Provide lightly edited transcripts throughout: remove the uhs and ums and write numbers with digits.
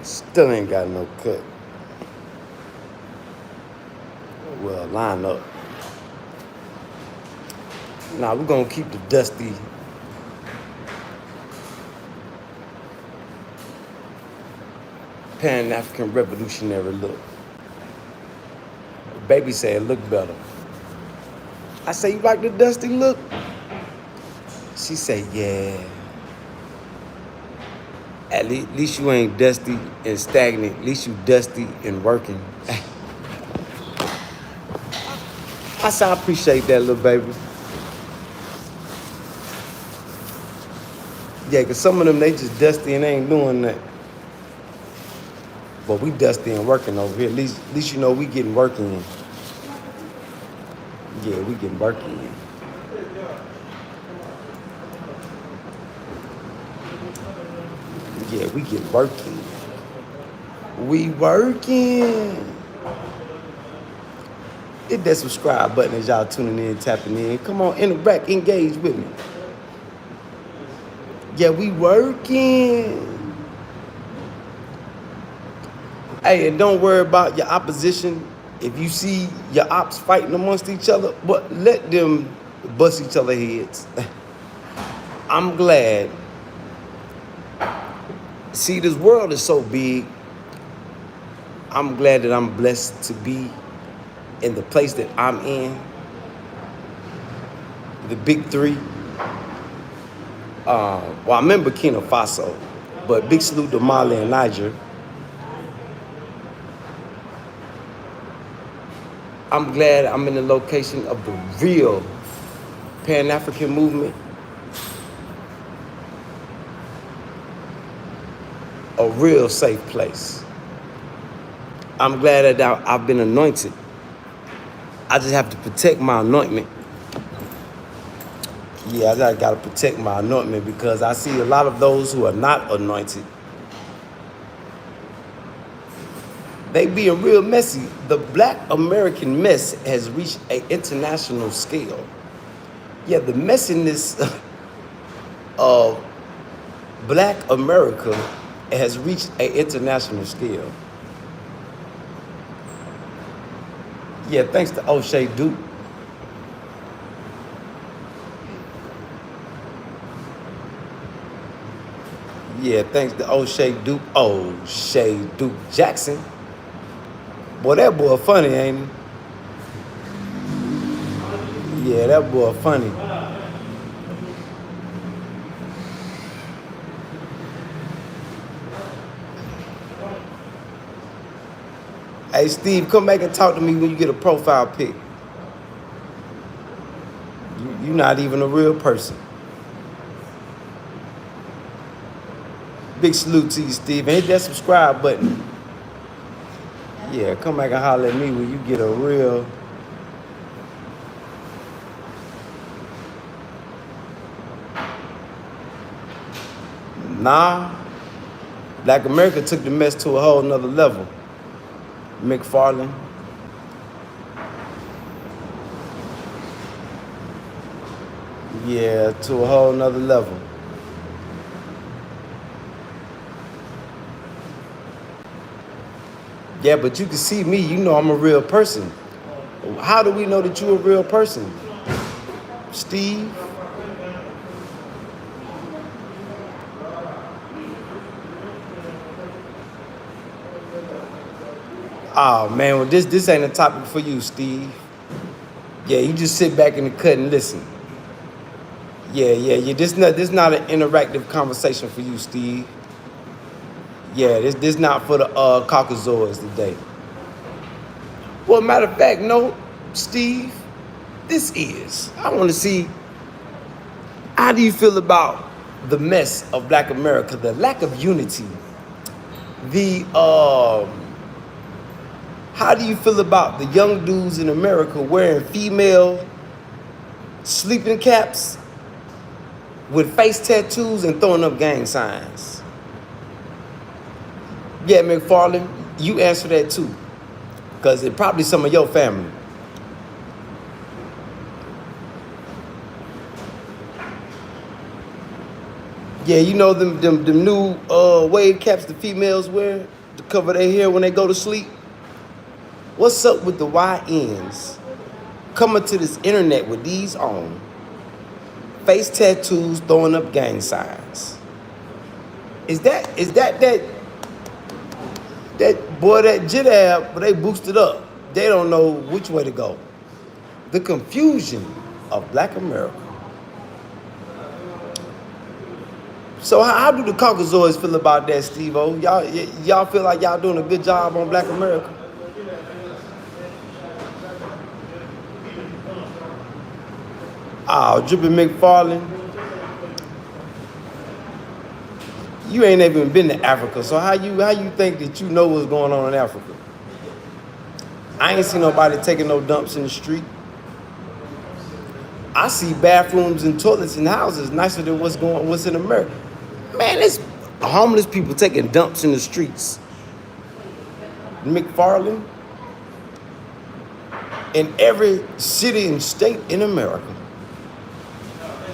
Still ain't got no cut. Well, line up. Nah, we're gonna keep the dusty Pan-African revolutionary look. Baby said it look better. I say, you like the dusty look? She say, yeah. At least you ain't dusty and stagnant. At least you dusty and working. I said, I appreciate that, little baby. Yeah, because some of them, they just dusty and they ain't doing that. But we dusty and working over here. At least you know we getting working in. Yeah, we getting working in. Yeah, we get working. We working. Hit that subscribe button as y'all tuning in, tapping in. Come on, interact, engage with me. Yeah, we working. Hey, and don't worry about your opposition. If you see your ops fighting amongst each other, but let them bust each other heads. I'm glad. See, this world is so big. I'm glad that I'm blessed to be in the place that I'm in. The big three. Well, I'm in Burkina Faso, but big salute to Mali and Niger. I'm glad I'm in the location of the real Pan-African movement. A real safe place. I'm glad that I've been anointed. I just have to protect my anointment. Yeah, I gotta protect my anointment because I see a lot of those who are not anointed. They being real messy. The Black American mess has reached an international scale. Yeah, the messiness of Black America has reached an international scale. Yeah, thanks to O'Shea Duke. Yeah, thanks to O'Shea Duke Jackson. Boy, that boy funny, ain't he? Yeah, that boy funny. Hey, Steve, come back and talk to me when you get a profile pic. You're not even a real person. Big salute to you, Steve. And hit that subscribe button. Yeah, come back and holler at me when you get a real... Nah. Black America took the mess to a whole nother level. McFarlane. Yeah, to a whole nother level. Yeah, but you can see me, you know I'm a real person. How do we know that you're a real person? Steve? Oh man, well this ain't a topic for you, Steve. Yeah, you just sit back in the cut and listen. Yeah. This not an interactive conversation for you, Steve. Yeah, this not for the Caucasoids today. Well, matter of fact, no, Steve, this is. I want to see, how do you feel about the mess of Black America, the lack of unity, how do you feel about the young dudes in America wearing female sleeping caps with face tattoos and throwing up gang signs? Yeah, McFarlane, you answer that too. Because it's probably some of your family. Yeah, you know them new wave caps the females wear to cover their hair when they go to sleep? What's up with the YNs coming to this internet with these on? Face tattoos, throwing up gang signs. Is that boy, that Jidab, but they boosted up. They don't know which way to go. The confusion of Black America. So how do the Caucasoids feel about that, Steve-O? Y'all feel like y'all doing a good job on Black America? Oh, Drippin' McFarlane. You ain't even been to Africa, so how you think that you know what's going on in Africa? I ain't seen nobody taking no dumps in the street. I see bathrooms and toilets in houses nicer than what's in America. Man, it's homeless people taking dumps in the streets. McFarlane, in every city and state in America.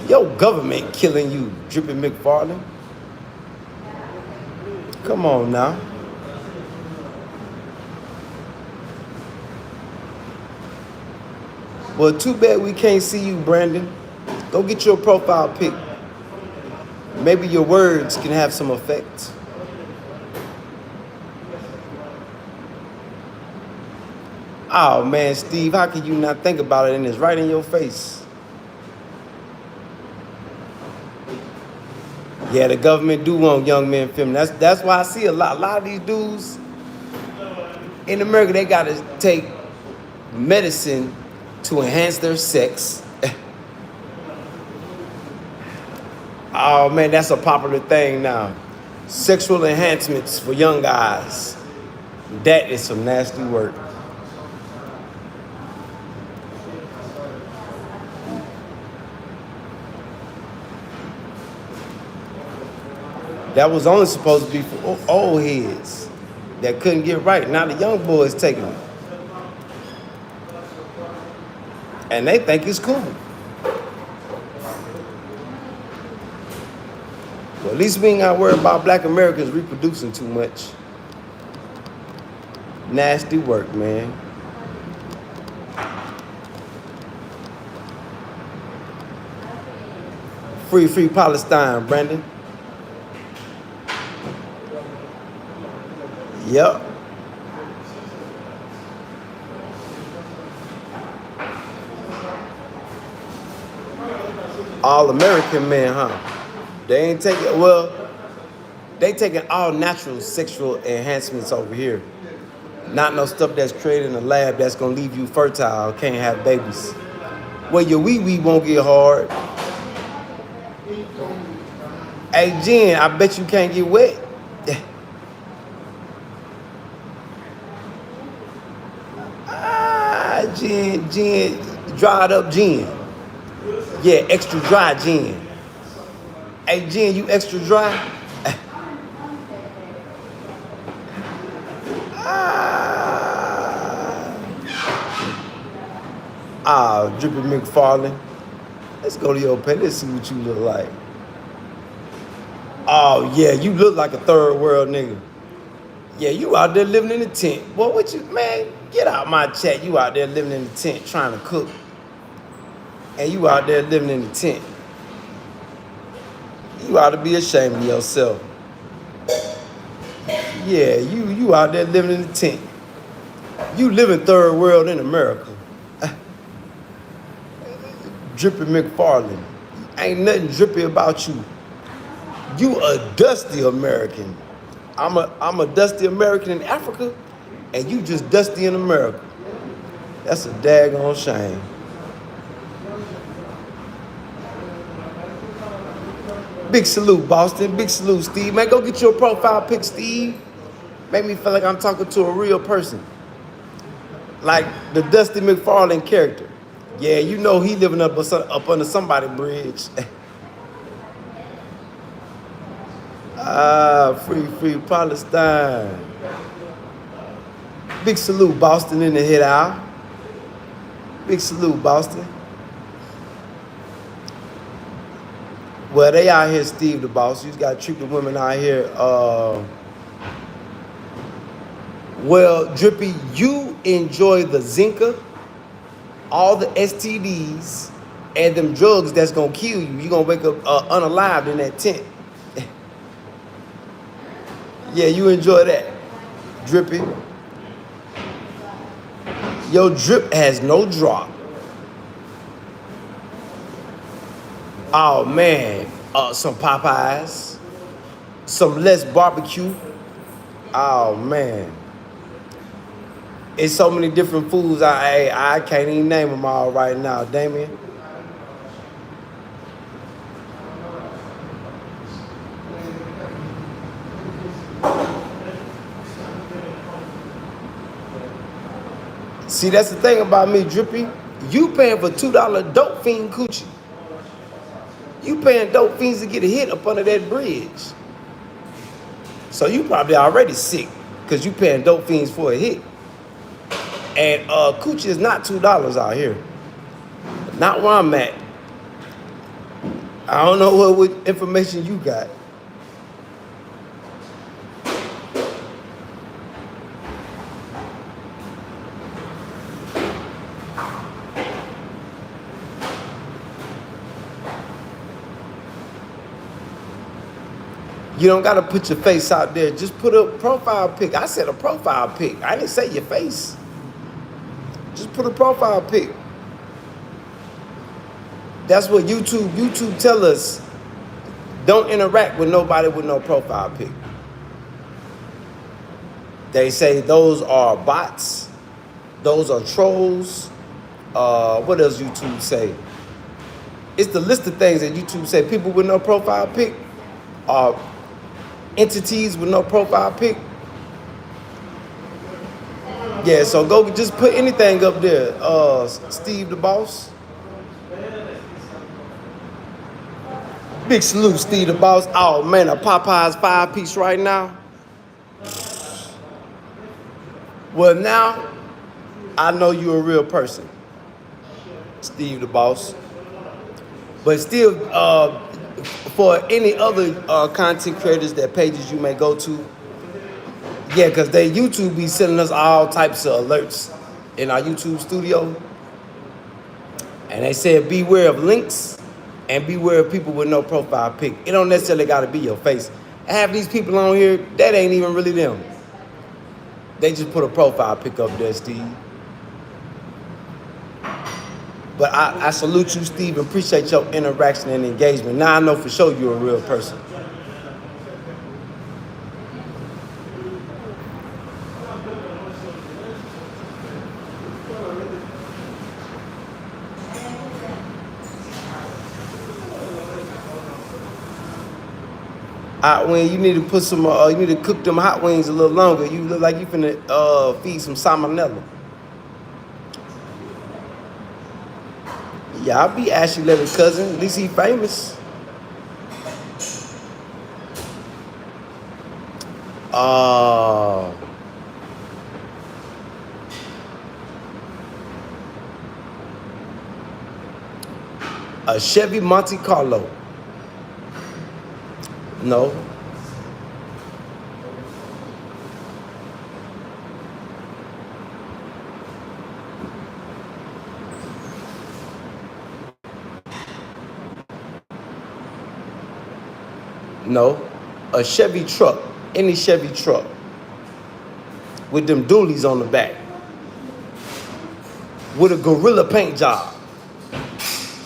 Your government killing you, Drippin' McFarlane. Come on now. Well, too bad we can't see you, Brandon. Go get your profile pic. Maybe your words can have some effect. Oh man, Steve, how can you not think about it and it's right in your face? Yeah, the government do want young men feminine. That's why I see a lot of these dudes in America, they gotta take medicine to enhance their sex. Oh man, that's a popular thing now. Sexual enhancements for young guys. That is some nasty work. That was only supposed to be for old heads that couldn't get right. Now the young boys taking it. And they think it's cool. Well, at least we ain't gotta worry about Black Americans reproducing too much. Nasty work, man. Free Palestine, Brandon. Yep. All American men, huh? They ain't taking, well, they taking all natural sexual enhancements over here. Not no stuff that's created in a lab that's gonna leave you fertile, can't have babies. Well, your wee-wee won't get hard. Hey, Jen, I bet you can't get wet. Gin, dried up gin. Yeah, extra dry gin. Hey, Gin, you extra dry? Drippin' McFarlane. Let's go to your page. Let's see what you look like. Oh, yeah, you look like a third world nigga. Yeah, you out there living in a tent. Boy, what you, man, get out my chat. You out there living in the tent trying to cook. And you out there living in the tent. You ought to be ashamed of yourself. Yeah, you out there living in the tent. You live in third world in America. Drippin' McFarlane. Ain't nothing drippy about you. You a dusty American. I'm a dusty American in Africa, and you just dusty in America. That's a daggone shame. Big salute, Boston. Big salute, Steve. Man, go get your profile pic, Steve. Make me feel like I'm talking to a real person. Like the Dusty McFarlane character. Yeah, you know he living up under somebody's bridge. Free Palestine. Big salute, Boston in the hit out. Big salute, Boston. Well, they out here, Steve the boss. You got to treat the women out here. Well, Drippy, you enjoy the Zinca, all the STDs, and them drugs that's going to kill you. You're going to wake up unalived in that tent. Yeah, you enjoy that, Drippy. Your drip has no drop. Oh, man. Some Popeyes. Some less barbecue. Oh, man. It's so many different foods. I can't even name them all right now, Damien. See, that's the thing about me, Drippy. You paying for $2 dope fiend coochie. You paying dope fiends to get a hit up under that bridge. So you probably already sick because you paying dope fiends for a hit. And coochie is not $2 out here. Not where I'm at. I don't know what information you got. You don't gotta put your face out there. Just put a profile pic. I said a profile pic. I didn't say your face. Just put a profile pic. That's what YouTube tell us. Don't interact with nobody with no profile pic. They say those are bots. Those are trolls. What else YouTube say? It's the list of things that YouTube say. People with no profile pic are entities with no profile pic. Yeah, so go just put anything up there. Steve the boss. Big salute, Steve the boss. Oh man, a Popeyes 5-piece right now. Well, now I know you're a real person, Steve the boss. But still, for any other content creators that pages you may go to, yeah, because they YouTube be sending us all types of alerts in our YouTube studio. And they said beware of links and beware of people with no profile pic. It don't necessarily got to be your face. Half these people on here, that ain't even really them. They just put a profile pic up there, Steve. But I salute you, Steve, and appreciate your interaction and engagement. Now I know for sure you're a real person. Hot wing, you need to put some. You need to cook them hot wings a little longer. You look like you finna feed some salmonella. Yeah, I'll be Ashley Levin's cousin. At least he famous. A Chevy Monte Carlo. No. No. A Chevy truck. Any Chevy truck. With them dualies on the back. With a gorilla paint job.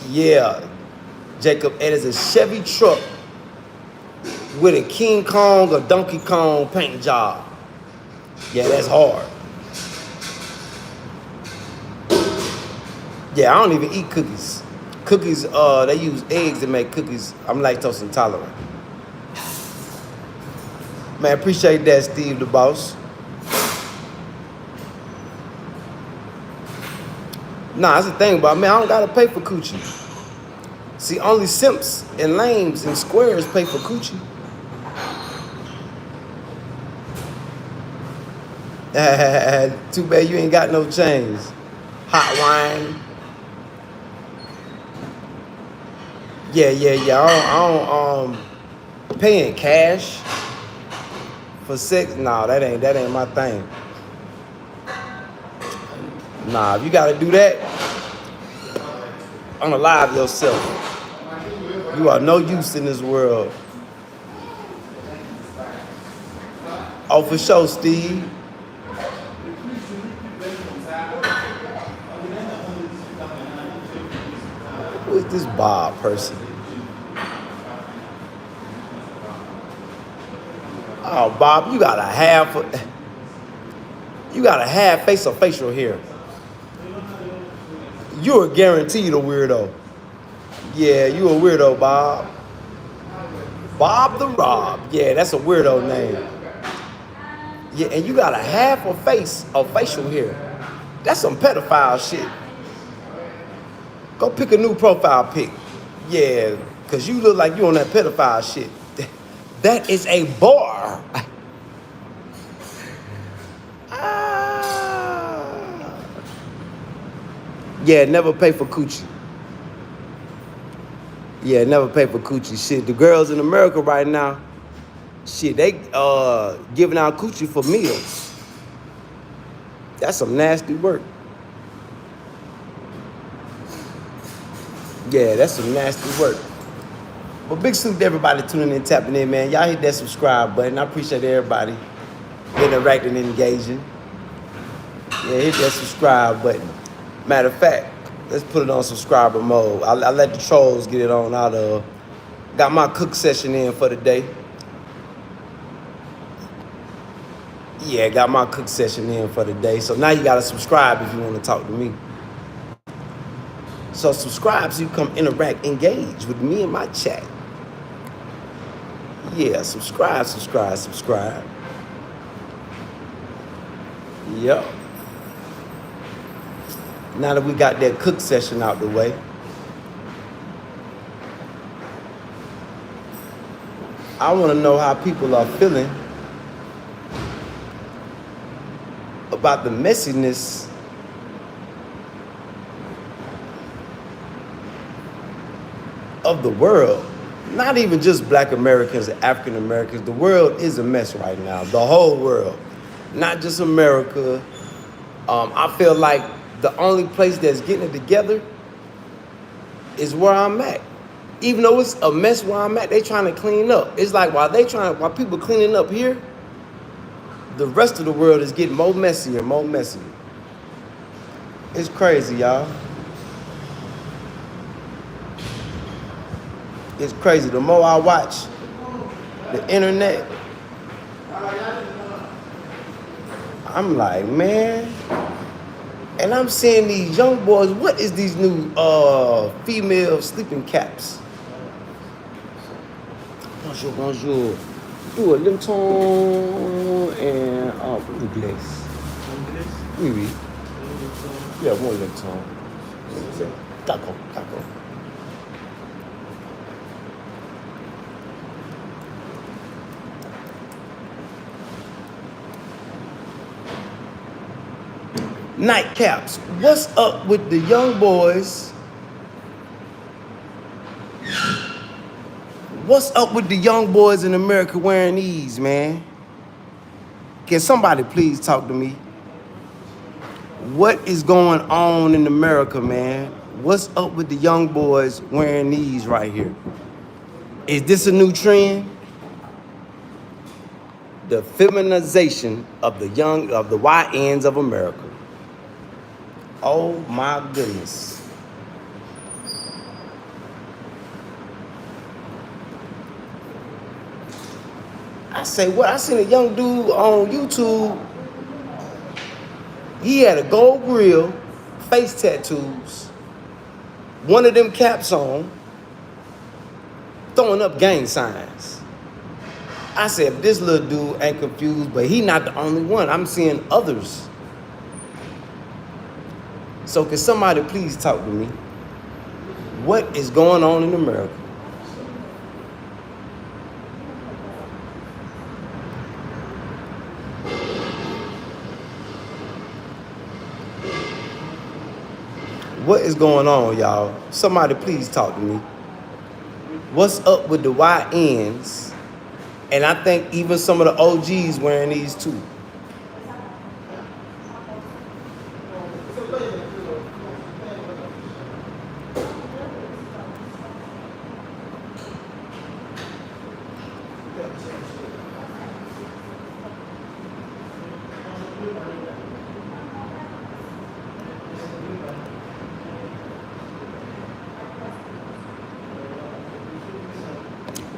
Yeah. Jacob, it is a Chevy truck with a King Kong or Donkey Kong paint job. Yeah, that's hard. Yeah, I don't even eat cookies. Cookies, they use eggs to make cookies. I'm lactose intolerant. Man, appreciate that, Steve the boss. Nah, that's the thing about me. I don't gotta pay for coochie. See, only simps and lames and squares pay for coochie. Too bad you ain't got no chains. Hot wine. Yeah. I don't paying cash for sex. Nah, that ain't my thing. Nah, if you gotta do that, unalive yourself. You are no use in this world. Oh, for sure, Steve. Who is this Bob person? Oh, Bob, you got a half face or facial hair. You're guaranteed a weirdo. Yeah, you a weirdo, Bob. Bob the Rob. Yeah, that's a weirdo name. Yeah, and you got a half a face or facial hair. That's some pedophile shit. Go pick a new profile pic. Yeah, because you look like you on that pedophile shit. That is a bar. Yeah, never pay for coochie. Yeah, never pay for coochie. Shit, the girls in America right now, shit, they giving out coochie for meals. That's some nasty work. Yeah, that's some nasty work. But big salute to everybody tuning in, tapping in, man. Y'all hit that subscribe button. I appreciate everybody interacting and engaging. Yeah, hit that subscribe button. Matter of fact, let's put it on subscriber mode. I let the trolls get it on out of. Got my cook session in for the day. Yeah, got my cook session in for the day. So now you gotta subscribe if you want to talk to me. So subscribe so you come interact, engage with me in my chat. Yeah, subscribe. Yep. Now that we got that cook session out the way, I want to know how people are feeling about the messiness of the world. Not even just Black Americans and African Americans. The world is a mess right now. The whole world. Not just America. I feel like the only place that's getting it together is where I'm at. Even though it's a mess where I'm at, they trying to clean up. It's like while people cleaning up here, the rest of the world is getting more messy and more messy. It's crazy, y'all. It's crazy. The more I watch the internet, I'm like, man. And I'm seeing these young boys, what is these new female sleeping caps? Bonjour. Do a limton and blue glace. Oui. Yeah, one limton. Taco. Nightcaps. What's up with the young boys? What's up with the young boys in America wearing these, man? Can somebody please talk to me? What is going on in America, man? What's up with the young boys wearing these right here? Is this a new trend? The feminization of the YNs of America. Oh my goodness. I say what? I seen a young dude on YouTube. He had a gold grill, face tattoos, one of them caps on, throwing up gang signs. I said, if this little dude ain't confused, but he not the only one. I'm seeing others. So can somebody please talk to me? What is going on in America? What is going on, y'all? Somebody please talk to me. What's up with the YNs? And I think even some of the OGs wearing these too.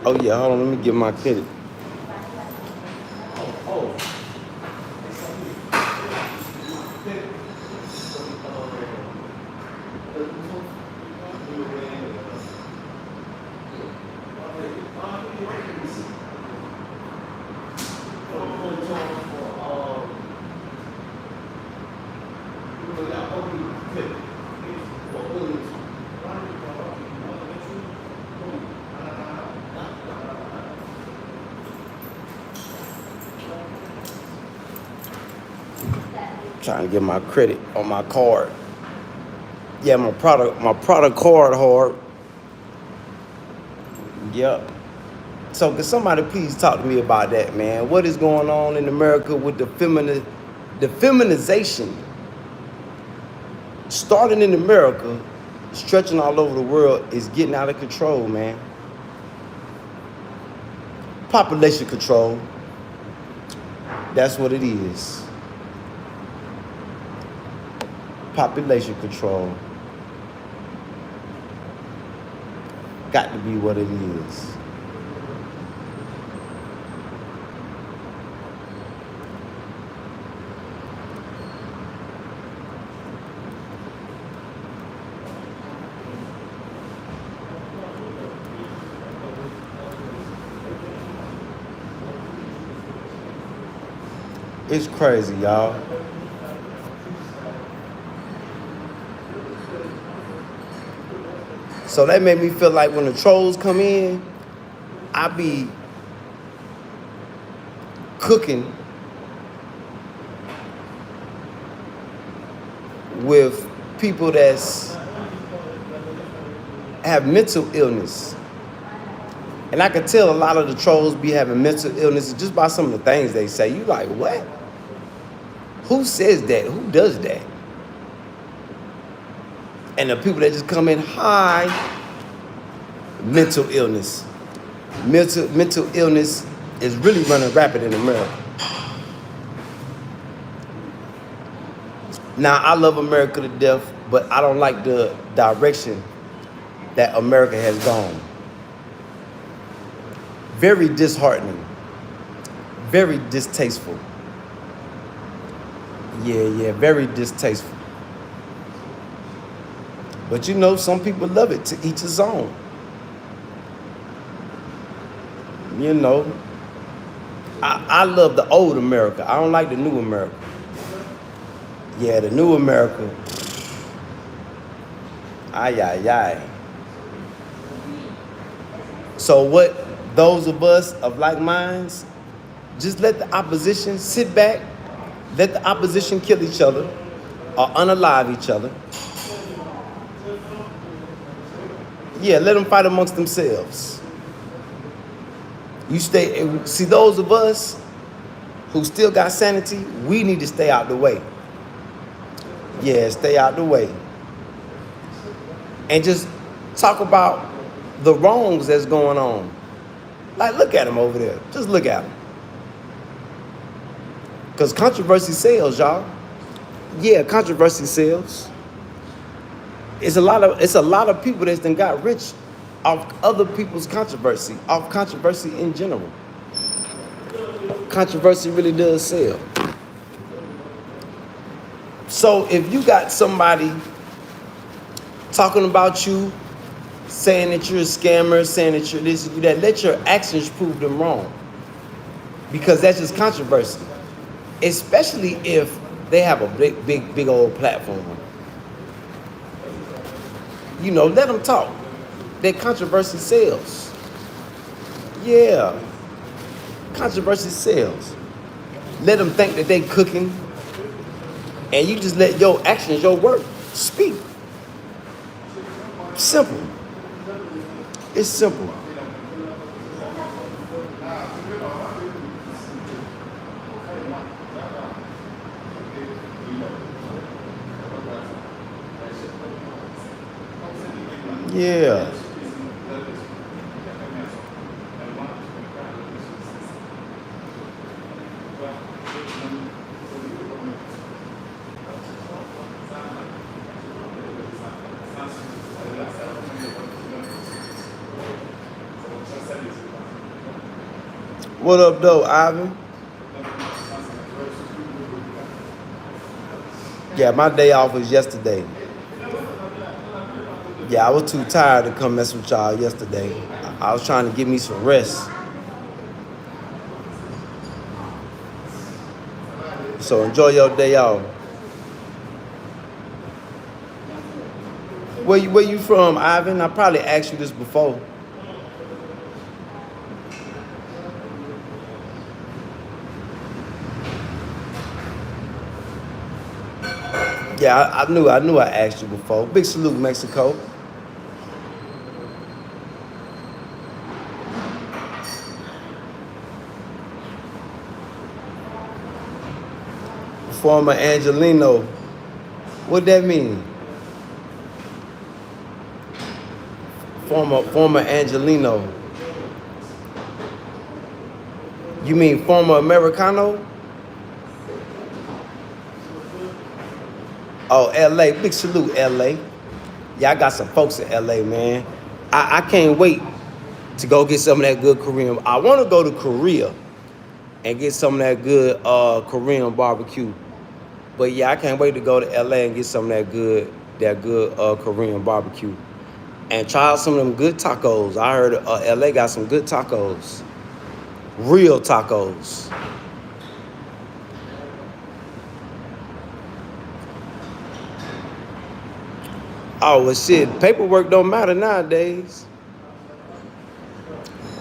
Oh yeah, hold on, let me get my credit. Trying to get my credit on my card. Yeah, my product card hard. Yep. So can somebody please talk to me about that, man? What is going on in America with the feminization? Starting in America, stretching all over the world is getting out of control, man. Population control. That's what it is. Population control. Got to be what it is. It's crazy, y'all. So that made me feel like when the trolls come in, I be cooking with people that's have mental illness. And I could tell a lot of the trolls be having mental illness just by some of the things they say. You like, what? Who says that? Who does that? And the people that just come in, hi, mental illness. Mental illness is really running rapid in America. Now, I love America to death, but I don't like the direction that America has gone. Very disheartening. Very distasteful. Yeah, very distasteful. But you know, some people love it, to each his own. You know, I love the old America. I don't like the new America. Yeah, the new America. Ay. So what those of us of like minds, just let the opposition sit back, let the opposition kill each other or unalive each other. Yeah, let them fight amongst themselves. You see those of us who still got sanity, we need to stay out the way. Yeah, stay out the way. And just talk about the wrongs that's going on. Like, look at them over there. Just look at them. Because controversy sells, y'all. Yeah, controversy sells. It's a lot of people that's done got rich off other people's controversy, off controversy in general. Controversy really does sell. So if you got somebody talking about you, saying that you're a scammer, saying that you're this, that, let your actions prove them wrong. Because that's just controversy. Especially if they have a big old platform. You know, let them talk. That controversy sells. Yeah. Controversy sells. Let them think that they cooking. And you just let your actions, your work, speak. Simple. It's simple. Yeah. What up, though, Ivan? Yeah, my day off was yesterday. Yeah, I was too tired to come mess with y'all yesterday. I was trying to give me some rest. So enjoy your day off. Where you from, Ivan? I probably asked you this before. Yeah, I knew I asked you before. Big salute, Mexico. Former Angelino. What that mean? Former Angelino. You mean former Americano? Oh, LA. Big salute, LA. Yeah, I got some folks in LA, man. I can't wait to go get some of that good Korean. I want to go to Korea and get some of that good Korean barbecue. But yeah, I can't wait to go to LA and get some of that good Korean barbecue. And try out some of them good tacos. I heard LA got some good tacos. Real tacos. Oh, well, shit, paperwork don't matter nowadays.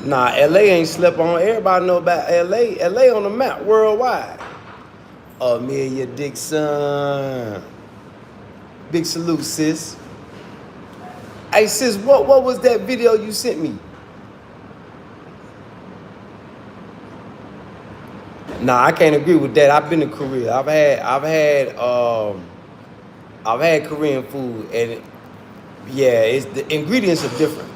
Nah, LA ain't slept on. Everybody know about LA. LA on the map worldwide. Amelia Dixon. Big salute, sis. Hey, sis, what was that video you sent me? Nah, I can't agree with that. I've been to Korea. I've had Korean food, and yeah, the ingredients are different.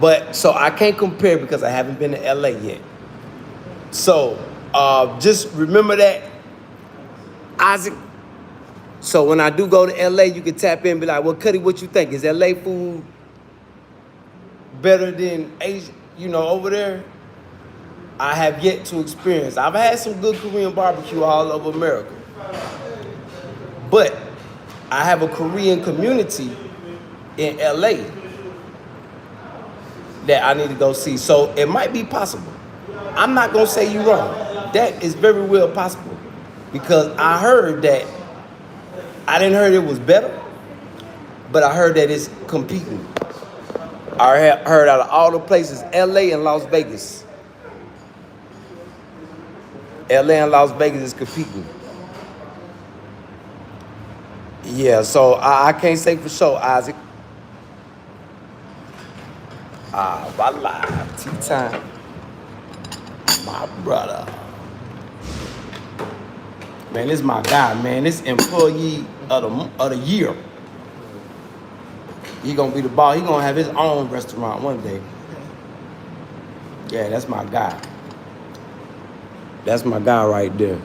But so I can't compare because I haven't been to LA yet. So just remember that, Isaac. So when I do go to LA, you can tap in and be like, well, Kutty, what you think? Is LA food better than Asia, over there? I have yet to experience. I've had some good Korean barbecue all over America. But I have a Korean community in LA that I need to go see. So it might be possible. I'm not going to say you're wrong. That is very well possible. Because I heard that, I didn't hear it was better, but I heard that it's competing. I heard out of all the places, LA and Las Vegas. LA and Las Vegas is competing. Yeah, so I can't say for sure, Isaac. My live, tea time. My brother. Man, this is my guy, man. This employee of the year. He gonna be the boss. He gonna have his own restaurant one day. Yeah, that's my guy. That's my guy right there.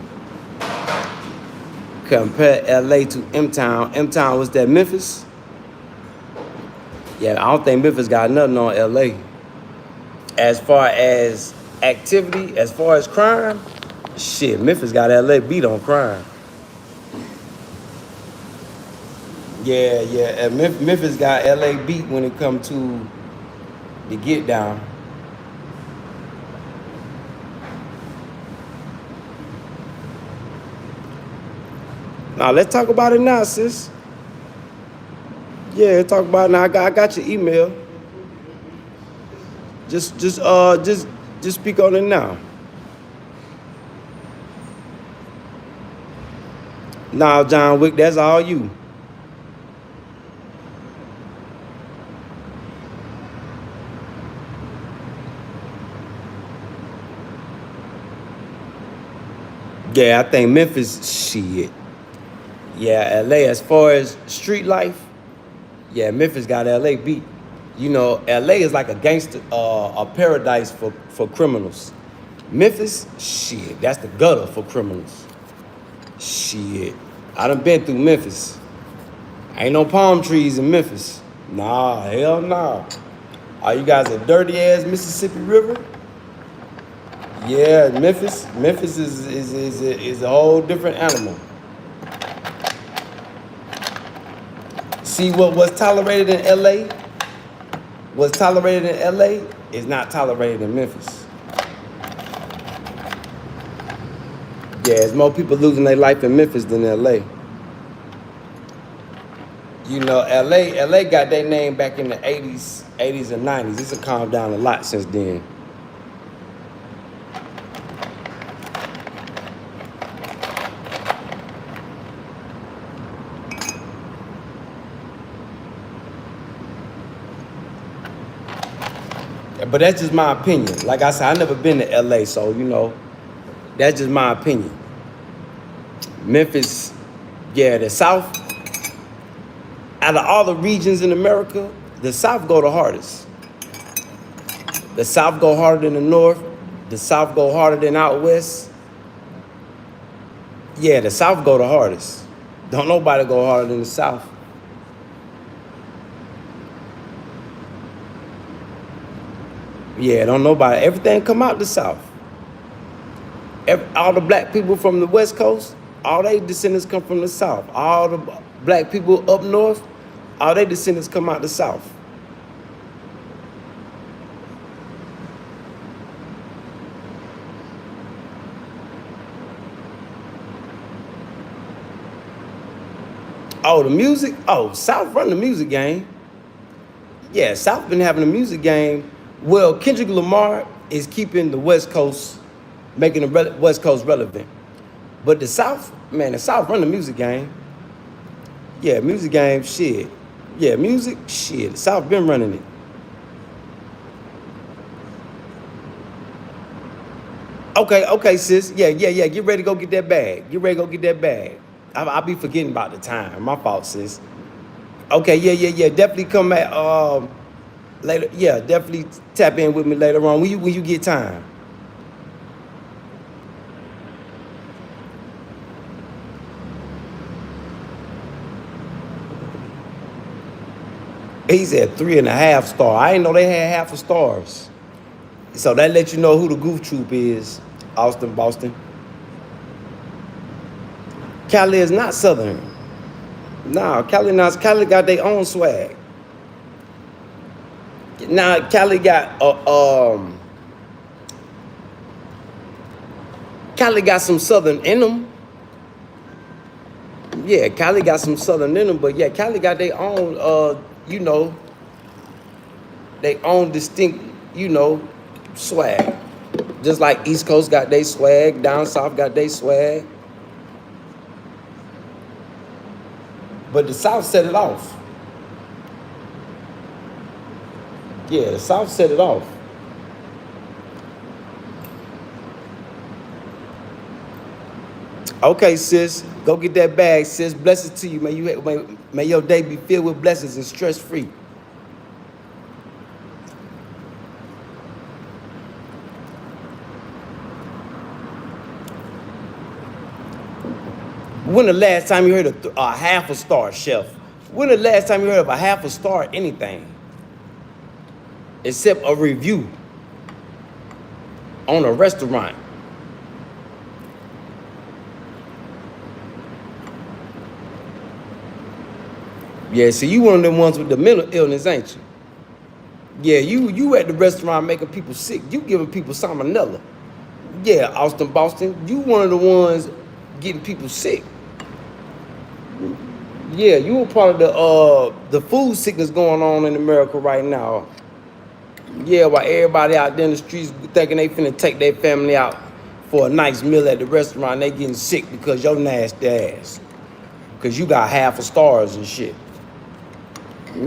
Compare LA to M-Town. M-Town was that Memphis? Yeah, I don't think Memphis got nothing on LA. As far as activity, as far as crime, shit, Memphis got LA beat on crime. Yeah, and Memphis got LA beat when it come to the get down. Now let's talk about it now, sis. Yeah, talk about it now. I got your email. Just speak on it now. Now, John Wick, that's all you. Yeah, I think Memphis, shit. Yeah, LA, as far as street life, yeah, Memphis got LA beat. You know, LA is like a gangster, a paradise for criminals. Memphis, shit, that's the gutter for criminals. Shit, I done been through Memphis. Ain't no palm trees in Memphis. Nah, hell nah. Are you guys a dirty ass Mississippi River? Yeah, Memphis. Memphis is a whole different animal. See what was tolerated in LA? What's tolerated in LA is not tolerated in Memphis. Yeah, there's more people losing their life in Memphis than LA. You know, LA got their name back in the 80s and 90s. It's calmed down a lot since then. But that's just my opinion. Like I said, I never been to LA, so you know, that's just my opinion. Memphis, yeah, the South, out of all the regions in America, the South go the hardest. The South go harder than the North. The South go harder than out West. Yeah, the South go the hardest. Don't nobody go harder than the South. Yeah, don't nobody. Everything come out the South. All the black people from the West Coast, all their descendants come from the South. All the black people up north, all their descendants come out the South. Oh, the music? Oh, South run the music game. Yeah, South been having a music game. Well, Kendrick Lamar is keeping the West Coast, making the West Coast relevant. But the South, man, the South run the music game. Yeah, music game, shit. Yeah, music, shit. The South been running it. Okay, sis. Yeah. Get ready to go get that bag. Get ready to go get that bag. I'll be forgetting about the time. My fault, sis. Okay, yeah. Definitely come back later. Yeah, definitely tap in with me later on when you get time. He said 3.5 star. I didn't know they had half a stars. So that lets you know who the goof troop is. Austin, Boston. Cali is not Southern. Nah, Cali got their own swag. Now Cali got Cali got some Southern in them. Yeah, Cali got some Southern in them, but yeah, Cali got their own you know, their own distinct, you know, swag. Just like East Coast got their swag, down South got their swag. But the South set it off. Yeah, the South set it off. Okay, sis, go get that bag, sis. Blessings to you. May your day be filled with blessings and stress-free. When the last time you heard a half a star, chef? When the last time you heard of a half a star anything? Except a review on a restaurant. Yeah, see, you one of them ones with the mental illness, ain't you? Yeah, you at the restaurant making people sick. You giving people salmonella. Yeah, Austin, Boston, you one of the ones getting people sick. Yeah, you a part of the food sickness going on in America right now. Yeah, while everybody out there in the streets thinking they finna take their family out for a nice meal at the restaurant, they getting sick because your nasty ass. Because you got half a stars and shit.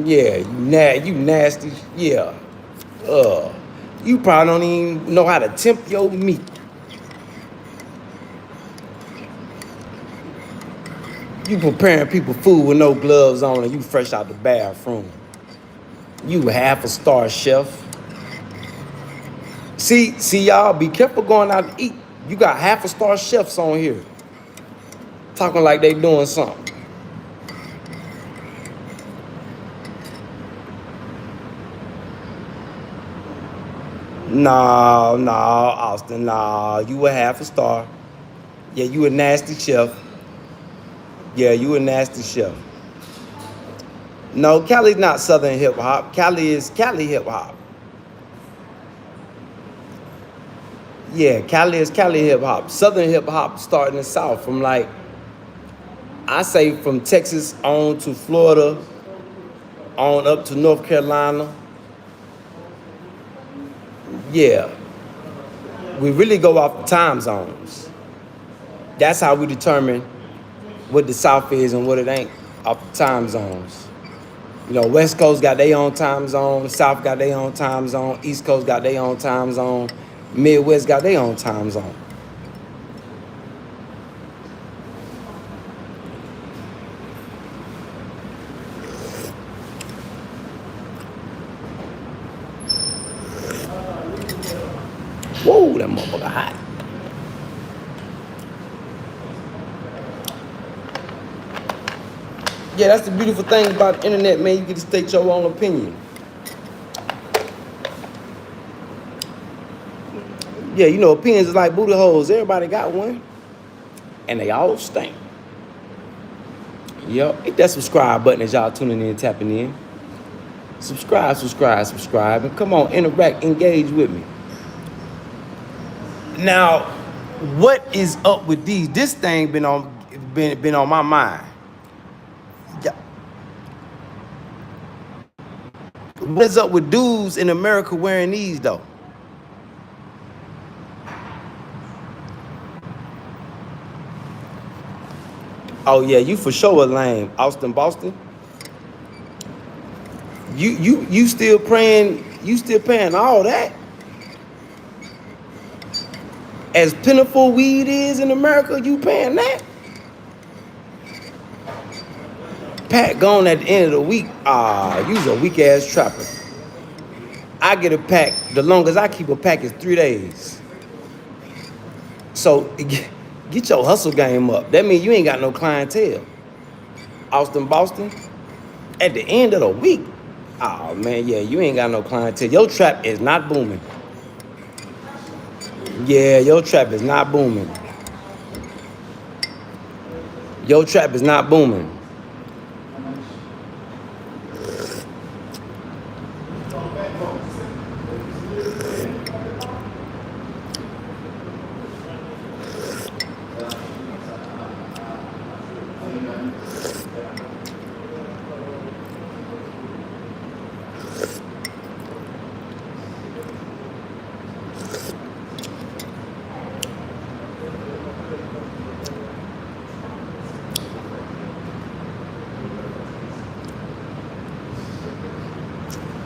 Yeah, you nasty. Yeah. You probably don't even know how to tempt your meat. You preparing people food with no gloves on and you fresh out the bathroom. You half a star chef. See, y'all, be careful going out to eat. You got half a star chefs on here. Talking like they doing something. No, Austin, no. You a half a star. Yeah, you a nasty chef. Yeah, you a nasty chef. No, Cali's not Southern hip hop. Cali is Cali hip hop. Yeah, Cali is Cali hip hop. Southern hip hop starting in the South from like, I say from Texas on to Florida, on up to North Carolina. Yeah, we really go off the time zones. That's how we determine what the South is and what it ain't, off the time zones. You know, West Coast got their own time zone, South got their own time zone, East Coast got their own time zone, Midwest got their own time zone. Whoa, that motherfucker hot. Yeah, that's the beautiful thing about the internet, man. You get to state your own opinion. Yeah, you know, opinions is like booty holes. Everybody got one. And they all stink. Yo, hit that subscribe button as y'all tuning in, tapping in. Subscribe. And come on, interact, engage with me. Now, what is up with these? This thing been on my mind. Yeah. What is up with dudes in America wearing these though? Oh yeah, you for sure a lame, Austin Boston. You still praying? You still paying all that? As plentiful weed is in America, you paying that? Pack gone at the end of the week. You's a weak ass trapper. I get a pack. The longest I keep a pack is 3 days. So get your hustle game up. That means you ain't got no clientele. Austin Boston. At the end of the week. Oh man, yeah, you ain't got no clientele. Your trap is not booming. Yeah, your trap is not booming. Your trap is not booming.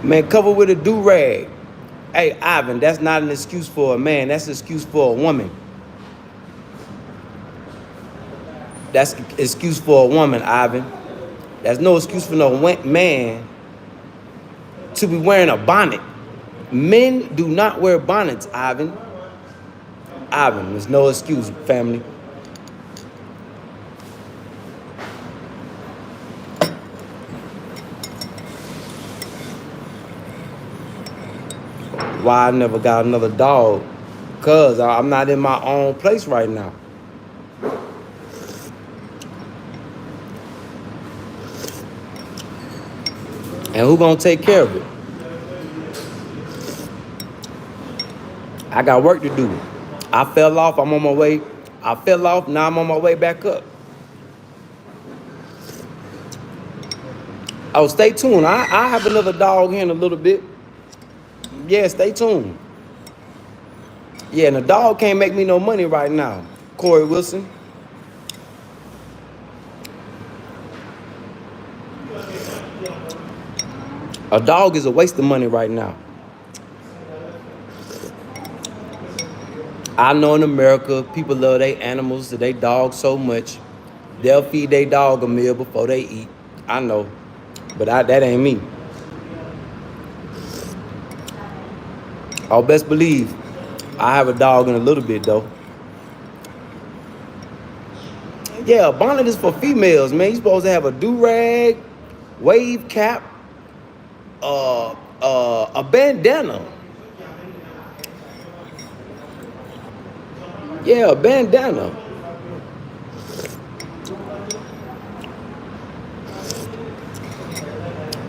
Man, cover with a do-rag. Hey, Ivan, that's not an excuse for a man. That's an excuse for a woman. That's an excuse for a woman, Ivan. That's no excuse for no man to be wearing a bonnet. Men do not wear bonnets, Ivan. Ivan, there's no excuse, family. Why I never got another dog? Cause I'm not in my own place right now. And who gonna take care of it? I got work to do. I fell off, I'm on my way. I fell off, now I'm on my way back up. Oh, stay tuned. I have another dog here in a little bit. Yeah, stay tuned. Yeah, and the dog can't make me no money right now. Corey Wilson. A dog is a waste of money right now. I know in America, people love their animals, their dogs so much. They'll feed their dog a meal before they eat. I know, but that ain't me. I'll best believe I have a dog in a little bit though. Yeah, a bonnet is for females, man. You supposed to have a do-rag, wave cap, a bandana. Yeah, a bandana.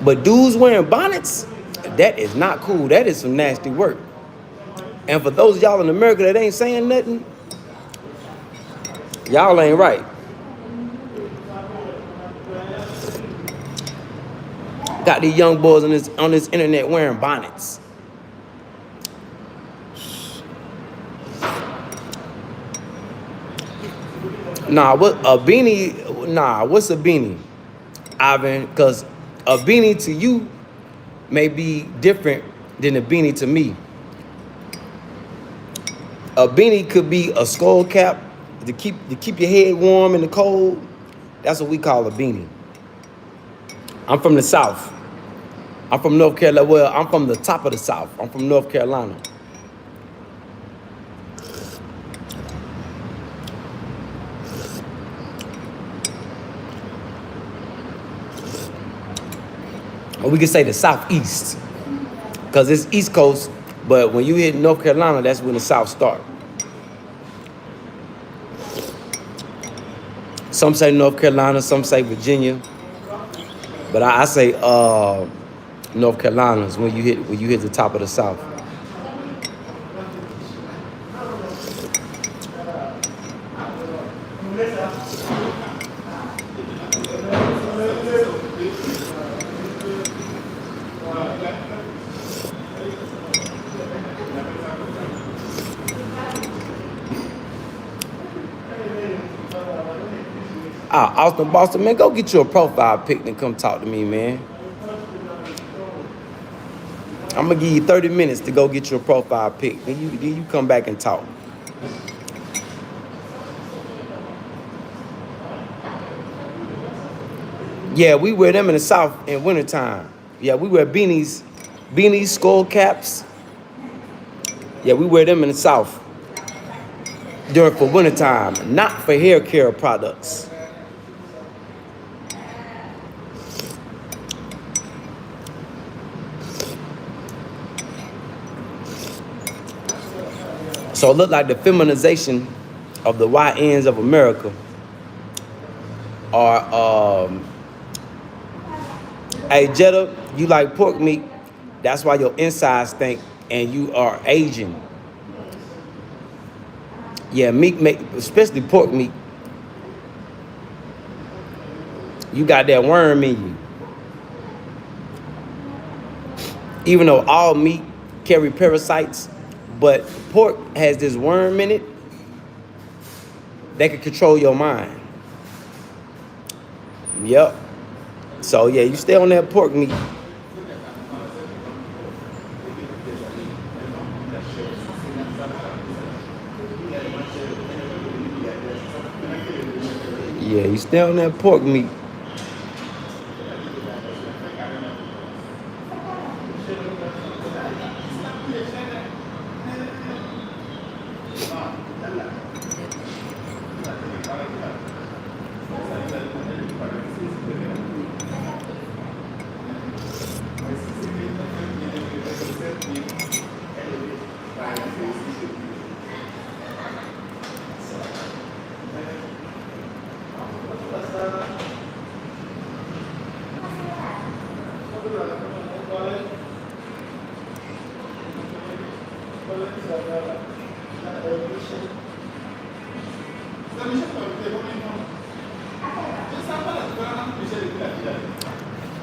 But dudes wearing bonnets, that is not cool. That is some nasty work. And for those of y'all in America that ain't saying nothing, y'all ain't right. Got these young boys on this internet wearing bonnets. Nah, what a beanie? Nah, what's a beanie, Ivan? Because a beanie to you may be different than a beanie to me. A beanie could be a skull cap to keep your head warm in the cold. That's what we call a beanie. I'm from the South. I'm from North Carolina. Well, I'm from the top of the South. I'm from North Carolina. Or we could say the Southeast, because it's East Coast, but when you hit North Carolina, that's when the South starts. Some say North Carolina, some say Virginia, but I say North Carolina is when you hit the top of the South. Austin, Boston, man, go get you a profile pic and come talk to me, man. I'm gonna give you 30 minutes to go get you a profile pic. Then you come back and talk. Yeah, we wear them in the South in wintertime. Yeah, we wear beanies, skull caps. Yeah, we wear them in the South for wintertime, not for hair care products. So it looked like the feminization of the YNs of America are, hey, Jetta, you like pork meat. That's why your insides stink and you are Asian. Yeah, meat, especially pork meat. You got that worm in you. Even though all meat carry parasites, but pork has this worm in it that can control your mind. Yep. So yeah, you stay on that pork meat. Yeah, you stay on that pork meat.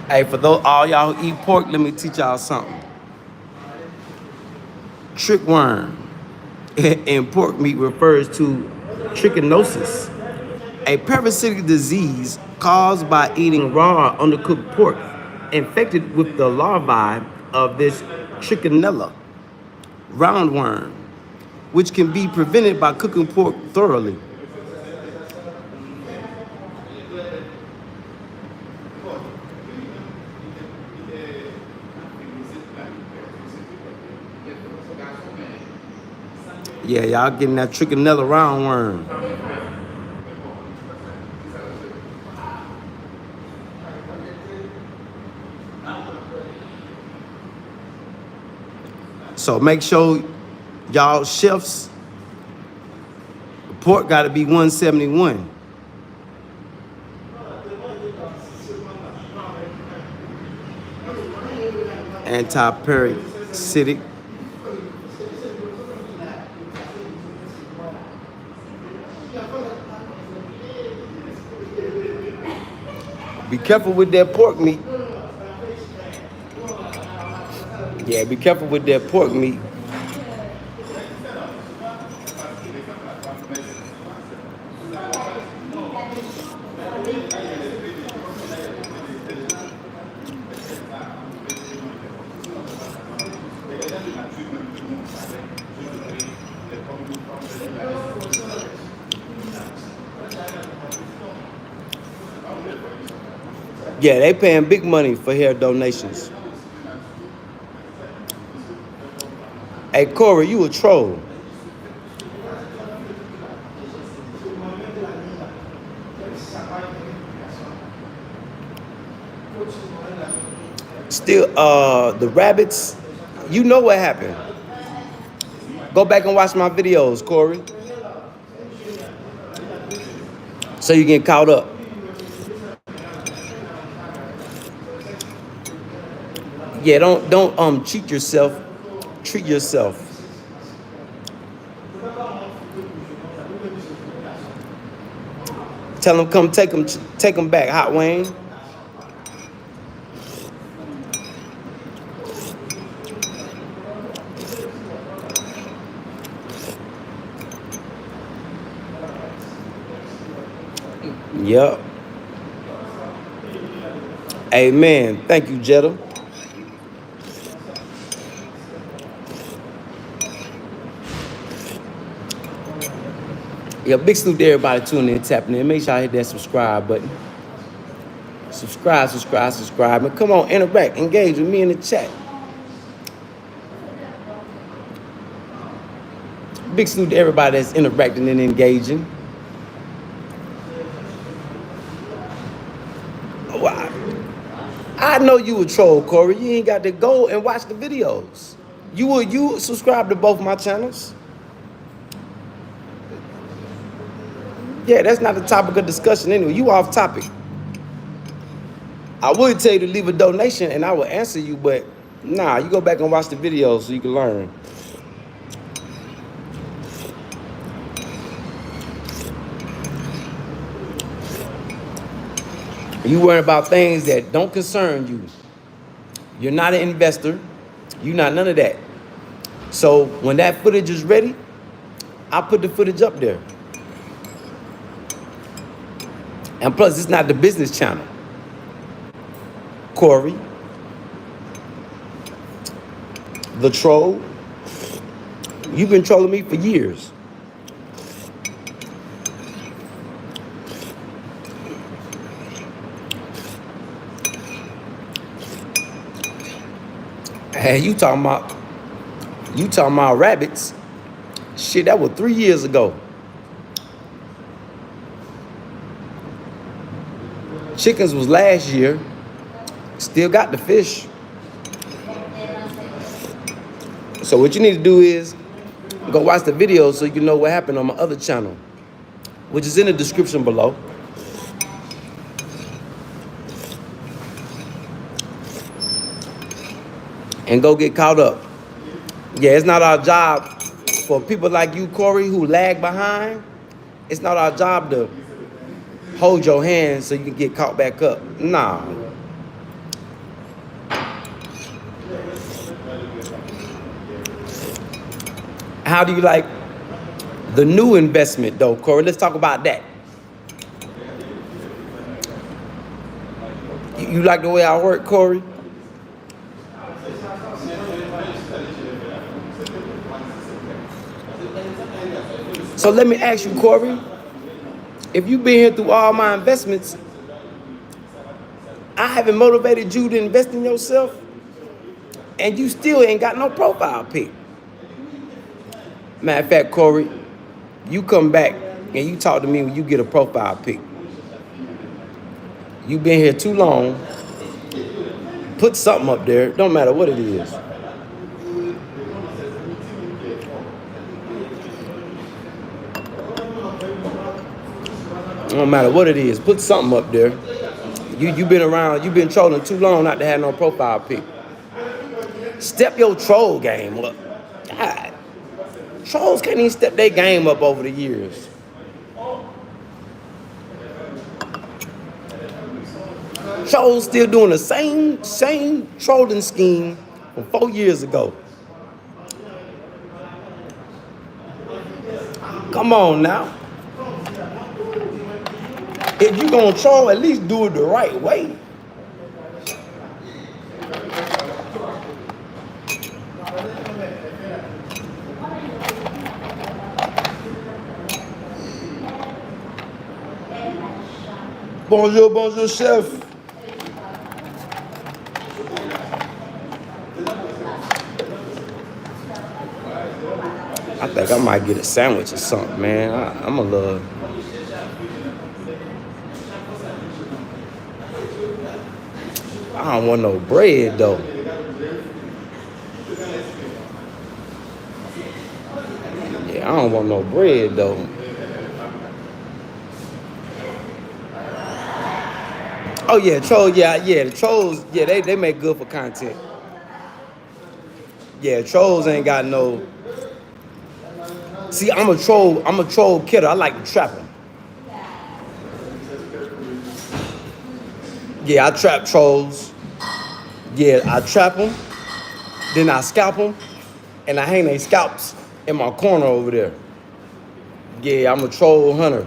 Hey, for those all y'all who eat pork, let me teach y'all something. Trickworm in pork meat refers to trichinosis, a parasitic disease caused by eating raw undercooked pork, infected with the larvae of this trichinella roundworm, which can be prevented by cooking pork thoroughly. Yeah, y'all getting that trichinella roundworm. So make sure y'all chefs, pork got to be 171. Anti-parasitic. Be careful with that pork meat. Yeah, be careful with that pork meat. Yeah, they paying big money for hair donations. Hey, Corey, you a troll. Still, the rabbits, you know what happened. Go back and watch my videos, Corey. So you get caught up. Yeah, don't cheat yourself. Treat yourself. Tell them come take them back, Hot Wayne. Yep. Amen. Thank you, Jetta. Yeah, big salute to everybody tuning in, tapping in. Make sure I hit that subscribe button. Subscribe. And come on, interact, engage with me in the chat. Big salute to everybody that's interacting and engaging. Wow. I know you a troll, Corey. You ain't got to go and watch the videos. You subscribe to both my channels. Yeah, that's not the topic of discussion anyway. You off topic. I would tell you to leave a donation and I will answer you, but nah, you go back and watch the videos so you can learn. You worry about things that don't concern you. You're not an investor. You're not none of that. So when that footage is ready, I'll put the footage up there. And plus, it's not the business channel. Corey, the troll, you've been trolling me for years. Hey, you talking about rabbits? Shit, that was 3 years ago. Chickens was last year. Still got the fish. So what you need to do is go watch the video so you can know what happened on my other channel, which is in the description below. And go get caught up. Yeah, it's not our job for people like you, Corey, who lag behind. It's not our job to hold your hand so you can get caught back up. Nah. How do you like the new investment though, Corey? Let's talk about that. You like the way I work, Corey? So let me ask you, Corey, if you've been here through all my investments, I haven't motivated you to invest in yourself, and you still ain't got no profile pic. Matter of fact, Corey, you come back and you talk to me when you get a profile pic. You been here too long. Put something up there. Don't matter what it is. Don't matter what it is. Put something up there. You been around. You been trolling too long not to have no profile pic. Step your troll game up. God. Trolls can't even step their game up over the years. Trolls still doing the same trolling scheme from 4 years ago. Come on now. If you gonna troll, at least do it the right way. Bonjour, bonjour, chef. I think I might get a sandwich or something, man. I'm a little. I don't want no bread though. Yeah, I don't want no bread though. Oh yeah, trolls. Yeah, the trolls. Yeah, they make good for content. Yeah, trolls ain't got no. See, I'm a troll killer. I like to trap them. Yeah, I trap trolls. Yeah, I trap them. Then I scalp them, and I hang their scalps in my corner over there. Yeah, I'm a troll hunter,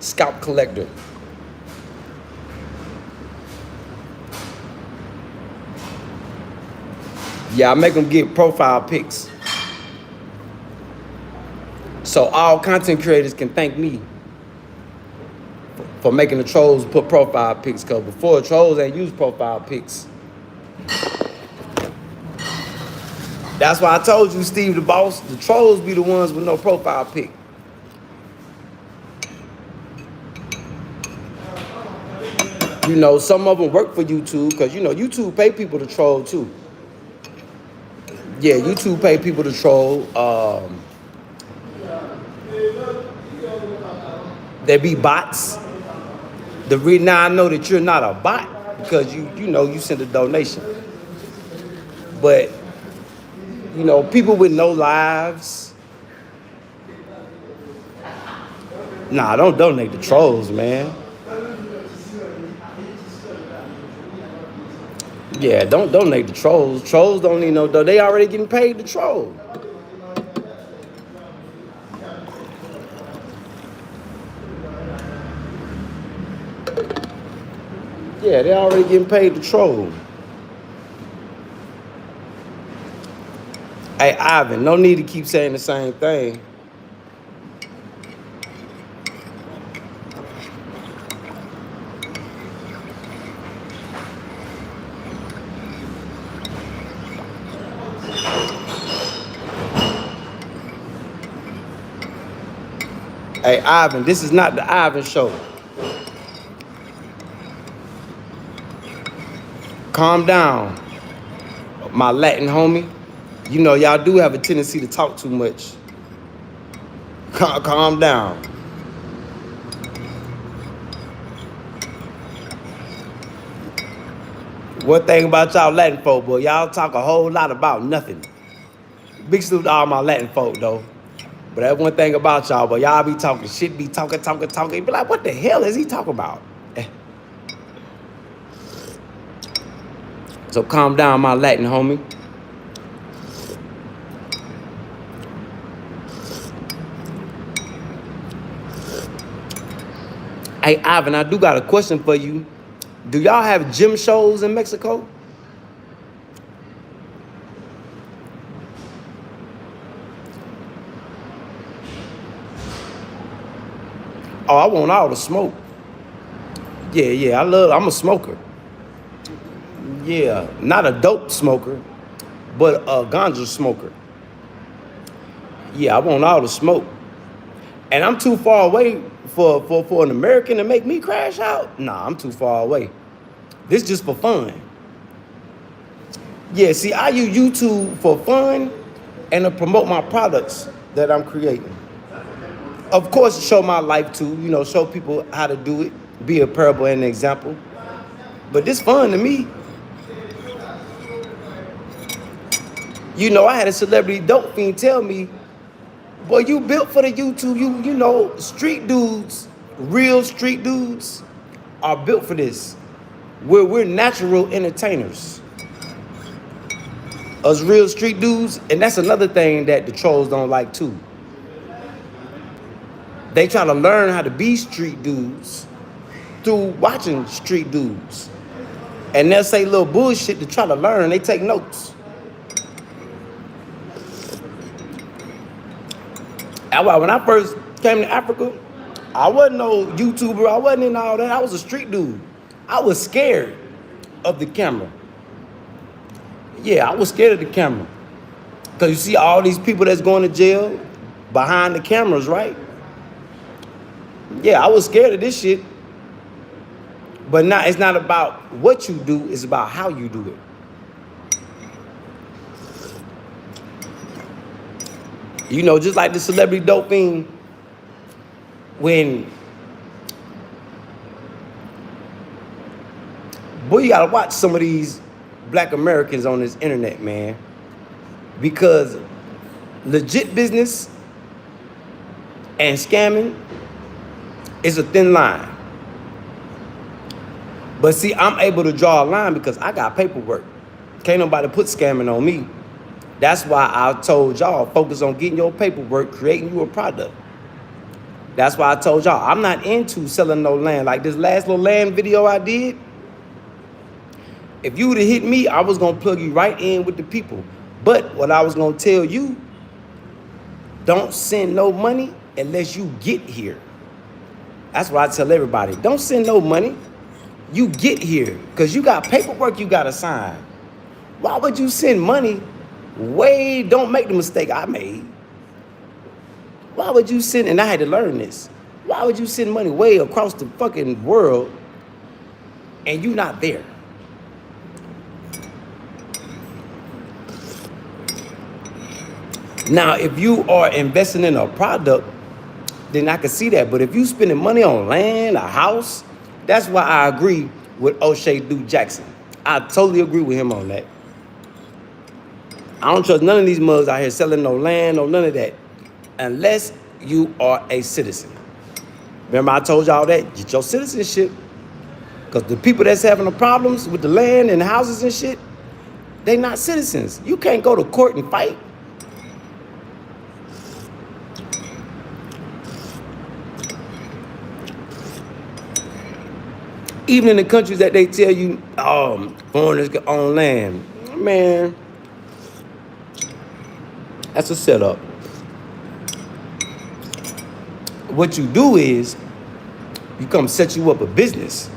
scalp collector. Yeah, I make them get profile pics. So all content creators can thank me for making the trolls put profile pics, because before trolls ain't use profile pics. That's why I told you, Steve the boss, the trolls be the ones with no profile pic. You know, some of them work for YouTube, because, you know, YouTube pay people to troll too. Yeah, YouTube pay people to troll. They be bots. The reason now I know that you're not a bot, because you know you sent a donation. But, you know, people with no lives. Nah, don't donate to trolls, man. Yeah, don't donate to trolls. Trolls don't need no dough. They already getting paid to troll. Yeah, they already getting paid to troll. Hey, Ivan, no need to keep saying the same thing. Hey, Ivan, this is not the Ivan show. Calm down, my Latin homie. You know, y'all do have a tendency to talk too much. Calm down. One thing about y'all Latin folk, boy, y'all talk a whole lot about nothing. Big salute to all my Latin folk, though. But that's one thing about y'all, boy, y'all be talking shit, be talking. Be like, what the hell is he talking about? So calm down, my Latin homie. Hey, Ivan, I do got a question for you. Do y'all have gym shows in Mexico? Oh, I want all the smoke. Yeah, I'm a smoker. Yeah, not a dope smoker, but a ganja smoker. Yeah, I want all the smoke. And I'm too far away for an American to make me crash out. Nah, I'm too far away. This just for fun. Yeah, see, I use YouTube for fun and to promote my products that I'm creating. Of course, show my life too, you know, show people how to do it, be a parable and an example. But this fun to me. You know, I had a celebrity dope fiend tell me, boy, you built for the YouTube. You know, street dudes, real street dudes are built for this. We're natural entertainers. Us real street dudes, and that's another thing that the trolls don't like too. They try to learn how to be street dudes through watching street dudes. And they'll say little bullshit to try to learn. They take notes. That's why when I first came to Africa, I wasn't no YouTuber. I wasn't in all that. I was a street dude. I was scared of the camera. Yeah, I was scared of the camera. Because you see all these people that's going to jail behind the cameras, right? Yeah, I was scared of this shit. But now it's not about what you do, it's about how you do it. You know, just like the celebrity dope thing, when, boy, you gotta watch some of these black Americans on this internet, man. Because legit business and scamming is a thin line. But see, I'm able to draw a line because I got paperwork. Can't nobody put scamming on me. That's why I told y'all, focus on getting your paperwork, creating you a product. That's why I told y'all, I'm not into selling no land. Like this last little land video I did, if you would have hit me, I was going to plug you right in with the people. But what I was going to tell you, don't send no money unless you get here. That's what I tell everybody. Don't send no money. You get here because you got paperwork you got to sign. Why would you send money? Don't make the mistake I made. Why would you send, and I had to learn this. Why would you send money way across the fucking world and you not there? Now, if you are investing in a product, then I can see that. But if you spending money on land, a house, that's why I agree with O'Shea Duke Jackson. I totally agree with him on that. I don't trust none of these mugs out here selling no land or none of that unless you are a citizen. Remember I told y'all that? Get your citizenship. Because the people that's having the problems with the land and the houses and shit, they not citizens. You can't go to court and fight. Even in the countries that they tell you, foreigners can own land. Man, that's a setup. What you do is, you come set you up a business.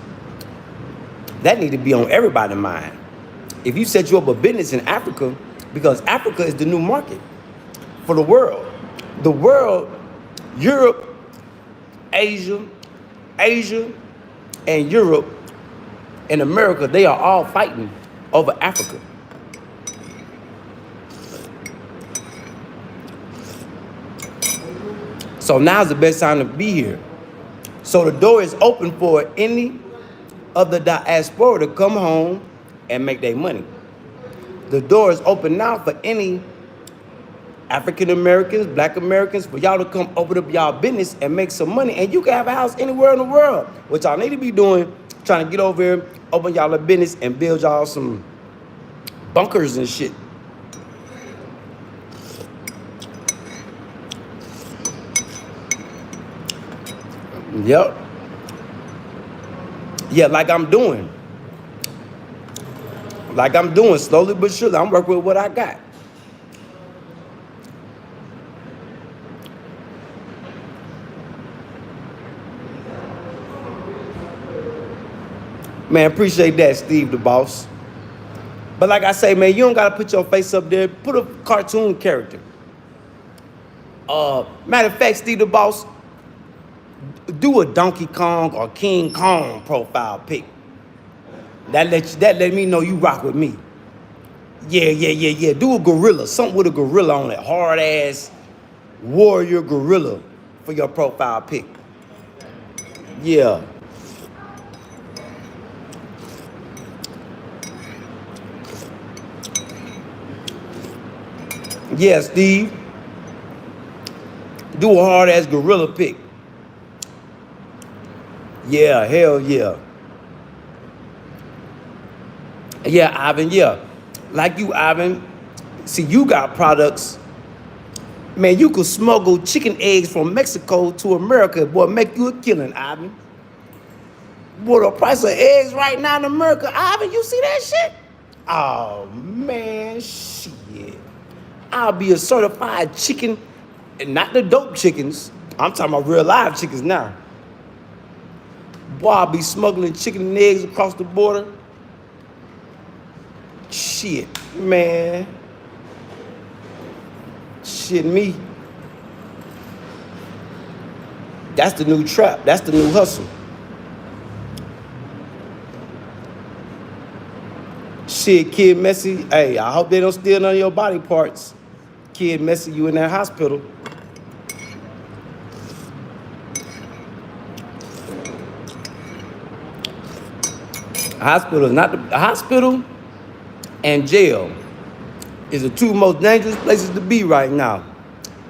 That need to be on everybody's mind. If you set you up a business in Africa, because Africa is the new market for the world. The world, Europe, Asia, and Europe and America, they are all fighting over Africa. So now's the best time to be here. So the door is open for any of the diaspora to come home and make their money. The door is open now for any African Americans, Black Americans, for y'all to come open up y'all business and make some money. And you can have a house anywhere in the world. What y'all need to be doing, trying to get over here, open y'all a business and build y'all some bunkers and shit. Yep. Yeah, like I'm doing. Slowly but surely. I'm working with what I got. Man, appreciate that, Steve the boss. But like I say, man, you don't got to put your face up there. Put a cartoon character. Matter of fact, Steve the Boss, do a Donkey Kong or King Kong profile pic. That let me know you rock with me. Yeah. Do a gorilla, something with a gorilla on it. Hard ass warrior gorilla for your profile pic. Yeah. Yeah, Steve. Do a hard ass gorilla pic. Yeah, hell yeah. Yeah, Ivan, yeah. Like you, Ivan. See, you got products. Man, you could smuggle chicken eggs from Mexico to America. Boy, make you a killing, Ivan. Boy, the price of eggs right now in America, Ivan, you see that shit? Oh, man, shit. I'll be a certified chicken, and not the dope chickens. I'm talking about real live chickens now. Boy, I'll be smuggling chicken and eggs across the border. Shit, man. Shit, me. That's the new trap. That's the new hustle. Shit, Kid Messi. Hey, I hope they don't steal none of your body parts. Kid Messi, you in that hospital. Hospital is not the hospital and jail is the two most dangerous places to be right now,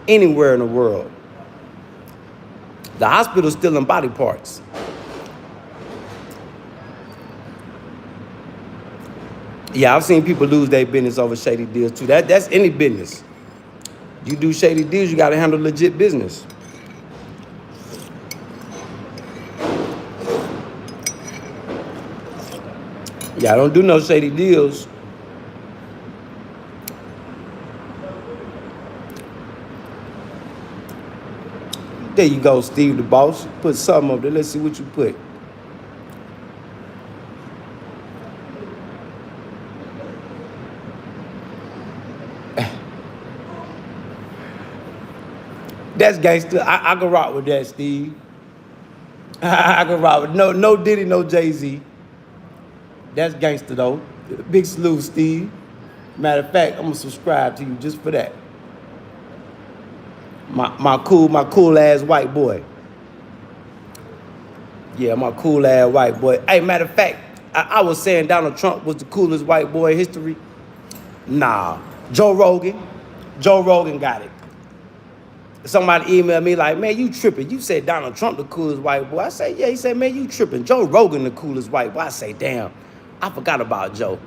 anywhere in the world. The hospital is stealing body parts. Yeah, I've seen people lose their business over shady deals too. That's any business. You do shady deals, you gotta handle legit business. Yeah, I don't do no shady deals. There you go, Steve the Boss. Put something up there. Let's see what you put. That's gangster. I can rock with that, Steve. I can rock with no Diddy, no Jay-Z. That's gangster though. Big salute, Steve. Matter of fact, I'm gonna subscribe to you just for that. My cool ass white boy. Yeah, my cool ass white boy. Hey, matter of fact, I was saying Donald Trump was the coolest white boy in history. Nah, Joe Rogan. Joe Rogan got it. Somebody emailed me like, man, you tripping. You said Donald Trump the coolest white boy. I say, yeah. He said, man, you tripping. Joe Rogan the coolest white boy. I say, damn, I forgot about Joe.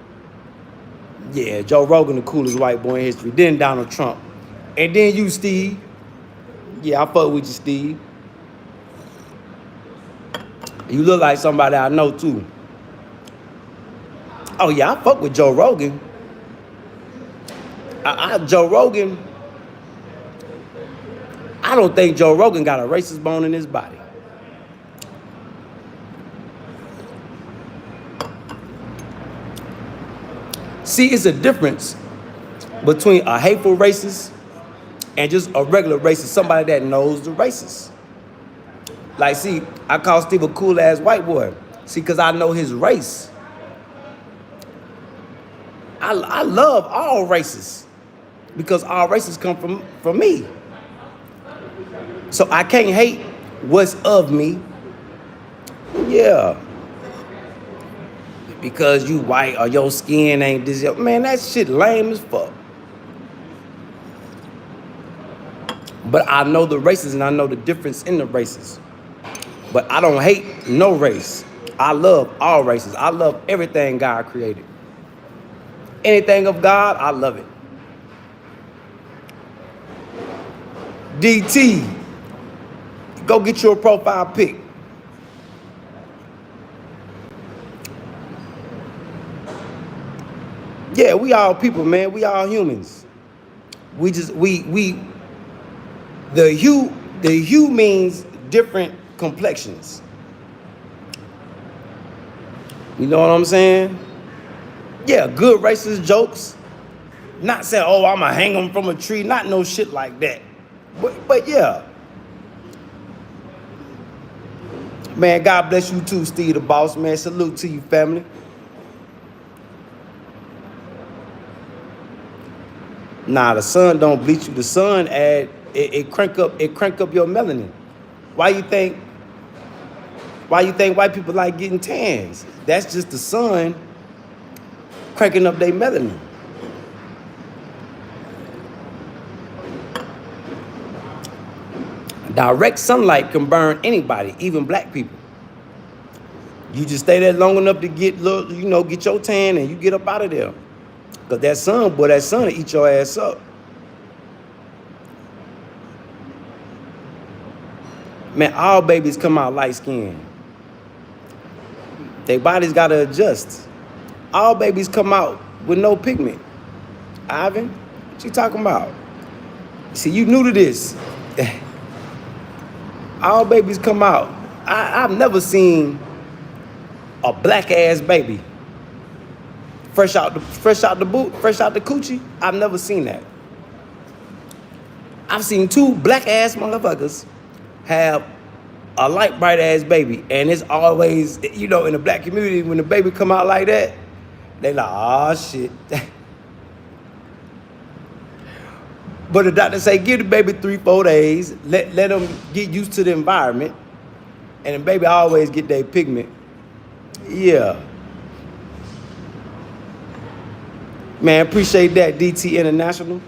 Yeah, Joe Rogan the coolest white boy in history. Then Donald Trump. And then you, Steve. Yeah, I fuck with you, Steve. You look like somebody I know, too. Oh, yeah, I fuck with Joe Rogan. Joe Rogan, I don't think Joe Rogan got a racist bone in his body. See, it's a difference between a hateful racist and just a regular racist, somebody that knows the racist. Like, see, I call Steve a cool-ass white boy. See, because I know his race. I love all races because all races come from me. So I can't hate what's of me. Yeah. Because you white or your skin ain't this. Man, that shit lame as fuck. But I know the races and I know the difference in the races. But I don't hate no race. I love all races. I love everything God created. Anything of God, I love it. DT, go get your profile pic. Yeah, we all people, man. We all humans. The hue means different complexions. You know what I'm saying? Yeah, good racist jokes. Not saying, oh, I'ma hang them from a tree. Not no shit like that. But yeah. Man, God bless you too, Steve the boss, man. Salute to you, family. Nah, the sun don't bleach you. The sun it crank up your melanin. Why you think white people like getting tans? That's just the sun cranking up their melanin. Direct sunlight can burn anybody, even black people. You just stay there long enough to get get your tan and you get up out of there. Cause that sun will eat your ass up. Man, all babies come out light skinned. Their bodies gotta adjust. All babies come out with no pigment. Ivan, what you talking about? See, you new to this. All babies come out. I've never seen a black ass baby fresh out the coochie. I've never seen that. I've seen two black ass motherfuckers have a light bright ass baby, and it's always, in the black community, when the baby come out like that, they like, oh shit. But the doctor say, give the baby 3-4 days, let them get used to the environment, and the baby always get their pigment. Yeah. Man, appreciate that, DT International.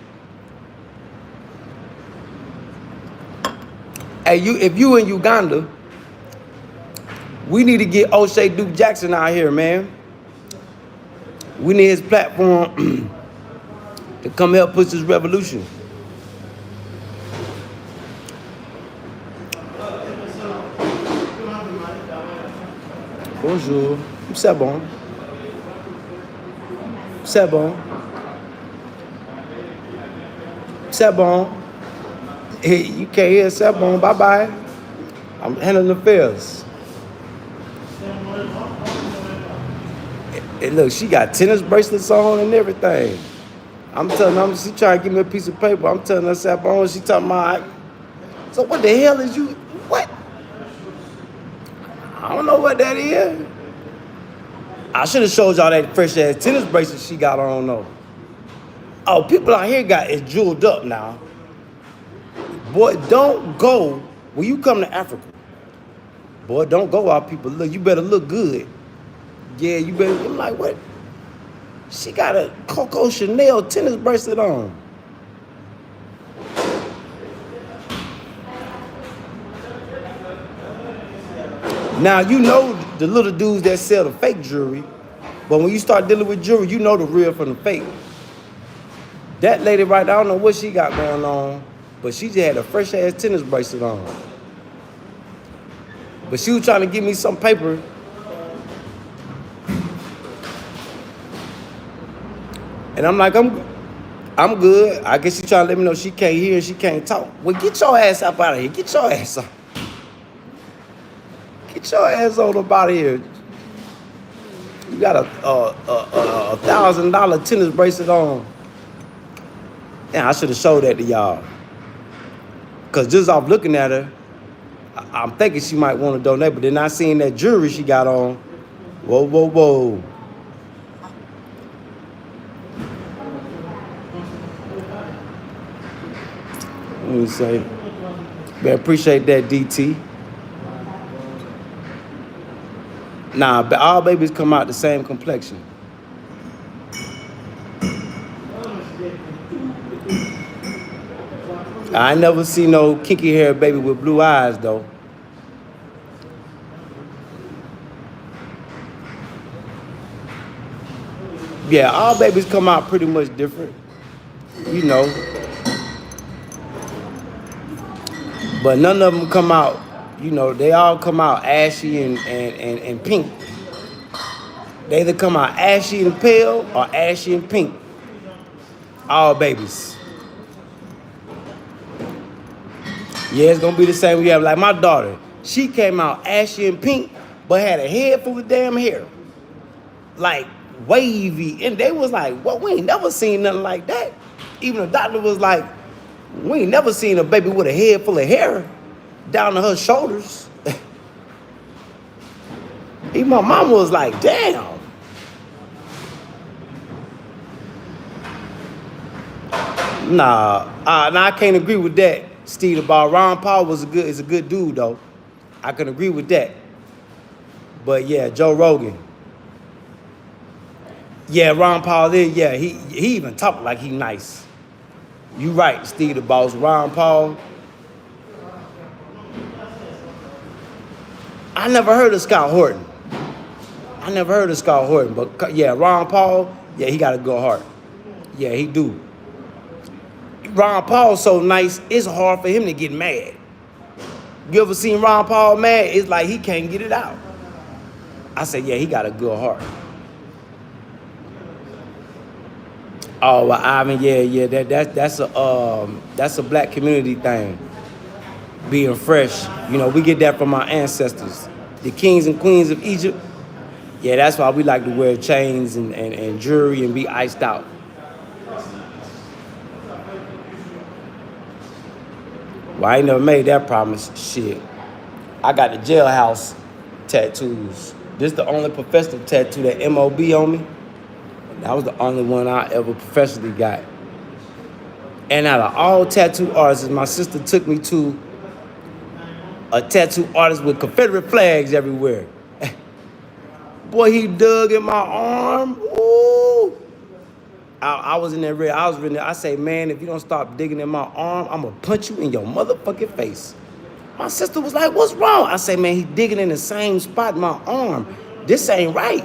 Hey, if you in Uganda, we need to get O'Shea Duke Jackson out here, man. We need his platform to come help push this revolution. Bonjour. C'est bon. C'est bon. C'est bon. Hey, you can't hear c'est bon. Bye-bye. I'm handling affairs. And look, she got tennis bracelets on and everything. I'm telling her, she trying to give me a piece of paper. I'm telling her c'est bon. She talking about, so what the hell is you, what? I don't know what that is. I should have showed y'all that fresh ass tennis bracelet she got on though. Oh, people out here is jeweled up now. Boy, don't go when you come to Africa. Boy, don't go out people. Look, you better look good. Yeah, you better. I'm like, what? She got a Coco Chanel tennis bracelet on. Now, you know the little dudes that sell the fake jewelry, but when you start dealing with jewelry, you know the real from the fake. That lady right there, I don't know what she got going on, but she just had a fresh ass tennis bracelet on. But she was trying to give me some paper. And I'm like, I'm good. I guess she trying to let me know she can't hear and she can't talk. Well, get your ass up out of here. Get your ass up. Get your ass on up out of here. You got a $1,000 tennis bracelet on. Yeah, I should have showed that to y'all. Cause just off looking at her, I'm thinking she might want to donate, but then I seen that jewelry she got on. Whoa, whoa, whoa. Let me say, man, appreciate that, DT. Nah, but all babies come out the same complexion. I ain't never seen no kinky hair baby with blue eyes though. Yeah, all babies come out pretty much different, you know. But none of them come out, they all come out ashy and pink. They either come out ashy and pale or ashy and pink. All babies. Yeah, it's gonna be the same we have. Like my daughter, she came out ashy and pink, but had a head full of damn hair. Like wavy. And they was like, well, we ain't never seen nothing like that. Even the doctor was like, We ain't never seen a baby with a head full of hair down to her shoulders. Even my mama was like, damn. Nah, I can't agree with that, Steve. About Ron Paul is a good dude though. I can agree with that. But yeah, Joe Rogan. Yeah, Ron Paul is. Yeah, he even talk like he nice. You right, Steve the boss. Ron Paul. I never heard of Scott Horton. But yeah, Ron Paul. Yeah, he got a good heart. Yeah, he do. Ron Paul so nice, it's hard for him to get mad. You ever seen Ron Paul mad? It's like he can't get it out. I said, yeah, he got a good heart. Oh, well, Ivan, yeah, that's a black community thing. Being fresh, you know, we get that from our ancestors, the kings and queens of Egypt. Yeah, that's why we like to wear chains and jewelry and be iced out. Well, I ain't never made that promise. Shit. I got the jailhouse tattoos. This the only professional tattoo that MOB on me. That was the only one I ever professionally got. And out of all tattoo artists, my sister took me to a tattoo artist with Confederate flags everywhere. Boy, he dug in my arm. Ooh. I was in there red. I was in there. I say, man, if you don't stop digging in my arm, I'm going to punch you in your motherfucking face. My sister was like, what's wrong? I say, man, he digging in the same spot in my arm. This ain't right.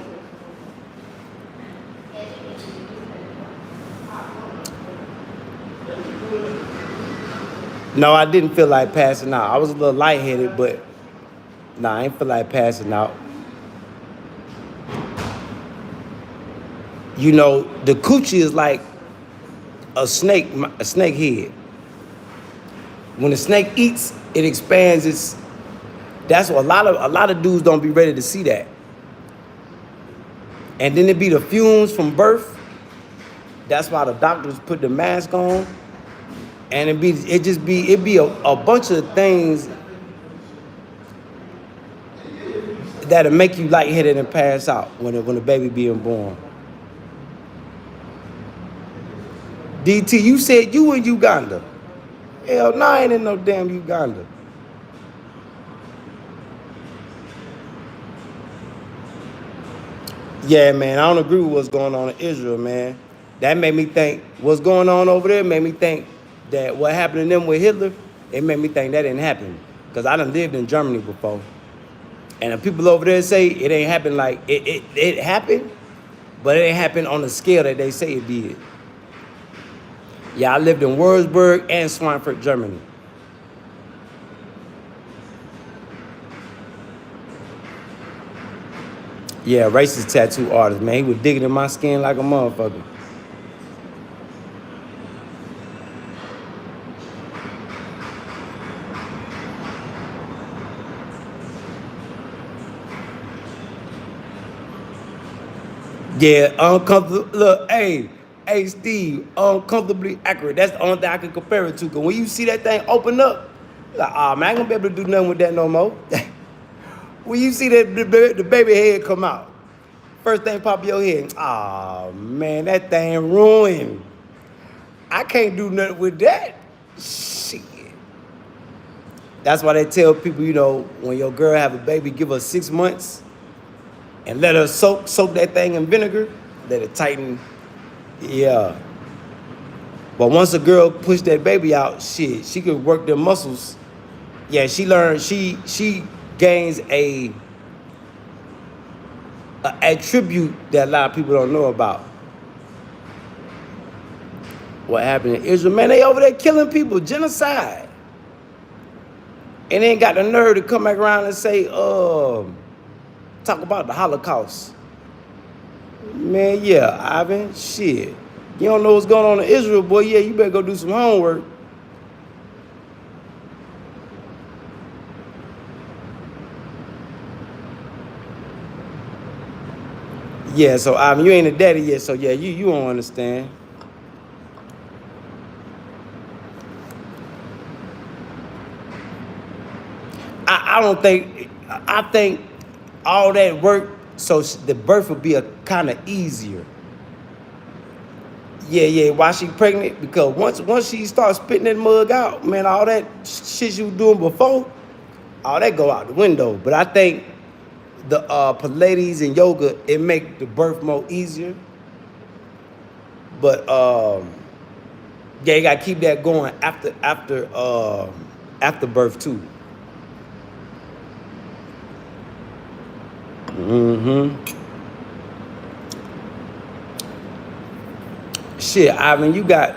No, I didn't feel like passing out. I was a little lightheaded, but nah, I ain't feel like passing out. You know, the coochie is like a snake head. When a snake eats, it expands its. That's what a lot of dudes don't be ready to see that. And then it be the fumes from birth. That's why the doctors put the mask on. And it be a bunch of things that'll make you lightheaded and pass out when the baby being born. DT, you said you in Uganda. Hell no, I ain't in no damn Uganda. Yeah, man, I don't agree with what's going on in Israel, man. That made me think what's going on over there made me think that what happened to them with Hitler, it made me think that didn't happen. Because I done lived in Germany before. And the people over there say it ain't happened like, it happened, but it ain't happened on the scale that they say it did. Yeah, I lived in Würzburg and Schweinfurt, Germany. Yeah, racist tattoo artist, man. He was digging in my skin like a motherfucker. Yeah, uncomfortable. Look, hey, Steve, uncomfortably accurate. That's the only thing I can compare it to. Because when you see that thing open up, you're like, man, I ain't gonna be able to do nothing with that no more. When you see that the baby head come out, first thing pop your head, man, that thing ruined. I can't do nothing with that. Shit. That's why they tell people, you know, when your girl have a baby, give her 6 months and let her soak that thing in vinegar, let it tighten. Yeah. But once a girl push that baby out, shit, she could work their muscles. Yeah, she learns, she gains a attribute that a lot of people don't know about. What happened in Israel, man, they over there killing people, genocide. And they ain't got the nerve to come back around and say, talk about the Holocaust. Man, yeah, Ivan, shit. You don't know what's going on in Israel, boy, yeah, you better go do some homework. Yeah, so Ivan, you ain't a daddy yet, so yeah, you don't understand. I don't think, I think all that work so the birth would be a kind of easier. Yeah, why she pregnant? Because once she starts spitting that mug out, man, all that shit you was doing before, all that go out the window. But I think the Pilates and yoga, it make the birth more easier. But yeah, you gotta keep that going after birth too. Shit, Ivan, you got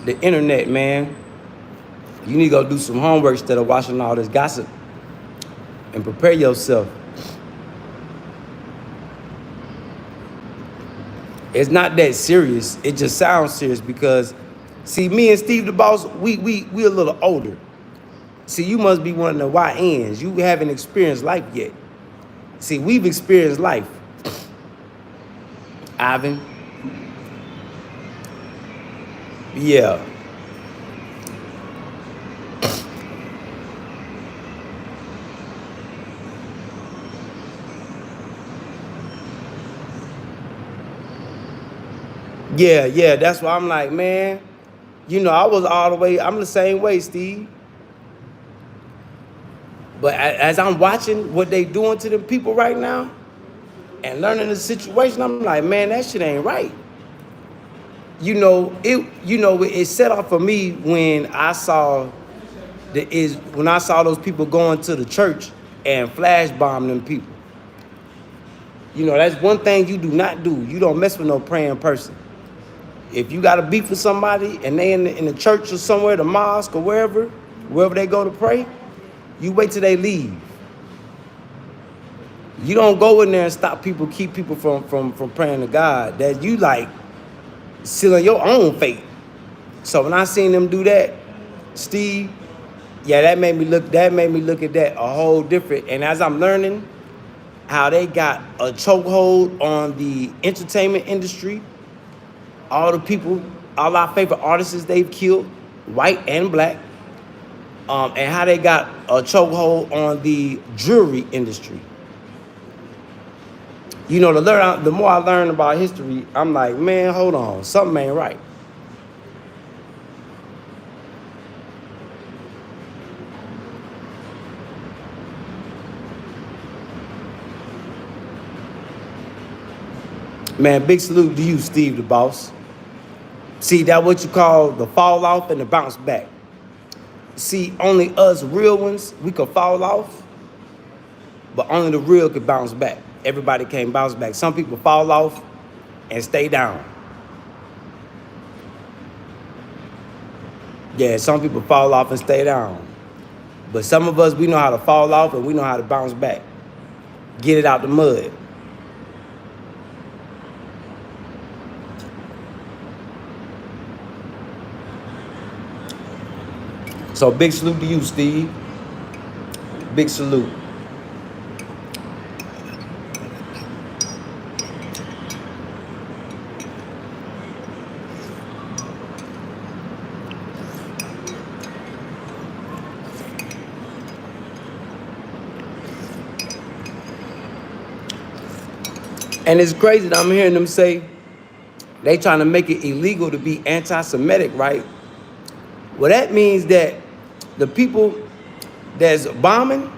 the internet, man. You need to go do some homework instead of watching all this gossip and prepare yourself. It's not that serious. It just sounds serious because, see, me and Steve the Boss, we a little older. See, you must be one of the YNs. You haven't experienced life yet. See, we've experienced life. Ivan. Yeah. Yeah, that's why I'm like, man, you know, I was all the way, I'm the same way, Steve. But as I'm watching what they doing to them people right now and learning the situation, I'm like, man, that shit ain't right. It set off for me when I saw those people going to the church and flash bomb them people. You know, that's one thing you do not do. You don't mess with no praying person. If you got a beef with somebody and they in the church or somewhere, the mosque or wherever they go to pray, you wait till they leave. You don't go in there and stop people, keep people from praying to God. That you like sealing your own fate. So when I seen them do that, Steve, yeah, that made me look at that a whole different. And as I'm learning how they got a chokehold on the entertainment industry, all the people, all our favorite artists they've killed, white and black, and how they got a chokehold on the jewelry industry. You know, the more I learn about history, I'm like, man, hold on, something ain't right. Man, big salute to you, Steve the Boss. See, that's what you call the fall off and the bounce back. See, only us real ones, we could fall off, but only the real could bounce back. Everybody can't bounce back. Some people fall off and stay down. Yeah, some people fall off and stay down. But some of us, we know how to fall off and we know how to bounce back. Get it out the mud. So big salute to you, Steve. Big salute. And it's crazy that I'm hearing them say they trying to make it illegal to be anti-Semitic, right? Well, that means that the people that's bombing,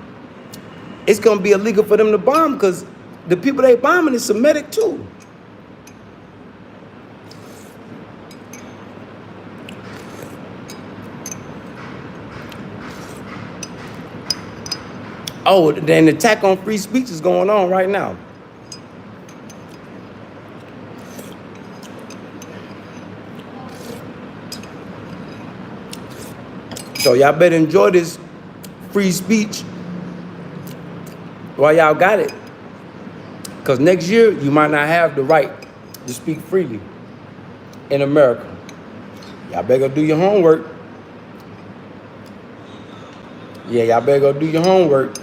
it's going to be illegal for them to bomb because the people they bombing is Semitic too. Oh, then the attack on free speech is going on right now. So y'all better enjoy this free speech while y'all got it. Because next year, you might not have the right to speak freely in America. Y'all better go do your homework. Yeah, y'all better go do your homework.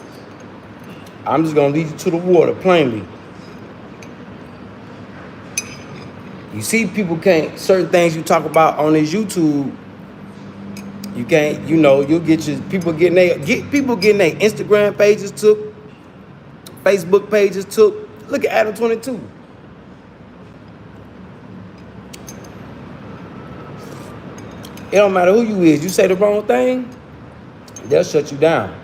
I'm just going to lead you to the water, plainly. You see, people can't, certain things you talk about on this YouTube, You can't, you'll get people getting their Instagram pages took, Facebook pages took. Look at Adam 22. It don't matter who you is. You say the wrong thing, they'll shut you down.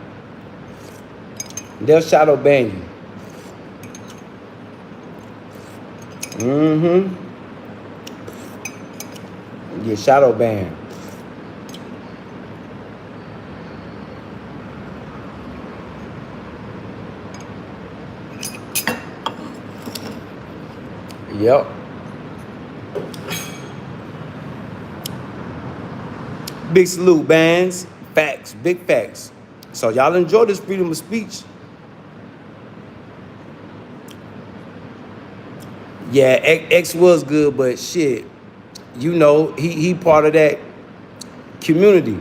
They'll shadow ban you. Get shadow banned. Yep. Big salute, bands. Facts. Big facts. So y'all enjoy this freedom of speech. Yeah, X was good, but shit, he part of that community.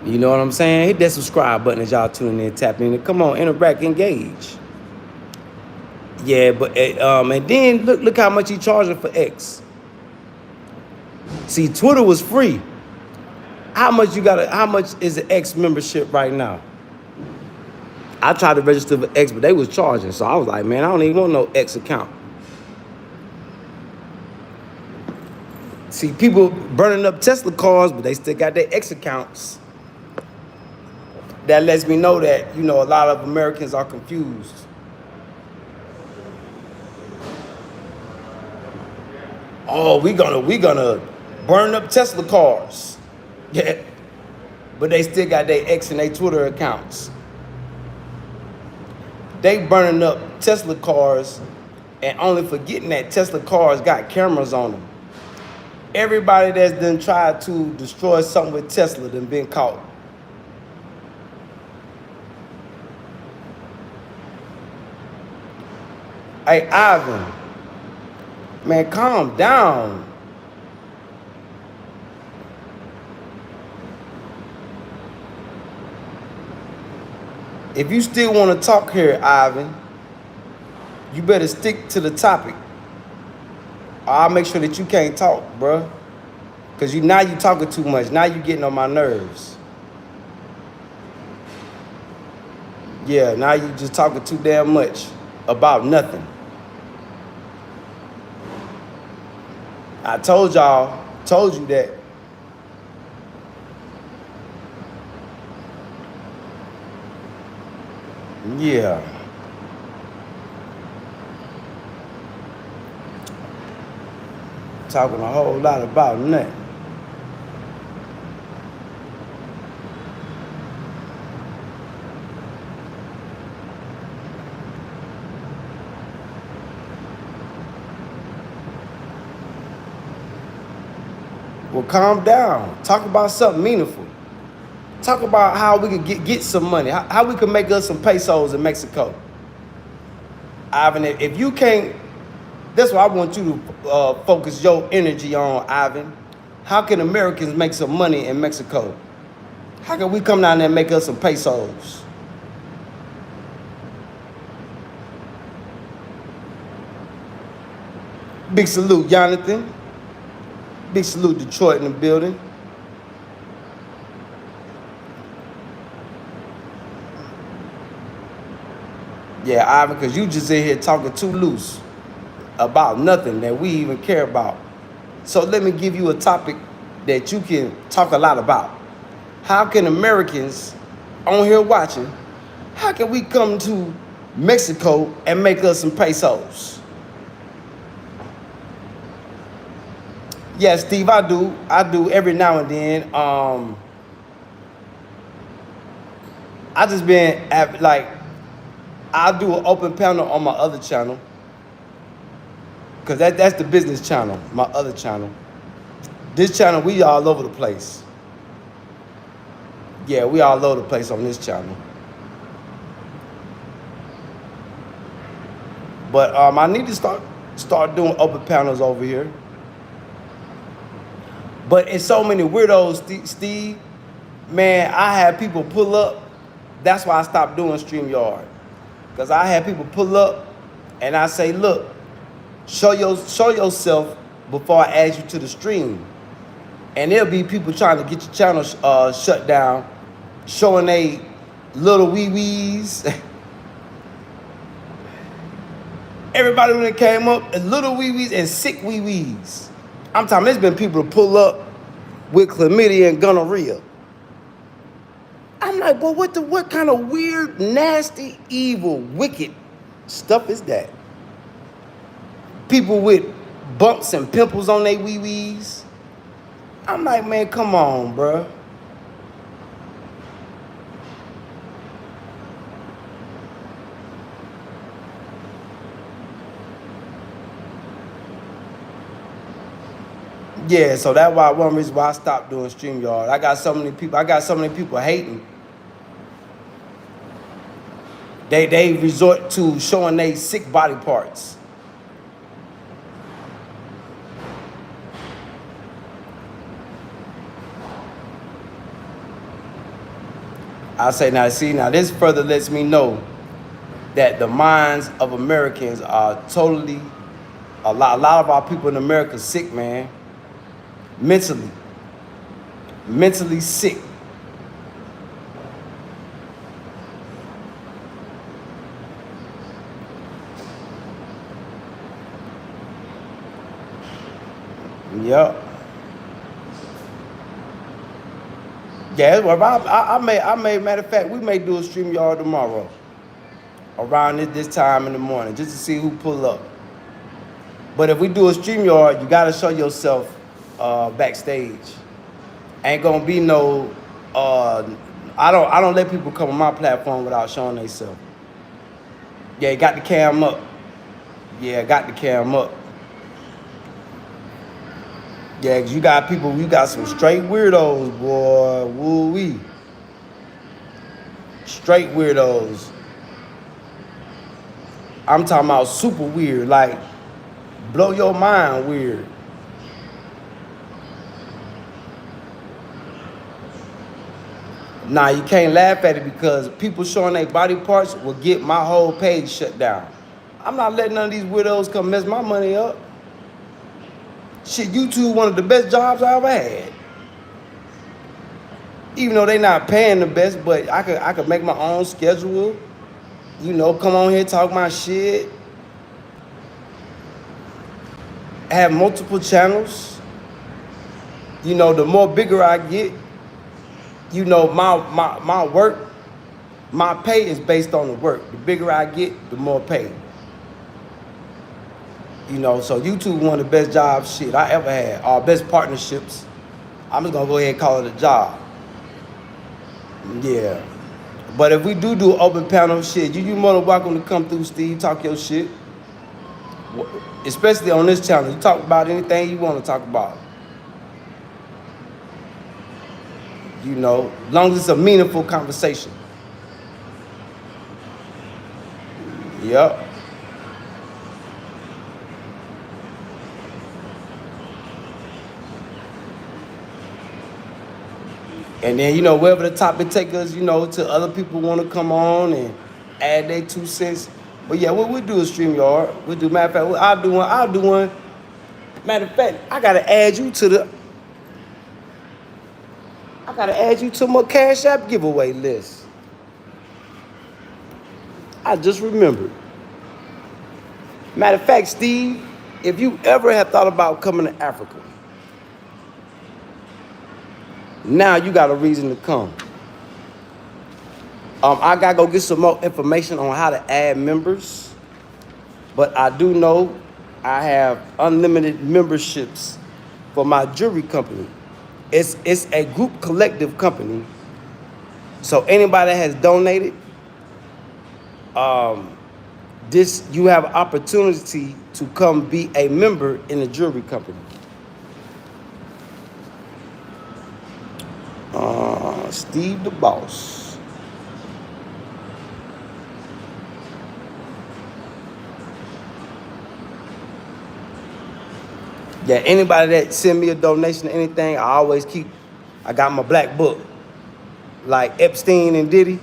You know what I'm saying? Hit that subscribe button as y'all tuning in, tapping in. Come on, interact, engage. Yeah, but and then look how much he charging for X. See, Twitter was free. How much is the X membership right now? I tried to register for X, but they was charging. So I was like, man, I don't even want no X account. See, people burning up Tesla cars, but they still got their X accounts. That lets me know that, a lot of Americans are confused. Oh, we gonna burn up Tesla cars. Yeah. But they still got their X and their Twitter accounts. They burning up Tesla cars and only forgetting that Tesla cars got cameras on them. Everybody that's done tried to destroy something with Tesla done been caught. Hey, Ivan, man, calm down. If you still want to talk here, Ivan, you better stick to the topic. I'll make sure that you can't talk, bruh. Because now you talking too much. Now you getting on my nerves. Yeah, now you just talking too damn much about nothing. I told you that. Yeah. Talking a whole lot about nothing. Well, calm down. Talk about something meaningful. Talk about how we could get some money. How we could make us some pesos in Mexico. Ivan, if you can't, that's what I want you to focus your energy on, Ivan. How can Americans make some money in Mexico? How can we come down there and make us some pesos? Big salute, Jonathan. Big salute, Detroit in the building. Yeah, Ivan, because you just in here talking too loose about nothing that we even care about. So let me give you a topic that you can talk a lot about. How can Americans on here watching, how can we come to Mexico and make us some pesos? Yeah, Steve, I do every now and then. I just been I'll do an open panel on my other channel. Because that's the business channel, my other channel. This channel, we all over the place. Yeah, we all over the place on this channel. But I need to start doing open panels over here. But it's so many weirdos, Steve. Man, I have people pull up. That's why I stopped doing StreamYard. Because I had people pull up and I say, look, show yourself before I add you to the stream. And there'll be people trying to get your channel shut down, showing they little wee-wees. Everybody when it came up, little wee-wees and sick wee-wees. I'm talking, there's been people to pull up with chlamydia and gonorrhea. I'm like, boy, what kind of weird, nasty, evil, wicked stuff is that? People with bumps and pimples on their wee-wees. I'm like, man, come on, bruh. Yeah, so that's why one reason why I stopped doing StreamYard. I got so many people hating. They resort to showing their sick body parts. I say now, see, now this further lets me know that the minds of Americans are totally, a lot of our people in America sick, man. Mentally sick. Yep. Yeah, well, I may, matter of fact, we may do a StreamYard tomorrow around this time in the morning just to see who pull up. But if we do a StreamYard, you gotta show yourself backstage. Ain't gonna be no I don't let people come on my platform without showing themselves. Yeah, got the cam up. Yeah, got the cam up. Yeah, 'cause you got people, you got some straight weirdos, boy. Woo-wee. Straight weirdos. I'm talking about super weird, like blow your mind weird. Nah, you can't laugh at it because people showing their body parts will get my whole page shut down. I'm not letting none of these weirdos come mess my money up. Shit, YouTube one of the best jobs I ever had. Even though they not paying the best, but I could make my own schedule. You know, come on here, talk my shit. Have multiple channels. You know, the more bigger I get, you know, my work, my pay is based on the work. The bigger I get, the more pay. You know, so YouTube one of the best jobs shit I ever had. Our best partnerships. I'm just gonna go ahead and call it a job. Yeah. But if we do open panel shit, you more than welcome to come through, Steve, talk your shit. Especially on this channel. You talk about anything you want to talk about. You know, as long as it's a meaningful conversation. Yep. And then, you know, wherever the topic take us, you know, to other people want to come on and add their 2 cents. But yeah, we'll do a StreamYard. We'll do, matter of fact, I'll do one. Matter of fact, I gotta add you to my Cashapp giveaway list. I just remembered. Matter of fact, Steve, if you ever have thought about coming to Africa, now you got a reason to come. I gotta go get some more information on how to add members, but I do know I have unlimited memberships for my jewelry company. It's a group collective company, so anybody that has donated, you have an opportunity to come be a member in the jewelry company. Steve the Boss. Yeah, anybody that send me a donation or anything, I got my black book. Like Epstein and Diddy.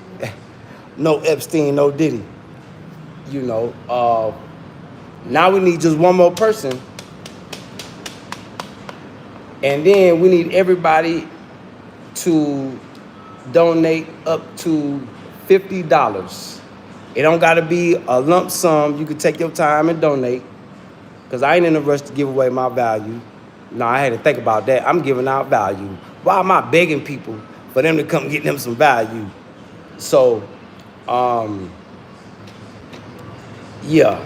No Epstein, no Diddy. You know, now we need just one more person And then we need everybody to donate up to $50. It don't gotta be a lump sum. You can take your time and donate. Cause I ain't in a rush to give away my value. No, I had to think about that. I'm giving out value. Why am I begging people for them to come get them some value? So, yeah.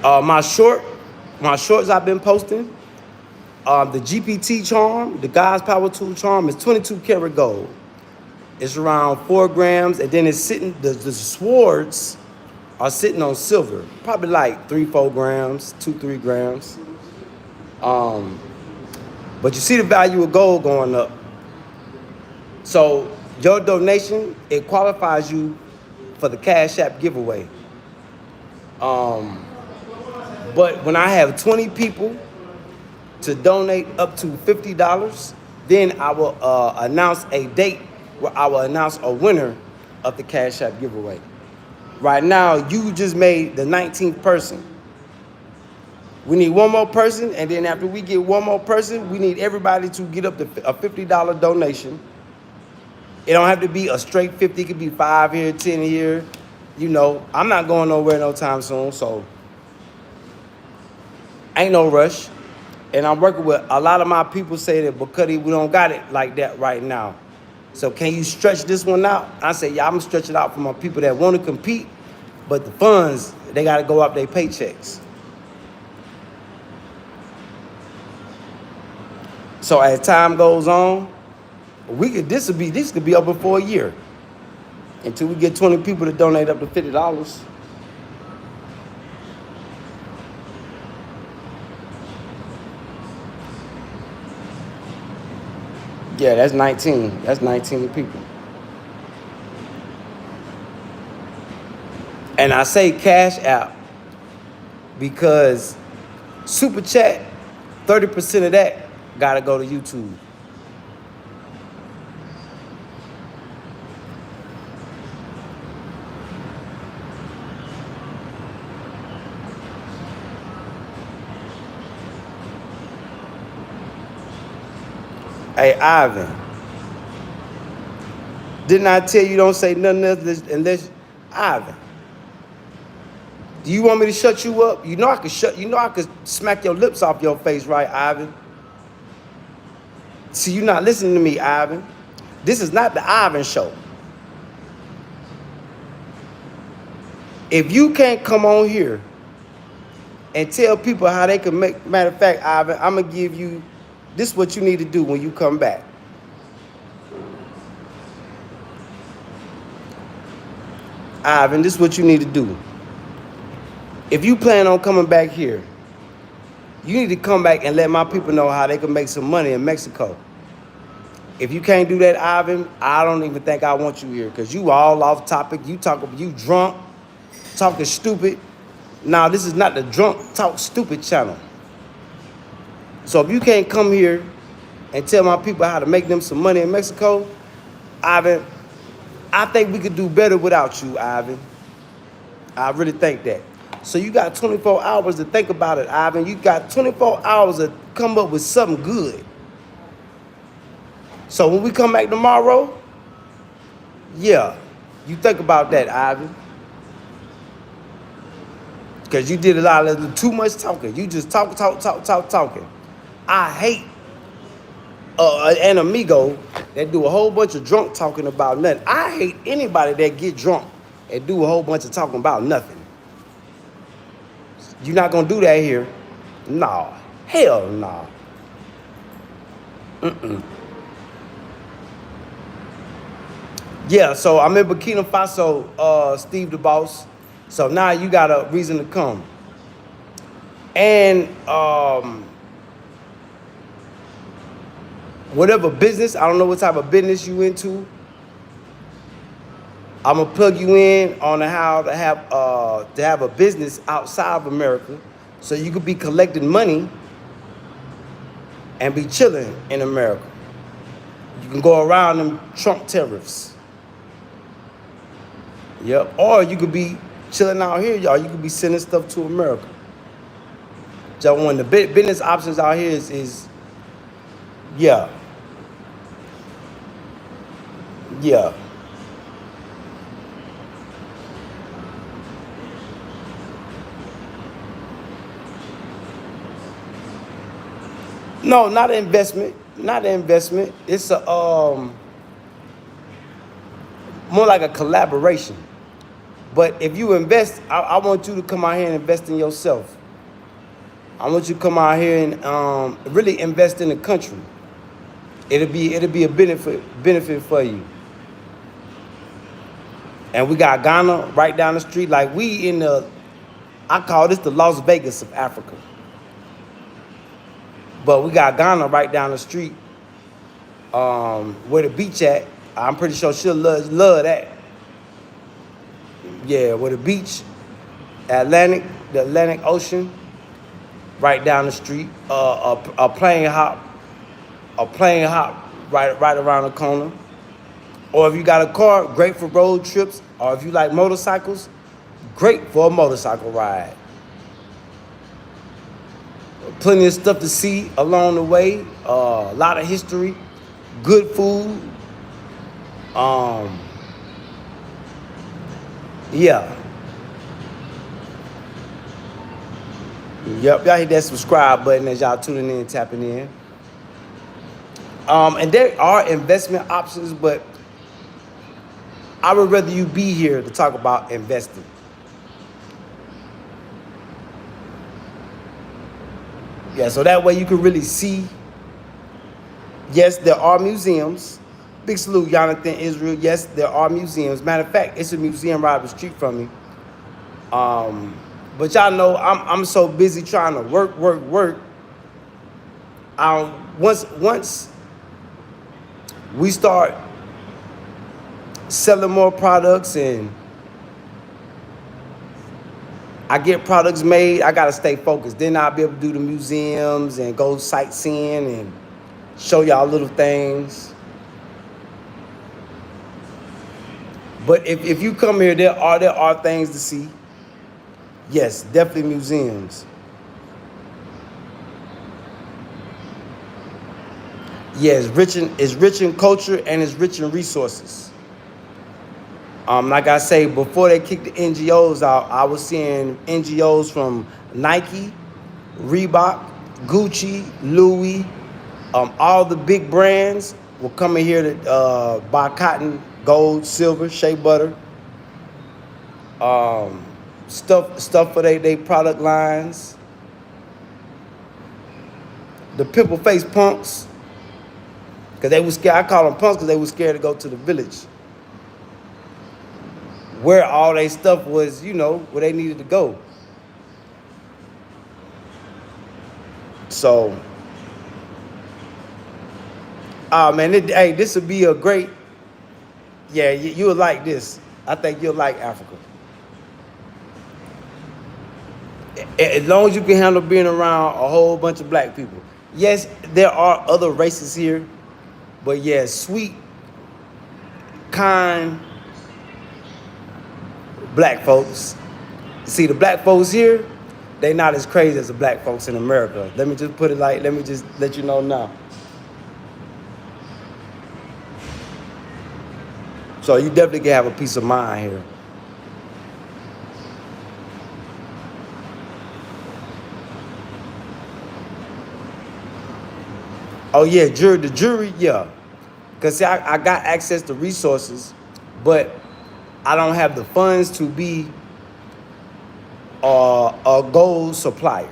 My shorts I've been posting. The GPT charm, the God's Power Tool charm, is 22 karat gold. It's around 4 grams, and then it's sitting. The swords are sitting on silver, probably like 3-4 grams, 2-3 grams. But you see the value of gold going up. So your donation, it qualifies you for the Cashapp giveaway. But when I have 20 people to donate up to $50, then I will announce a date where I will announce a winner of the Cashapp giveaway. Right now, you just made the 19th person. We need one more person, and then after we get one more person, we need everybody to get up to a $50 donation. It don't have to be a straight 50. It could be 5 here, 10 here. You know, I'm not going nowhere no time soon, so ain't no rush. And I'm working with a lot of my people say that, but Kutty, we don't got it like that right now. So can you stretch this one out? I say, yeah, I'm gonna stretch it out for my people that want to compete, but the funds, they gotta go up their paychecks. So as time goes on, this could be open for a year until we get 20 people to donate up to $50. Yeah, that's 19. That's 19 people. And I say Cash App because Super Chat, 30% of that gotta go to YouTube. Hey, Ivan, didn't I tell you don't say nothing else unless Ivan? Do you want me to shut you up? You know I could smack your lips off your face, right, Ivan? See, you're not listening to me, Ivan. This is not the Ivan show. If you can't come on here and tell people how they can make, matter of fact, Ivan, I'm gonna give you, this is what you need to do when you come back. Ivan, this is what you need to do. If you plan on coming back here, you need to come back and let my people know how they can make some money in Mexico. If you can't do that, Ivan, I don't even think I want you here because you all off topic. You drunk, talking stupid. Now, this is not the drunk talk stupid channel. So if you can't come here and tell my people how to make them some money in Mexico, Ivan, I think we could do better without you, Ivan. I really think that. So you got 24 hours to think about it, Ivan. You got 24 hours to come up with something good. So when we come back tomorrow, yeah, you think about that, Ivan. Because you did a lot of too much talking. You just talking. I hate an amigo that do a whole bunch of drunk talking about nothing. I hate anybody that get drunk and do a whole bunch of talking about nothing. You're not gonna do that here. Nah, hell nah. Yeah, so I'm in Burkina Faso, Steve the boss. So now you got a reason to come. And whatever business, I don't know what type of business you into, I'm gonna plug you in on how to have a business outside of America, so you could be collecting money and be chilling in America. You can go around them Trump tariffs. Yep. Or you could be chilling out here, y'all. You could be sending stuff to America. So one of the business options out here is Yeah. Yeah. No, not an investment. Not an investment. It's a more like a collaboration. But if you invest, I want you to come out here and invest in yourself. I want you to come out here and really invest in the country. It'll be a benefit for you. And we got Ghana right down the street. Like we in the, I call this the Las Vegas of Africa. But we got Ghana right down the street, where the beach at. I'm pretty sure she'll love that. Yeah, where the beach, the Atlantic Ocean, right down the street. A plane hop right around the corner. Or if you got a car, great for road trips. Or if you like motorcycles, great for a motorcycle ride. Plenty of stuff to see along the way. A lot of history, good food. Yeah. Yep, y'all hit that subscribe button as y'all tuning in, tapping in. And there are investment options, but I would rather you be here to talk about investing. Yeah, so that way you can really see. Yes, there are museums. Big salute, Jonathan Israel. Yes, there are museums. Matter of fact, it's a museum right up the street from me. But y'all know I'm so busy trying to work. Once we start selling more products and I get products made, I gotta stay focused. Then I'll be able to do the museums and go sightseeing and show y'all little things. But if you come here, there are things to see. Yes, definitely museums. Yeah, it's rich in culture and it's rich in resources. Like I say, before they kicked the NGOs out, I was seeing NGOs from Nike, Reebok, Gucci, Louis, all the big brands were coming here to buy cotton, gold, silver, shea butter, stuff for they product lines. The pimple face punks, because they were scared. I call them punks because they were scared to go to the village, where all their stuff was, where they needed to go. So, man, hey, this would be a great, yeah, you would like this. I think you'll like Africa. As long as you can handle being around a whole bunch of black people. Yes, there are other races here, but yeah, sweet, kind black folks. See, the black folks here, they not as crazy as the black folks in America. Let me just let you know now. So you definitely can have a peace of mind here. Oh yeah, the jury, yeah. Because see, I got access to resources, but I don't have the funds to be a gold supplier.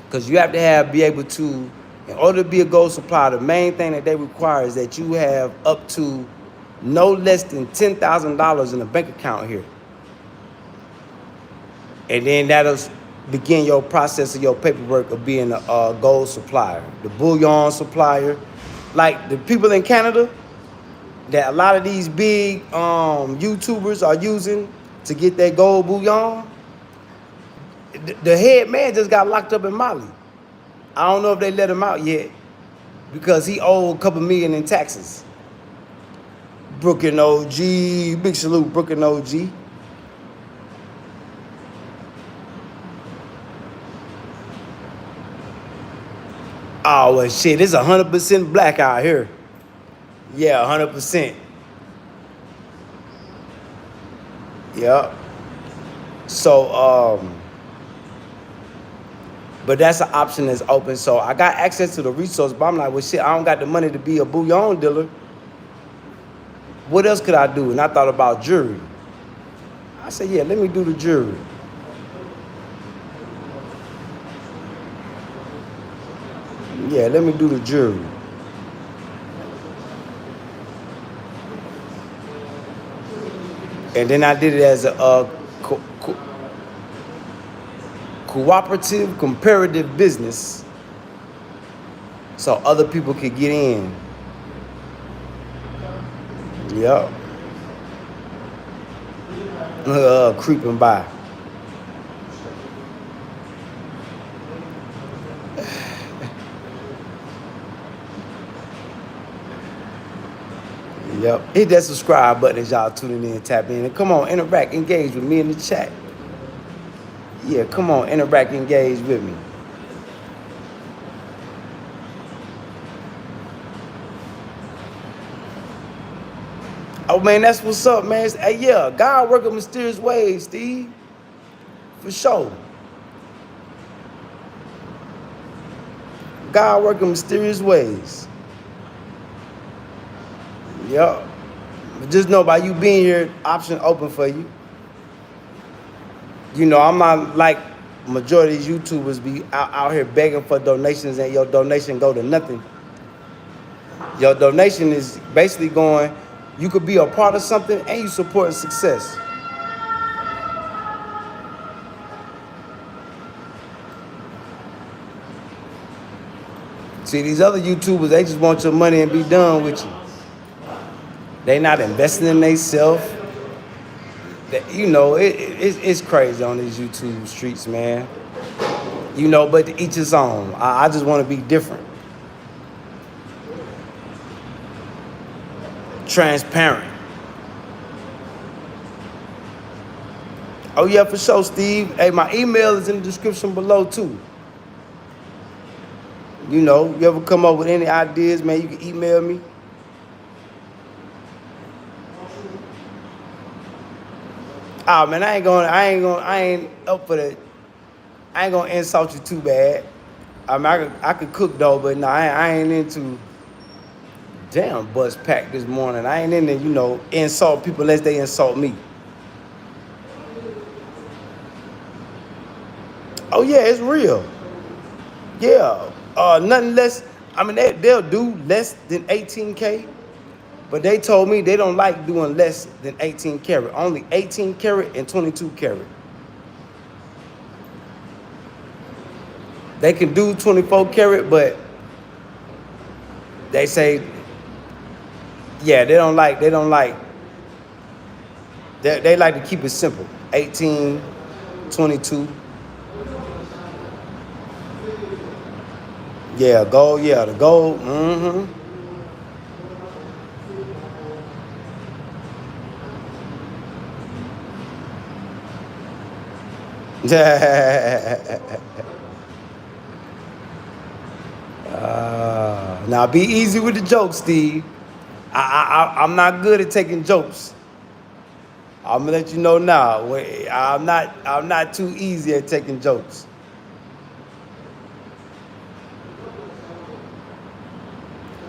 Because you have to be able to, in order to be a gold supplier, the main thing that they require is that you have up to no less than $10,000 in a bank account here. And then that'll begin your process of your paperwork of being a gold supplier, the bullion supplier. Like the people in Canada that a lot of these big YouTubers are using to get their gold bullion, the head man just got locked up in Mali. I don't know if they let him out yet because he owed a couple million in taxes. Brooklyn OG, big salute, Brooklyn OG. Oh, well, shit, it's 100% black out here. Yeah, 100%. Yep. So, but that's an option that's open. So I got access to the resource, but I'm like, well, shit, I don't got the money to be a bullion dealer. What else could I do? And I thought about jewelry. I said, yeah, let me do the jewelry. Yeah, let me do the jewelry. And then I did it as a cooperative, comparative business, so other people could get in. Yep. Creeping by. Yep. Hit that subscribe button as y'all tuning in, tap in, and come on, interact, engage with me in the chat. Yeah, come on, interact, engage with me. Oh man, that's what's up, man. Hey, yeah, God work in mysterious ways, Steve. For sure. God work in mysterious ways. Yep. But just know by you being here, option open for you. You know, I'm not like majority of these YouTubers be out here begging for donations and your donation go to nothing. Your donation is basically going, you could be a part of something and you support success. See, these other YouTubers, they just want your money and be done with you. They not investing in themselves. You know, it's crazy on these YouTube streets, man. You know, but to each his own. I just want to be different. Transparent. Oh, yeah, for sure, Steve. Hey, my email is in the description below, too. You know, you ever come up with any ideas, man, you can email me. Oh, man, I ain't up for that. I ain't gonna insult you too bad. I mean, I could cook, though, but no, I ain't into... Damn, bus packed this morning. I ain't in there, you know, insult people unless they insult me. Oh, yeah, it's real. Yeah. Nothing less. I mean, they'll do less than 18K, but they told me they don't like doing less than 18 karat. Only 18 karat and 22 karat. They can do 24 karat, but they say, yeah, they like to keep it simple. 18, 22. Yeah, gold, yeah, the gold, now be easy with the jokes, Steve. I'm not good at taking jokes. I'm gonna let you know now. I'm not too easy at taking jokes.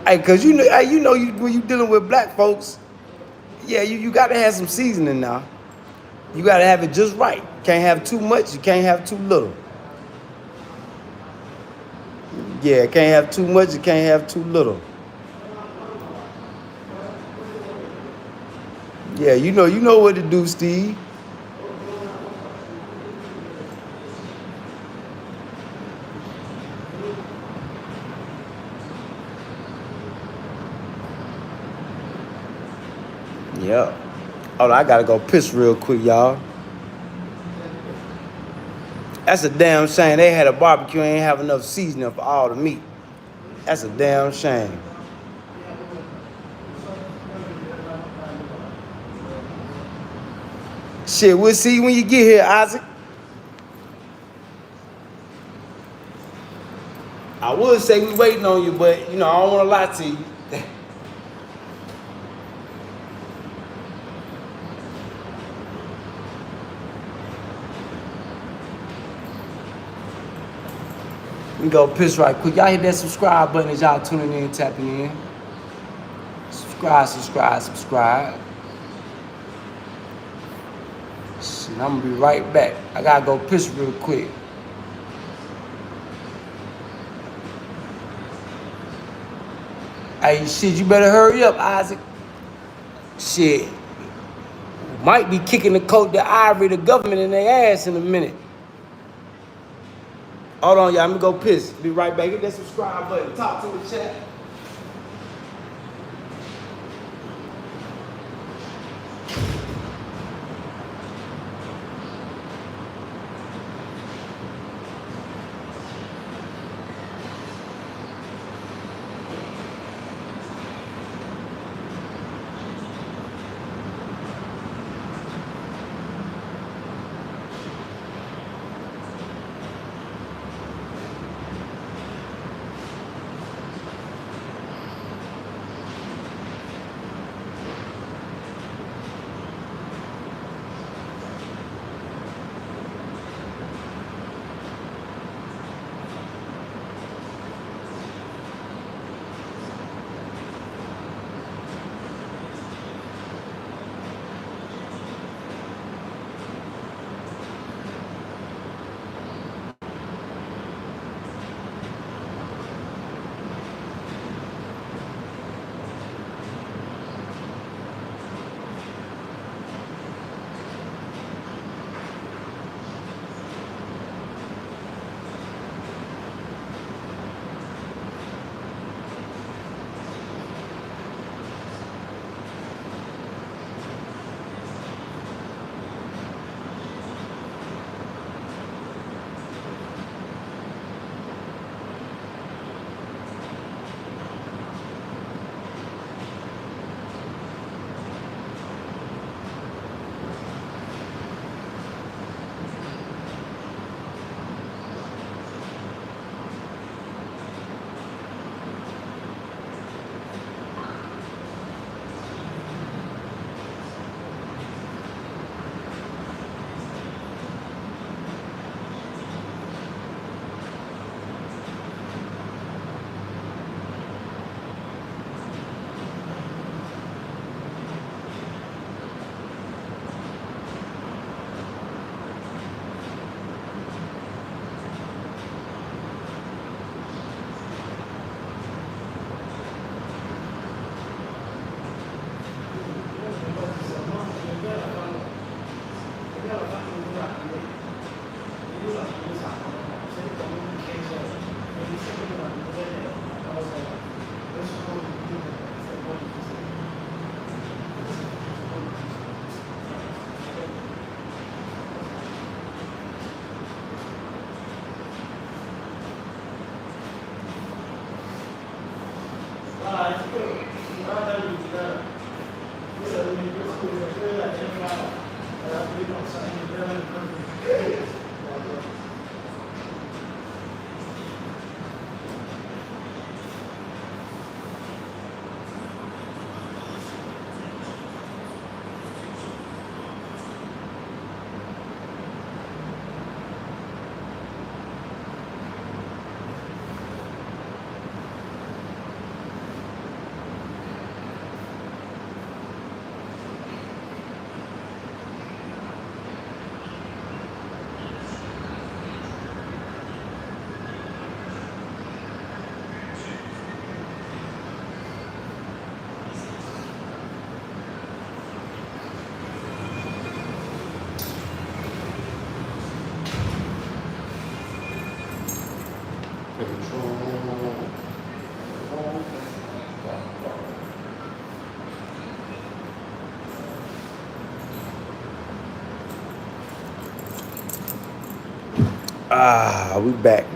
Hey, cause you know, when you dealing with black folks, yeah, you gotta have some seasoning now. You gotta have it just right. Can't have too much. You can't have too little. Yeah, can't have too much. You can't have too little. Yeah, you know what to do, Steve. Yep. Hold on, I gotta go piss real quick, y'all. That's a damn shame. They had a barbecue and ain't have enough seasoning for all the meat. That's a damn shame. Shit, we'll see you when you get here, Isaac. I would say we waiting on you, but you know, I don't want to lie to you. We go piss right quick. Y'all hit that subscribe button as y'all tuning in, tapping in. Subscribe. Shit, I'm gonna be right back. I gotta go piss real quick. Hey, shit, you better hurry up, Isaac. Shit. Might be kicking the ivory, the government in their ass in a minute. Hold on, y'all. I'm gonna go piss. Be right back. Hit that subscribe button. Talk to the chat.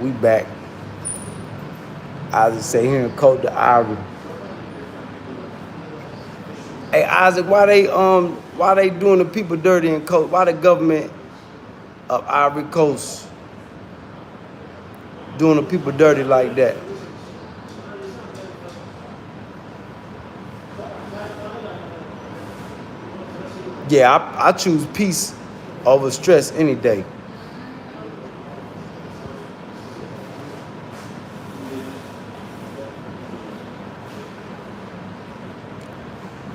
We back. Isaac say here in Cote d'Ivoire. Hey Isaac, why they doing the people dirty in Cote? Why the government of Ivory Coast doing the people dirty like that. Yeah, I choose peace over stress any day.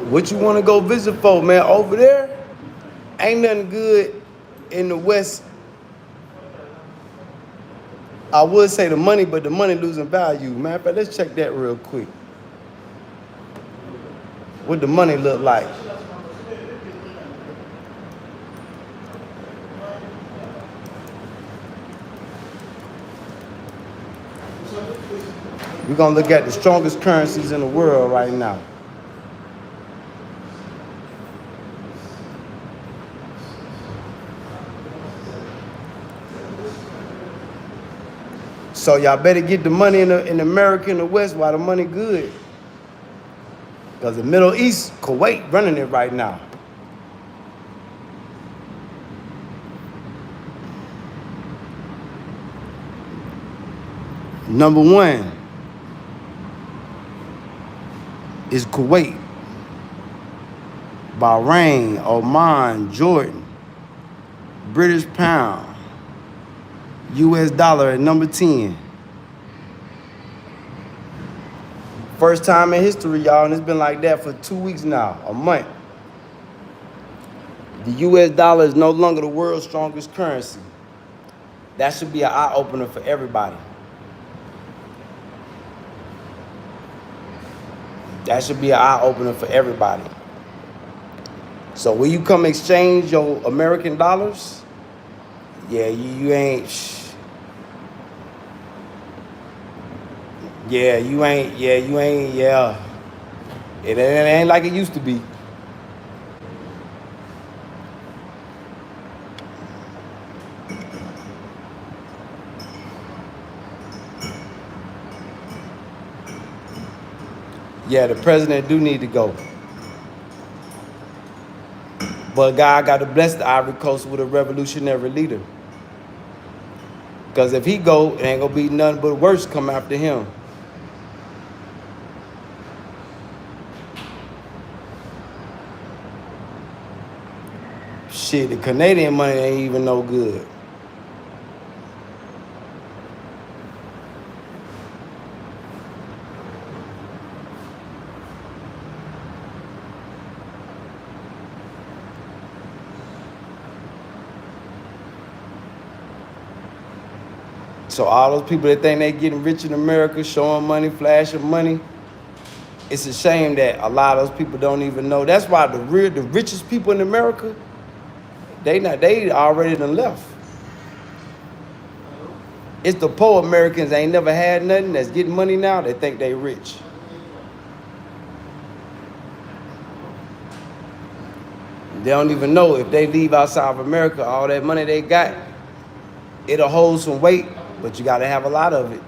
What you want to go visit for, man? Over there, ain't nothing good in the West. I would say the money, but the money losing value. Matter of fact, let's check that real quick. What the money look like? We're gonna look at the strongest currencies in the world right now. So y'all better get the money in America and the West while the money good. Because the Middle East, Kuwait running it right now. Number one is Kuwait, Bahrain, Oman, Jordan, British pound, US dollar at number 10. First time in history, y'all, and it's been like that for 2 weeks now, a month. The US dollar is no longer the world's strongest currency. That should be an eye-opener for everybody. That should be an eye-opener for everybody. So when you come exchange your American dollars, yeah, you ain't... Yeah, you ain't, yeah. It ain't like it used to be. Yeah, the president do need to go. But God got to bless the Ivory Coast with a revolutionary leader. Because if he go, it ain't going to be nothing but worse come after him. Shit, the Canadian money ain't even no good. So all those people that think they getting rich in America, showing money, flashing money, it's a shame that a lot of those people don't even know. That's why the richest people in America, they already done left. It's the poor Americans that ain't never had nothing that's getting money now that think they rich. They don't even know if they leave outside of America, all that money they got, it'll hold some weight, but you gotta have a lot of it.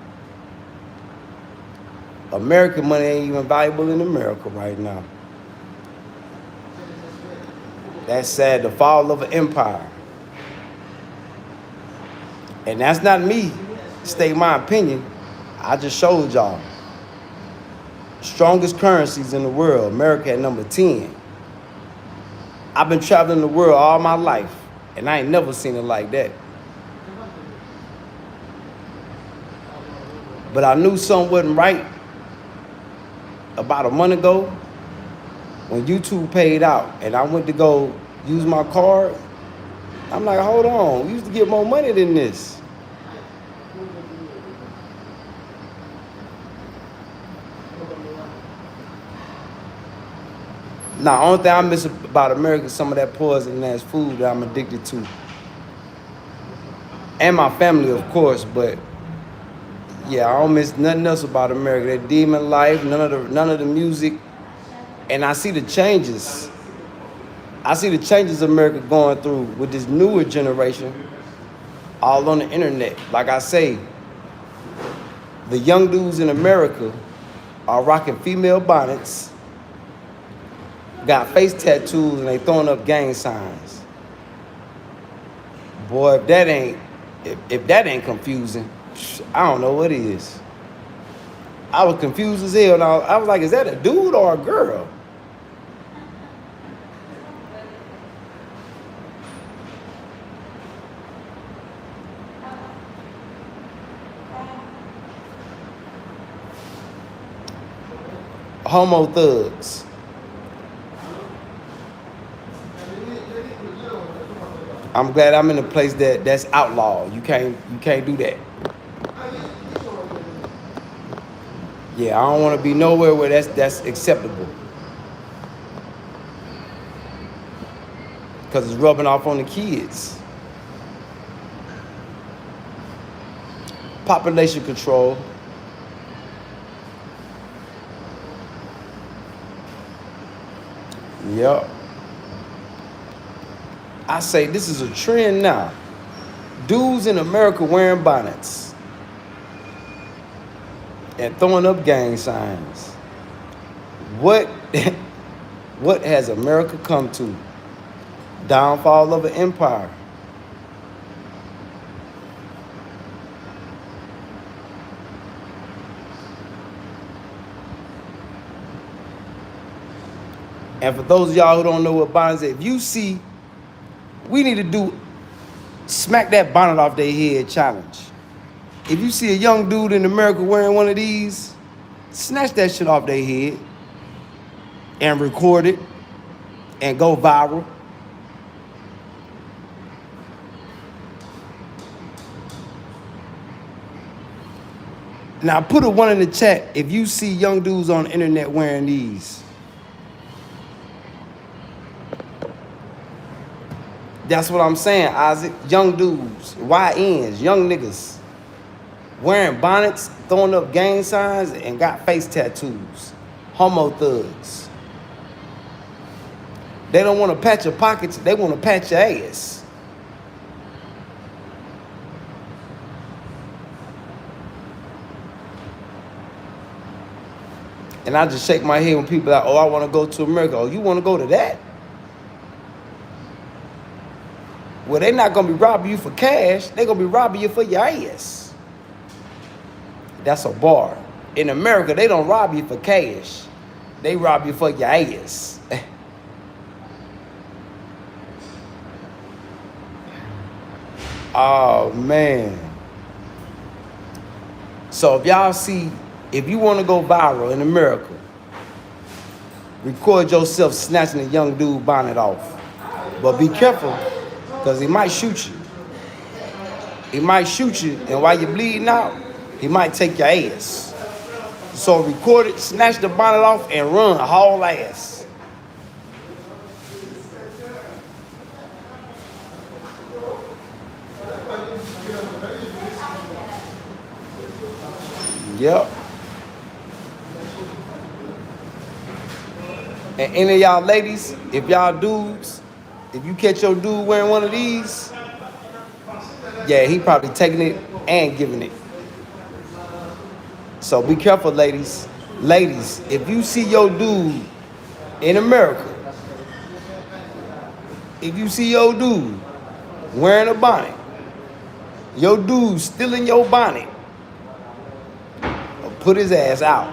American money ain't even valuable in America right now. That's sad, the fall of an empire. And that's not me state my opinion. I just showed y'all. Strongest currencies in the world, America at number 10. I've been traveling the world all my life, and I ain't never seen it like that. But I knew something wasn't right about a month ago when YouTube paid out and I went to go use my card. I'm like, hold on, we used to get more money than this. Now, only thing I miss about America is some of that poison-ass food that I'm addicted to. And my family, of course, but yeah, I don't miss nothing else about America. That demon life, none of the music. And I see the changes. I see the changes America going through with this newer generation all on the internet. Like I say, the young dudes in America are rocking female bonnets, got face tattoos, and they throwing up gang signs. Boy, if that ain't confusing, I don't know what it is. I was confused as hell. Now I was like, is that a dude or a girl? Homo thugs. I'm glad I'm in a place that's outlawed. You can't do that. Yeah, I don't want to be nowhere where that's acceptable. Because it's rubbing off on the kids. Population control. Yep. I say this is a trend now. Dudes in America wearing bonnets and throwing up gang signs. What has America come to? Downfall of an empire. And for those of y'all who don't know what bonnets is, if you see, we need to do smack that bonnet off their head challenge. If you see a young dude in America wearing one of these, snatch that shit off their head and record it and go viral. Now put a 1 in the chat if you see young dudes on the internet wearing these. That's what I'm saying, Isaac. Young dudes, YNs, young niggas, wearing bonnets, throwing up gang signs, and got face tattoos. Homo thugs. They don't want to pat your pockets, they want to pat your ass. And I just shake my head when people are like, oh, I want to go to America. Oh, you want to go to that? Well, they're not going to be robbing you for cash. They're going to be robbing you for your ass. That's a bar. In America, they don't rob you for cash. They rob you for your ass. Oh, man. So if y'all see, if you want to go viral in America, record yourself snatching a young dude bonnet off. But be careful, because he might shoot you. He might shoot you, and while you're bleeding out, he might take your ass. So record it, snatch the bonnet off, and run, haul ass. Yep. And any of y'all ladies, if y'all dudes, if you catch your dude wearing one of these, yeah, he probably taking it and giving it. So be careful, ladies. Ladies, if you see your dude in America, if you see your dude wearing a bonnet, your dude stealing your bonnet, put his ass out.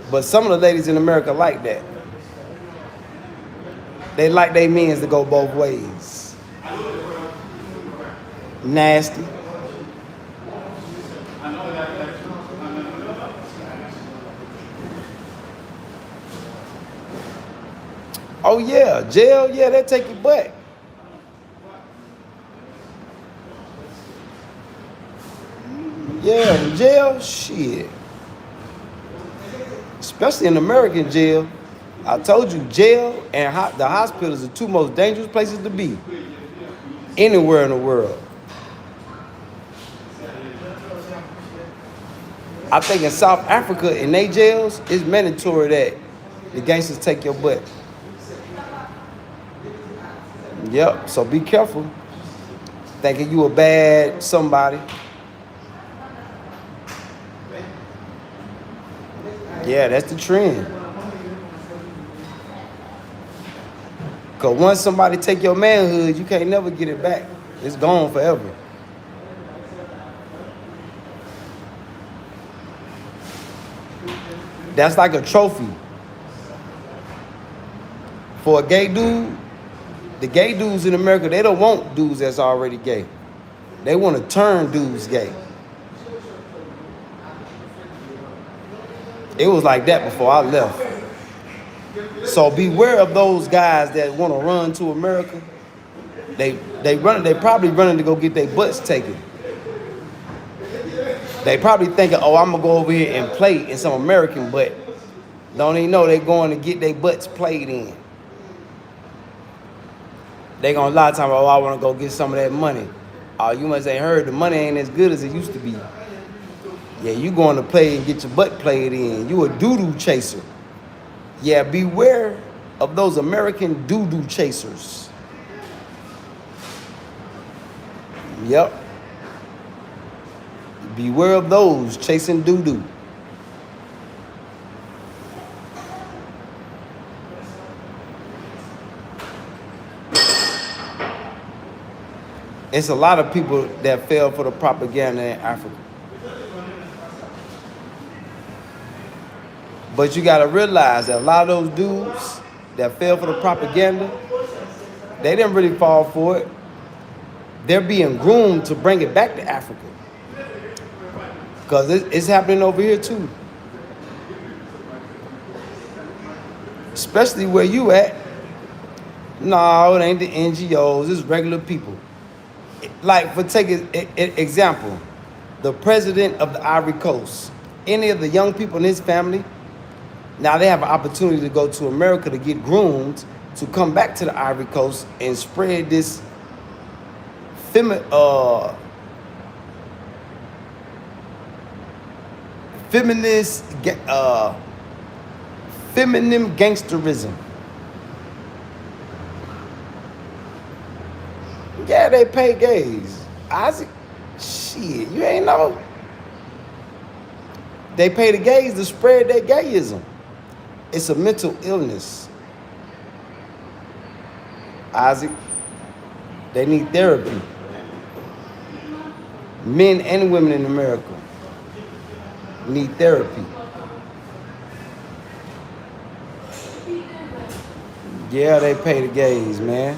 But some of the ladies in America like that. They like their men to go both ways. Nasty. Oh yeah, jail, yeah, they take your butt. Yeah, in jail, shit. Especially in American jail. I told you, jail and the hospital is the two most dangerous places to be anywhere in the world. I think in South Africa, in their jails, it's mandatory that the gangsters take your butt. Yep, so be careful. Thinking you a bad somebody. Yeah, that's the trend. Because once somebody take your manhood, you can't never get it back. It's gone forever. That's like a trophy. For a gay dude, the gay dudes in America, they don't want dudes that's already gay. They want to turn dudes gay. It was like that before I left. So beware of those guys that want to run to America. They probably running to go get their butts taken. They probably thinking, oh, I'm gonna go over here and play in some American butt. Don't even know they going to get their butts played in. They gonna a lot of times, oh, I want to go get some of that money. Oh, you must ain't heard the money ain't as good as it used to be. Yeah, you going to play and get your butt played in. You a doo-doo chaser. Yeah, beware of those American doo-doo chasers. Yep. Beware of those chasing doo-doo. It's a lot of people that fell for the propaganda in Africa. But you got to realize that a lot of those dudes that fell for the propaganda, they didn't really fall for it. They're being groomed to bring it back to Africa. Because it's happening over here too. Especially where you at. No, it ain't the NGOs, it's regular people. Like, for take an example, the president of the Ivory Coast, any of the young people in his family, now they have an opportunity to go to America to get groomed to come back to the Ivory Coast and spread this feminine gangsterism. Yeah, they pay gays. Isaac, shit, you ain't know. They pay the gays to spread their gayism. It's a mental illness. Isaac, they need therapy. Men and women in America need therapy. Yeah, they pay the gays, man.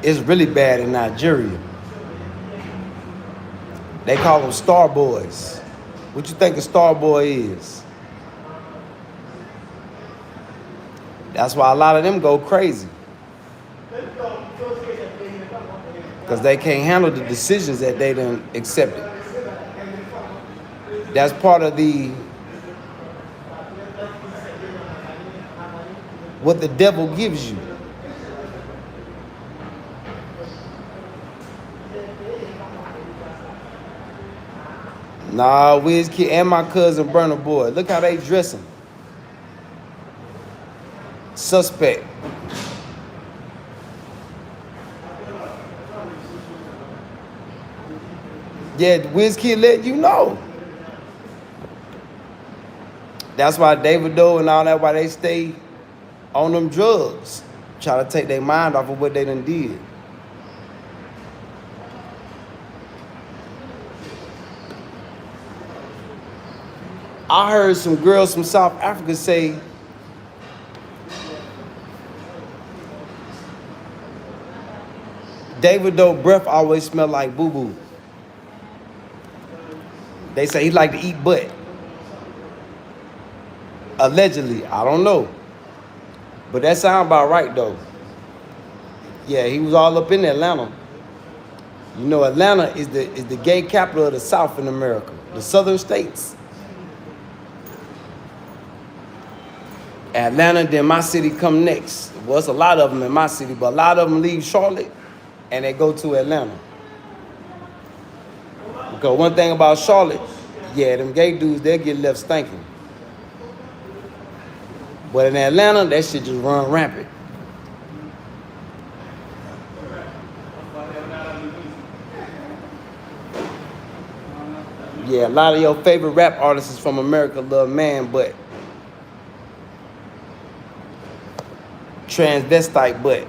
It's really bad in Nigeria. They call them star boys. What you think a star boy is? That's why a lot of them go crazy. Because they can't handle the decisions that they done accepted. That's part of what the devil gives you. Nah, WizKid and my cousin Burner Boy. Look how they dressing. Suspect. Yeah, WizKid let you know. That's why David Doe and all that, why they stay on them drugs. Try to take their mind off of what they done did. I heard some girls from South Africa say David Doe breath always smell like boo-boo. They say he like to eat butt. Allegedly, I don't know. But that sound about right though. Yeah, he was all up in Atlanta. You know, Atlanta is the gay capital of the South in America, the southern states. Atlanta, then my city come next. Well, it's a lot of them in my city, but a lot of them leave Charlotte and they go to Atlanta. Because one thing about Charlotte, yeah, them gay dudes, they'll get left stinking. But in Atlanta, that shit just run rampant. Yeah, a lot of your favorite rap artists from America love man butt. Transvestite butt.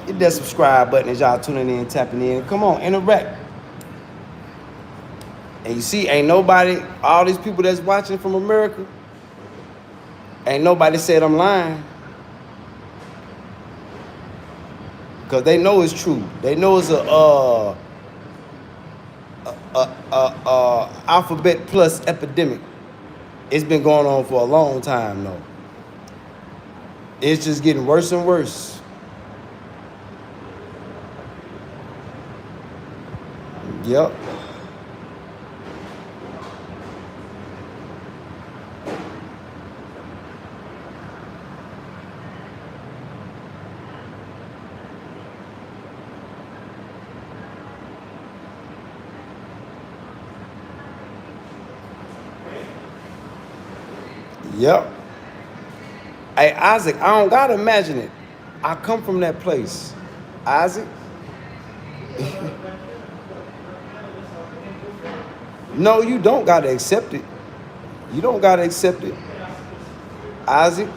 Hit that subscribe button as y'all tuning in, tapping in. Come on, interact. And you see, ain't nobody, all these people that's watching from America, ain't nobody said I'm lying. Because they know it's true. They know it's a alphabet plus epidemic. It's been going on for a long time though. It's just getting worse and worse. Yep. Yep. Hey, Isaac, I don't gotta imagine it. I come from that place. Isaac? No, you don't gotta accept it. You don't gotta accept it. Isaac?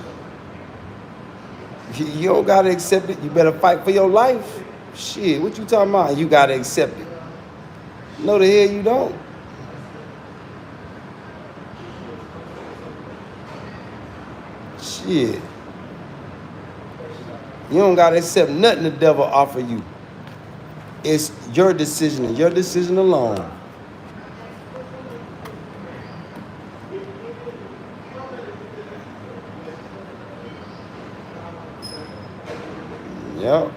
You don't gotta accept it. You better fight for your life. Shit, what you talking about? You gotta accept it. No, the hell you don't. Shit. You don't gotta accept nothing the devil offer you. It's your decision and your decision alone. Yep.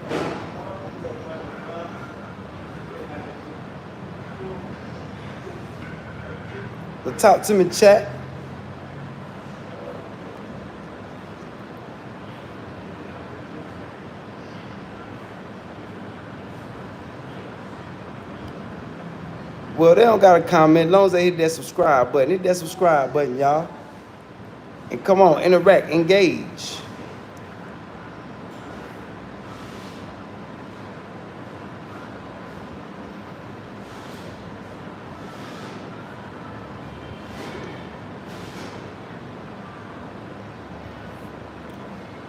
But talk to me, chat. Well, they don't got to comment as long as they hit that subscribe button. Hit that subscribe button, y'all. And come on, interact, engage.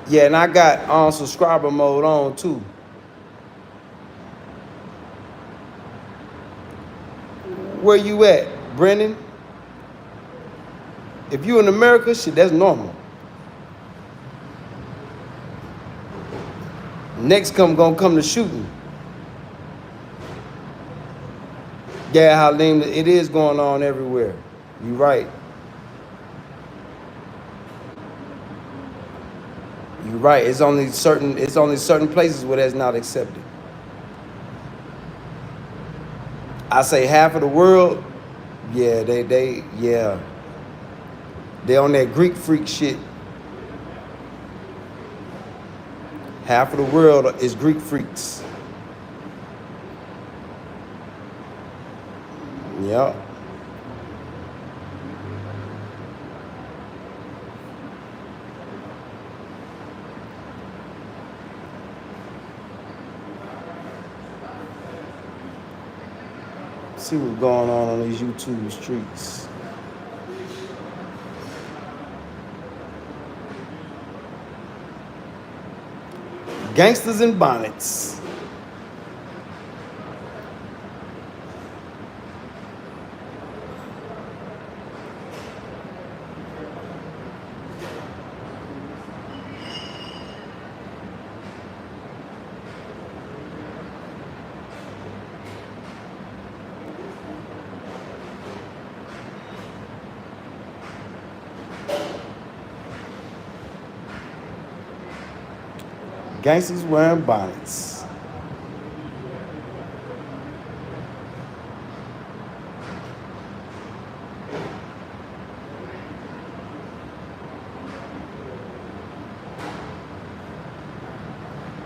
Yeah, and I got subscriber mode on too. Where you at, Brennan? If you in America, shit, that's normal. Next gonna come to shooting. Yeah, Halim, it is going on everywhere. You right. You right. It's only certain places where that's not accepted. I say half of the world, yeah, they on that Greek freak shit. Half of the world is Greek freaks. Yep. See what's going on these YouTube streets. Gangsters in bonnets. Gangsters wearing bonnets.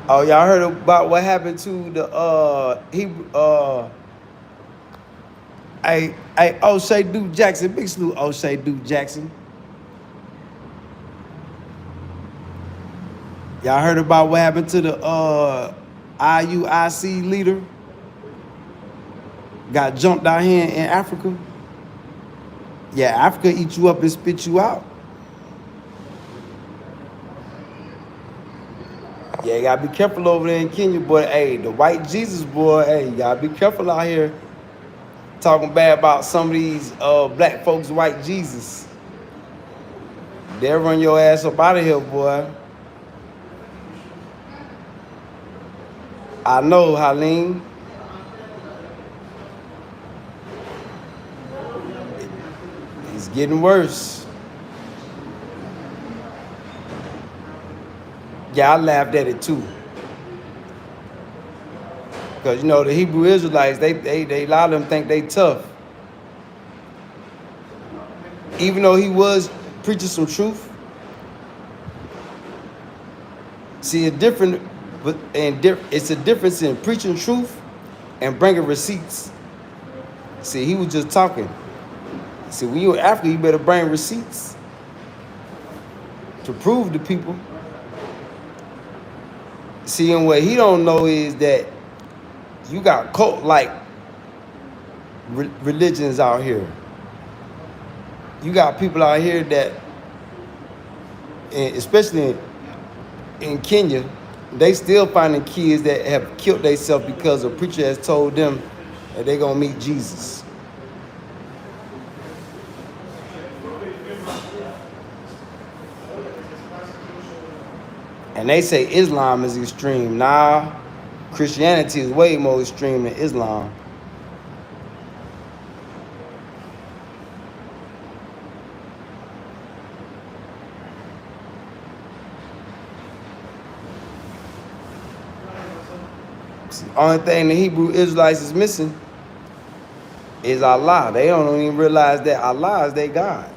Oh, y'all heard about what happened to the O'Shea Duke Jackson, big salute O'Shea Duke Jackson. Y'all heard about what happened to the IUIC leader? Got jumped out here in Africa. Yeah, Africa eat you up and spit you out. Yeah, you gotta be careful over there in Kenya, boy. Hey, the white Jesus, boy. Hey, you gotta be careful out here talking bad about some of these black folks, white Jesus. They'll run your ass up out of here, boy. I know, Haleen. It's getting worse. Yeah, I laughed at it too. Because, you know, the Hebrew Israelites, they a lot of them think they tough. Even though he was preaching some truth. See, it's different, it's a difference in preaching truth and bringing receipts. See, he was just talking. See, when you're in Africa, you better bring receipts to prove to people. See, and what he don't know is that you got cult-like religions out here. You got people out here that, especially in Kenya, they still finding kids that have killed themselves because a preacher has told them that they're going to meet Jesus. And they say Islam is extreme. Nah, Christianity is way more extreme than Islam. The only thing the Hebrew Israelites is missing is Allah. They don't even realize that Allah is their God.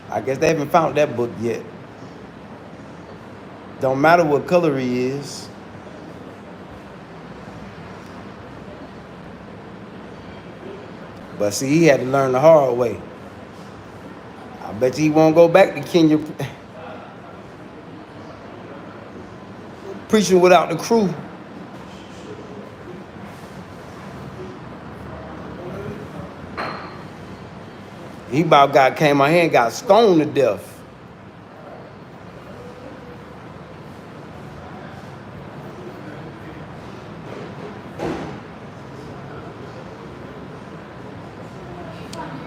I guess they haven't found that book yet. Don't matter what color he is. But see, he had to learn the hard way. I bet you he won't go back to Kenya preaching without the crew. He about came out here and got stoned to death.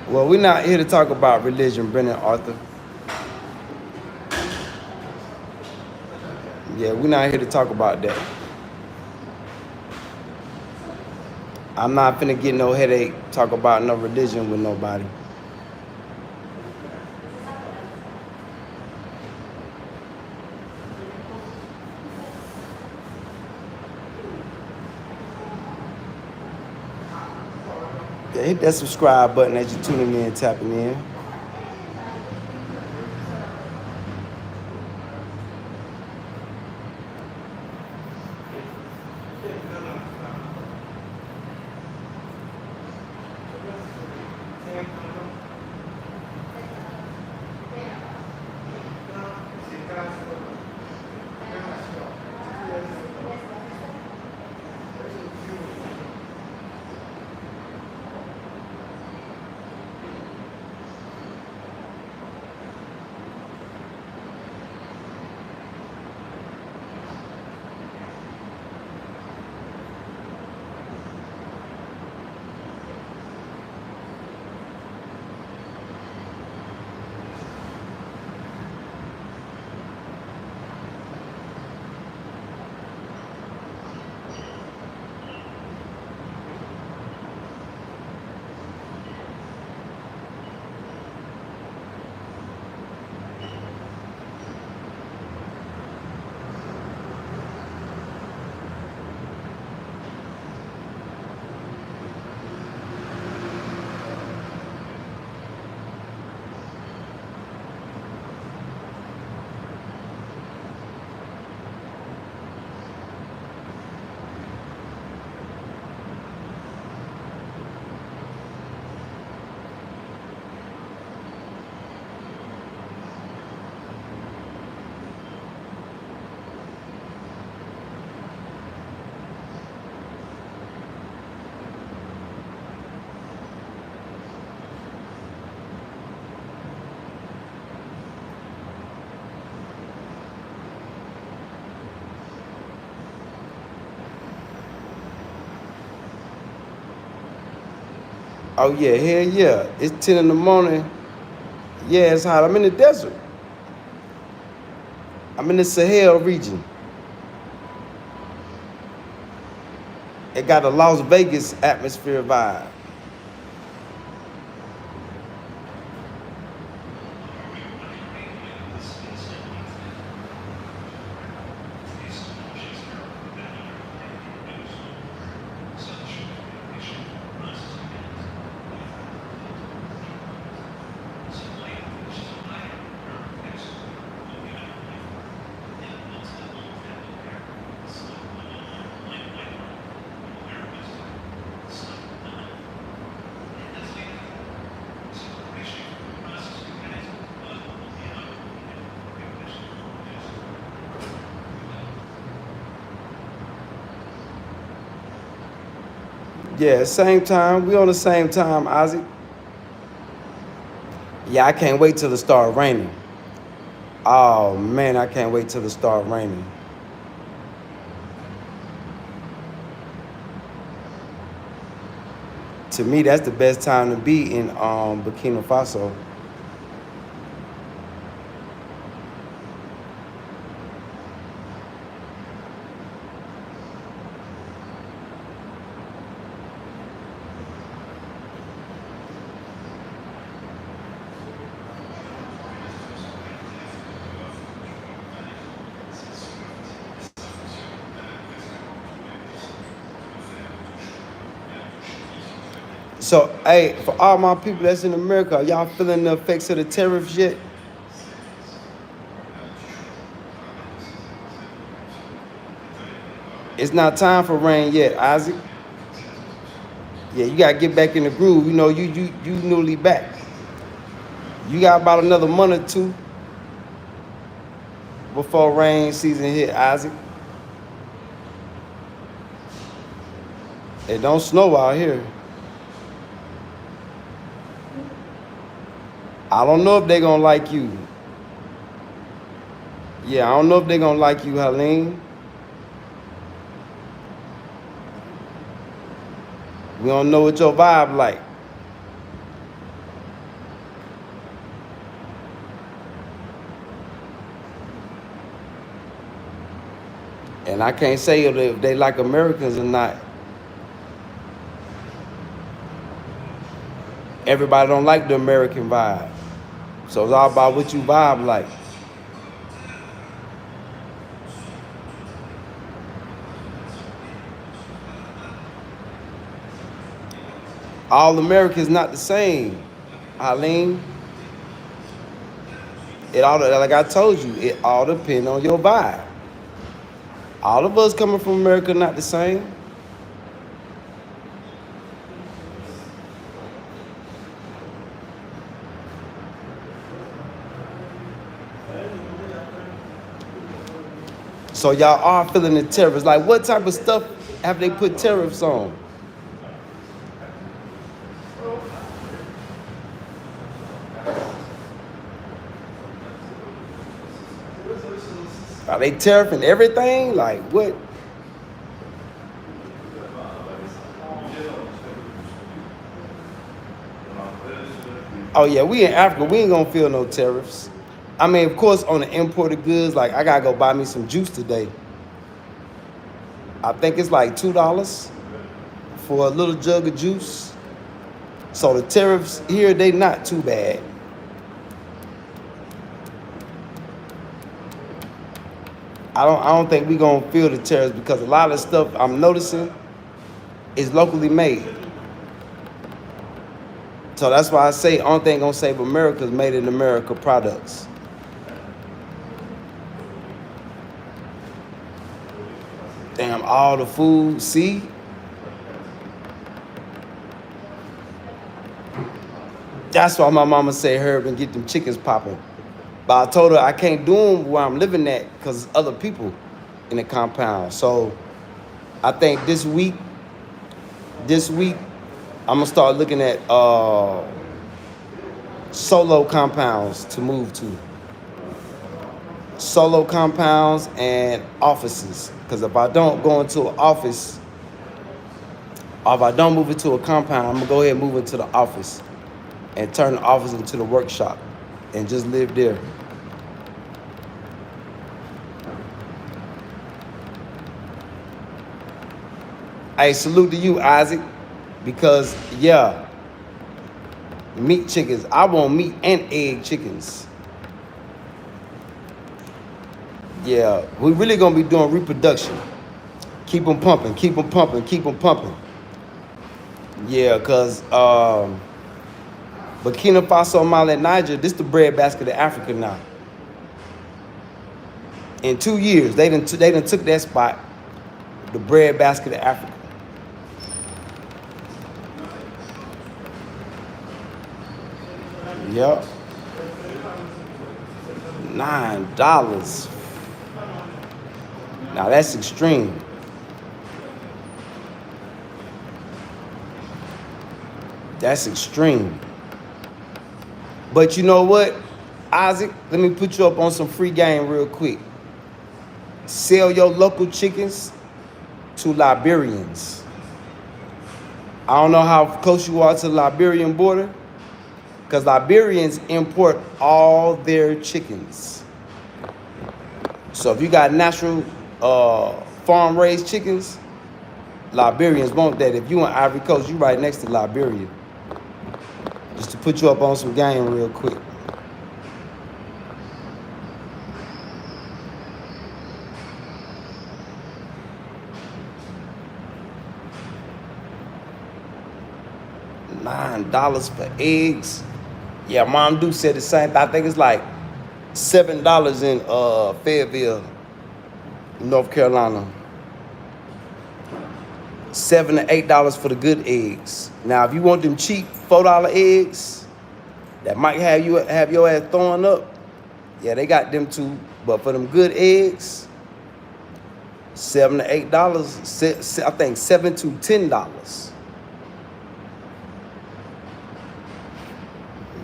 Well, we're not here to talk about religion, Brennan Arthur. Yeah, we're not here to talk about that. I'm not finna get no headache talk about no religion with nobody. Yeah, hit that subscribe button as you're tuning in and tapping in. Oh yeah, hell yeah. It's 10 in the morning. Yeah, it's hot. I'm in the desert. I'm in the Sahel region. It got a Las Vegas atmosphere vibe. Yeah, same time. We on the same time, Isaac. Yeah, I can't wait till it start raining. Oh man, I can't wait till it start raining. To me, that's the best time to be in Burkina Faso. So, hey, for all my people that's in America, y'all feeling the effects of the tariffs yet? It's not time for rain yet, Isaac. Yeah, you gotta get back in the groove. You know, you newly back. You got about another month or two before rain season hit, Isaac. It don't snow out here. I don't know if they gonna like you. Yeah, I don't know if they gonna like you, Helene. We don't know what your vibe like. And I can't say if they like Americans or not. Everybody don't like the American vibe. So it's all about what you vibe like. All Americans not the same, Eileen. It all, like I told you, it all depends on your vibe. All of us coming from America not the same. So y'all are feeling the tariffs. Like, what type of stuff have they put tariffs on? Are they tariffing everything? Like, what? Oh yeah, we in Africa, we ain't gonna feel no tariffs. I mean, of course, on the imported goods, like I gotta go buy me some juice today. I think it's like $2 for a little jug of juice. So the tariffs here, they not too bad. I don't think we gonna feel the tariffs because a lot of stuff I'm noticing is locally made. So that's why I say only thing gonna save America is made in America products. Damn, all the food, see? That's why my mama say herb and get them chickens popping. But I told her I can't do them where I'm living at because other people in the compound. So I think this week, I'm gonna start looking at solo compounds to move to. Solo compounds and offices. Because if I don't go into an office, Or if I don't move it to a compound, I'm gonna go ahead and move it to the office and turn the office into the workshop and just live there. Hey, salute to you, Isaac, because yeah, meat chickens. I want meat and egg chickens. Yeah, we really gonna be doing reproduction. Keep them pumping, keep them pumping, keep them pumping. Yeah, cause Burkina Faso, Mali, and Niger, this the breadbasket of Africa now. In 2 years, they done took that spot, the breadbasket of Africa. Yep. $9. Now that's extreme. That's extreme. But you know what, Isaac? Let me put you up on some free game real quick. Sell your local chickens to Liberians. I don't know how close you are to the Liberian border, because Liberians import all their chickens. So if you got natural farm-raised chickens, Liberians want that. If you in Ivory Coast, you right next to Liberia. Just to put you up on some game real quick. $9 for eggs. Yeah, Mom Do said the same thing. I think it's like $7 in Fayetteville, North Carolina. $7 to $8 for the good eggs. Now, if you want them cheap $4 eggs, that might have your ass throwing up. Yeah, they got them too. But for them good eggs, $7 to $8. I think $7 to $10.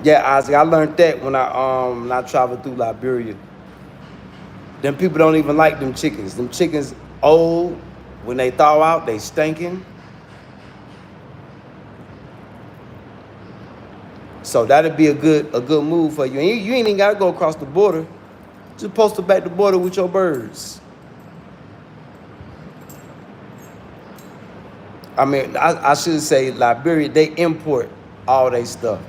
Yeah, Isaac, I learned that when I traveled through Liberia. Them people don't even like them chickens. Them chickens old. When they thaw out, they stinking. So that'd be a good move for you. And you ain't even gotta go across the border. Just post it back the border with your birds. I mean, I should say Liberia, they import all their stuff.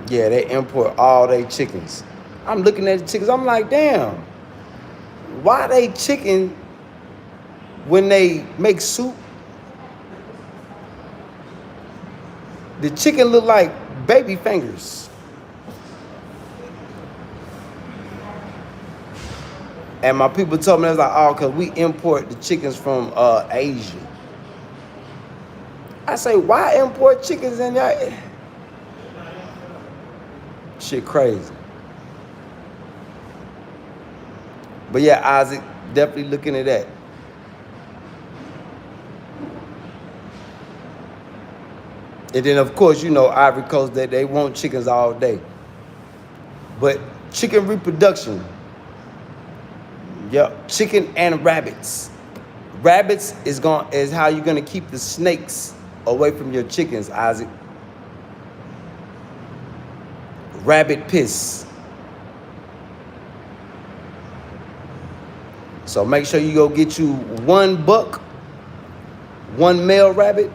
Yeah, they import all their chickens. I'm looking at the chickens, I'm like, damn, why they chicken when they make soup? The chicken look like baby fingers. And my people told me, they was like, oh, because we import the chickens from Asia. I say, why import chickens in that? Shit crazy. But yeah, Isaac, definitely looking at that. And then, of course, you know, Ivory Coast, they want chickens all day. But chicken reproduction, yep, chicken and rabbits. Rabbits is how you're gonna keep the snakes away from your chickens, Isaac. Rabbit piss. So make sure you go get you 1 buck, 1 male rabbit,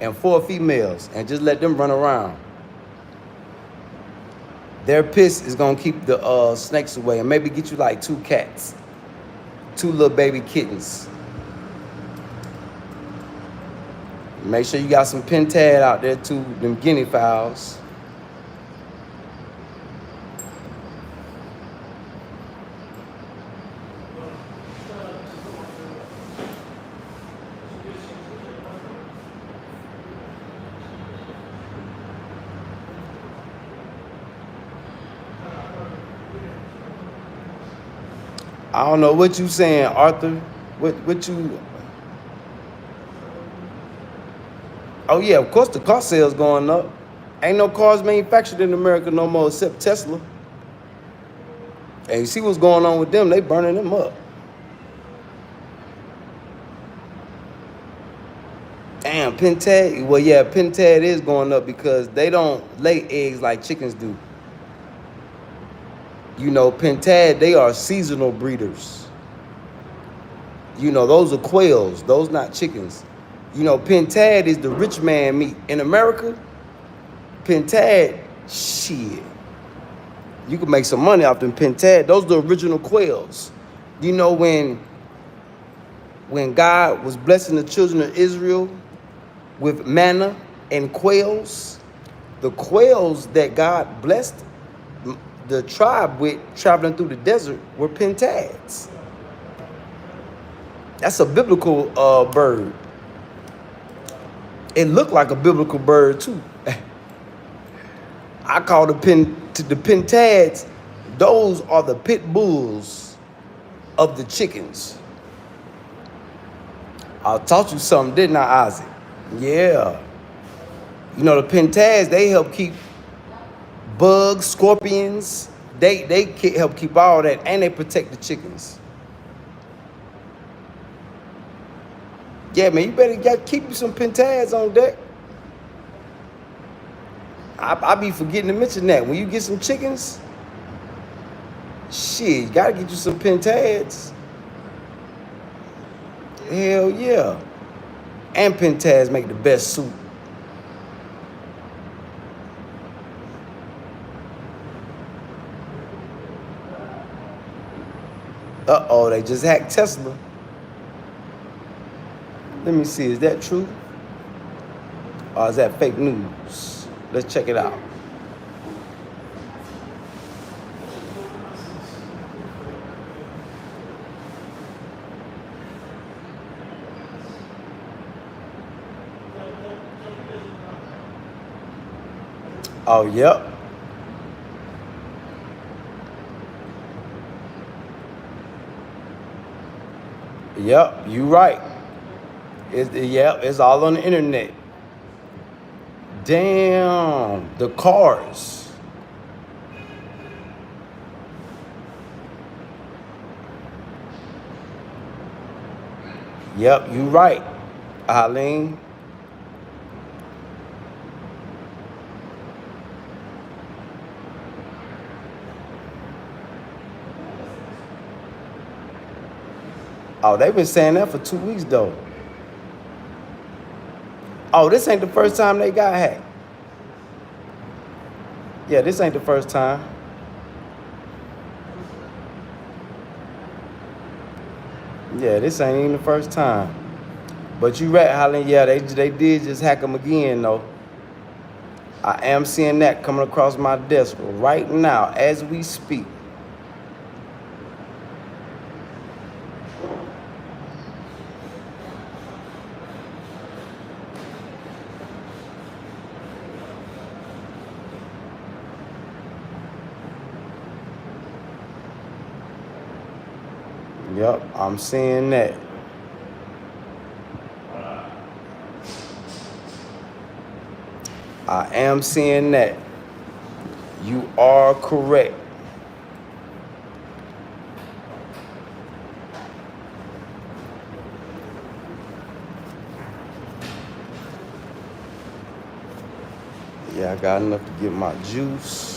and 4 females, and just let them run around. Their piss is gonna keep the snakes away, and maybe get you like 2 cats, 2 little baby kittens. Make sure you got some pentad out there too, them guinea fowls. I don't know what you saying, Arthur. What you? Oh yeah, of course the car sales going up. Ain't no cars manufactured in America no more except Tesla. And you see what's going on with them? They burning them up. Damn, pentad. Well, yeah, pentad is going up because they don't lay eggs like chickens do. You know, pentad, they are seasonal breeders. You know, those are quails. Those not chickens. You know, pentad is the rich man meat. In America, pentad, shit. You can make some money off them pentad. Those are the original quails. You know, when God was blessing the children of Israel with manna and quails, the quails that God blessed the tribe with traveling through the desert were pentads. That's a biblical bird. It looked like a biblical bird too. I call the pentads, those are the pit bulls of the chickens. I taught you something, didn't I, Isaac? Yeah. You know, the pentads, they help keep bugs, scorpions. They help keep all that, and they protect the chickens. Yeah, man, you better keep you some pentads on deck. I be forgetting to mention that. When you get some chickens, shit, you gotta get you some pentads. Hell yeah. And pentads make the best soup. Uh-oh, they just hacked Tesla. Let me see, is that true? Or is that fake news? Let's check it out. Oh, yep. Yep, you right. It's all on the internet. Damn, the cars. Yep, you right, Eileen. Oh, they've been saying that for 2 weeks, though. Oh, this ain't the first time they got hacked. Yeah, this ain't the first time. Yeah, this ain't even the first time. But you right, Holland. Yeah, they did just hack them again, though. I am seeing that coming across my desk right now as we speak. Yep, I'm seeing that. I am seeing that. You are correct. Yeah, I got enough to get my juice.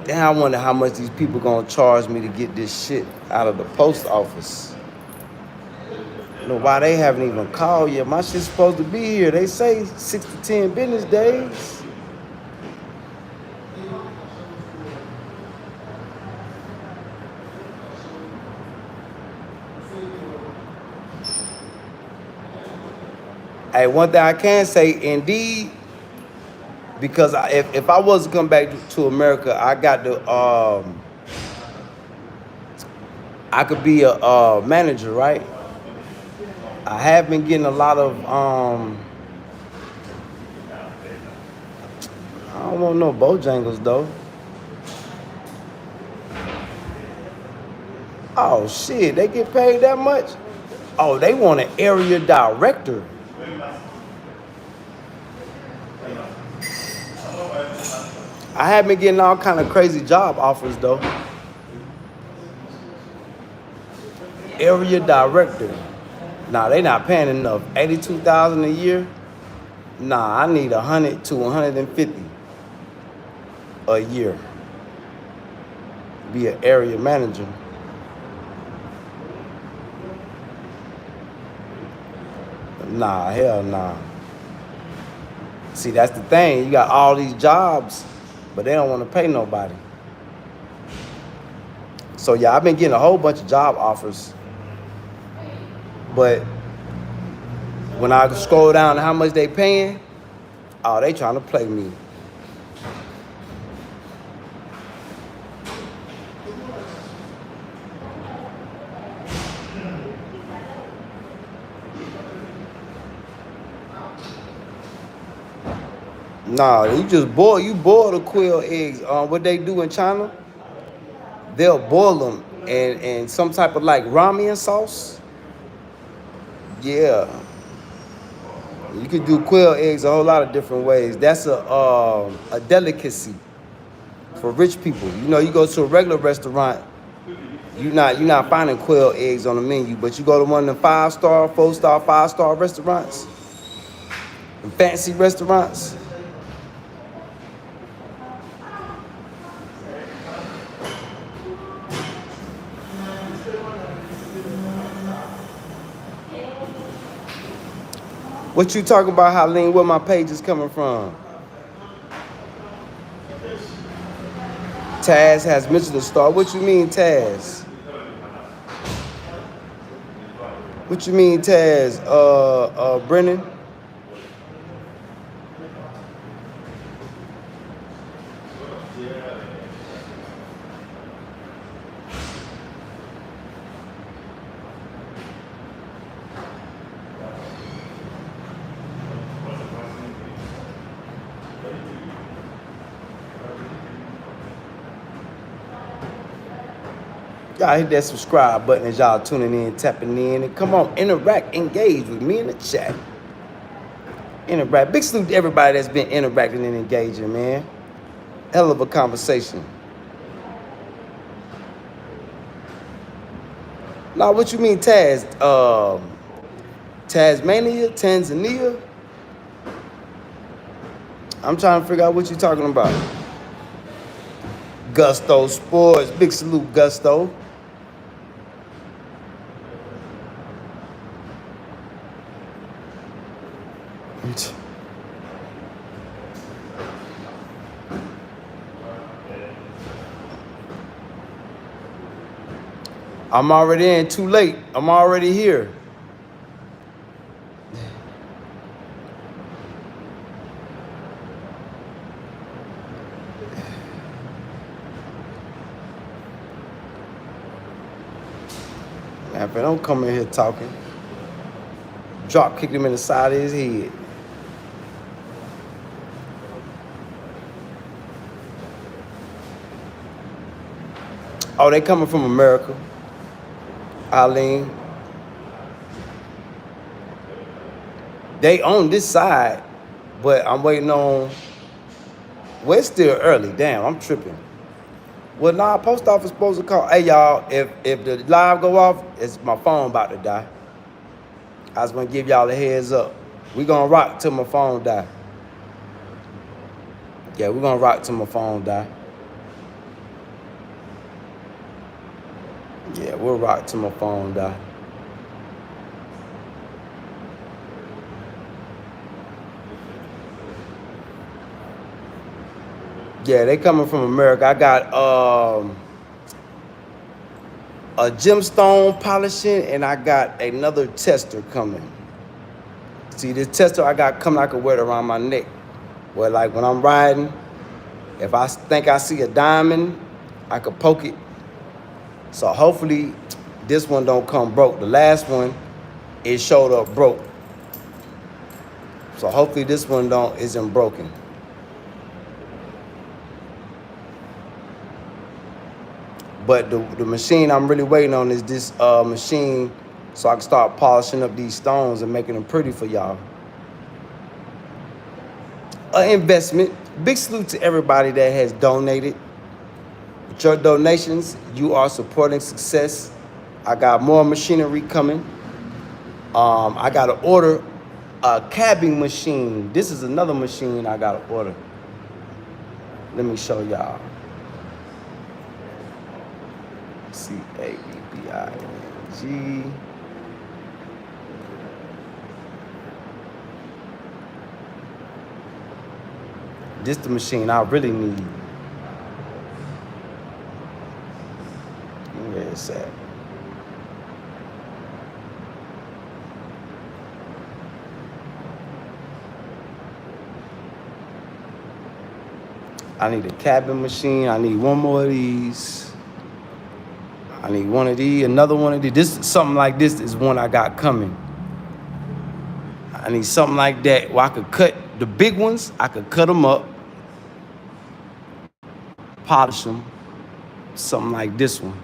Damn, I wonder how much these people gonna charge me to get this shit out of the post office. You know why they haven't even called yet? My shit's supposed to be here. They say 6 to 10 business days. Hey, one thing I can say, indeed, because if I was to come back to America, I got to, I could be a manager, right? I have been getting a lot of, I don't want no Bojangles though. Oh shit, they get paid that much? Oh, they want an area director. I have been getting all kind of crazy job offers though. Area director. Nah, they not paying enough. 82,000 a year. Nah, I need 100 to 150 a year. Be an area manager. Nah, hell nah. See, that's the thing. You got all these jobs, but they don't want to pay nobody. So yeah, I've been getting a whole bunch of job offers, but when I scroll down to how much they paying, oh, they trying to play me. Nah, you just boil the quail eggs. What they do in China, they'll boil them in some type of like ramen sauce. Yeah, you could do quail eggs a whole lot of different ways. That's a delicacy for rich people. You know, you go to a regular restaurant, you're not finding quail eggs on the menu, but you go to one of the 5-star, 4-star, 5-star restaurants, fancy restaurants. What you talking about, Haleen? Where my page is coming from? Taz has mentioned the star. What you mean, Taz? What you mean, Taz? Brennan? Y'all hit that subscribe button as y'all tuning in, tapping in, and come on, interact, engage with me in the chat. Interact. Big salute to everybody that's been interacting and engaging, man. Hell of a conversation. Now, what you mean, Taz? Tasmania, Tanzania? I'm trying to figure out what you're talking about. Gusto Sports. Big salute, Gusto. I'm already in, too late. I'm already here. Man, but don't come in here talking. Drop kicked him in the side of his head. Oh, they coming from America. Eileen. They on this side, but I'm waiting on. Well, it's still early. Damn, I'm tripping. Well, nah, post office supposed to call. Hey, y'all, if the live go off, it's my phone about to die. I just want to give y'all a heads up. We gonna rock till my phone die. Yeah, we gonna rock till my phone die. Yeah, we'll rock till my phone die. Yeah, they coming from America. I got a gemstone polishing, and I got another tester coming. See, this tester I got coming, I can wear it around my neck. Where like when I'm riding, if I think I see a diamond, I could poke it. So hopefully this one don't come broke. The last one, it showed up broke. So hopefully this one isn't broken. But the machine I'm really waiting on is this machine so I can start polishing up these stones and making them pretty for y'all. An investment. Big salute to everybody that has donated. With your donations, you are supporting success. I got more machinery coming. I gotta order a cabbing machine. This is another machine I gotta order. Let me show y'all. CABBING. This the machine I really need. Where it's at? I need a cabbing machine. I need one more of these. I need one of these, another one of these. This something like this is one I got coming. I need something like that where I could cut the big ones. I could cut them up, polish them. Something like this one.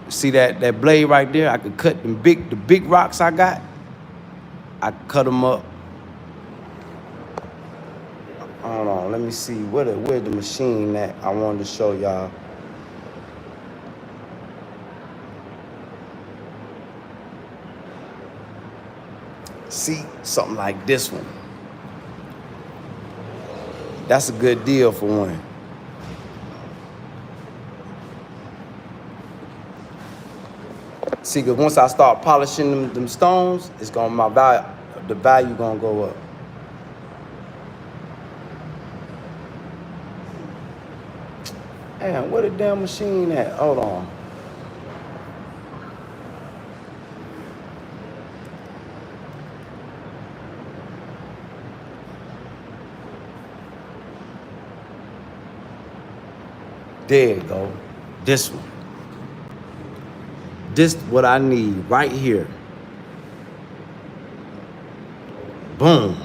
See that blade right there? I could cut the big rocks I got. I cut them up. Hold on, let me see where's the machine that I wanted to show y'all. See, something like this one. That's a good deal for one. See, because once I start polishing them stones, it's gonna the value gonna go up. Damn, where the damn machine at? Hold on. There you go. This one. This what I need right here. Boom.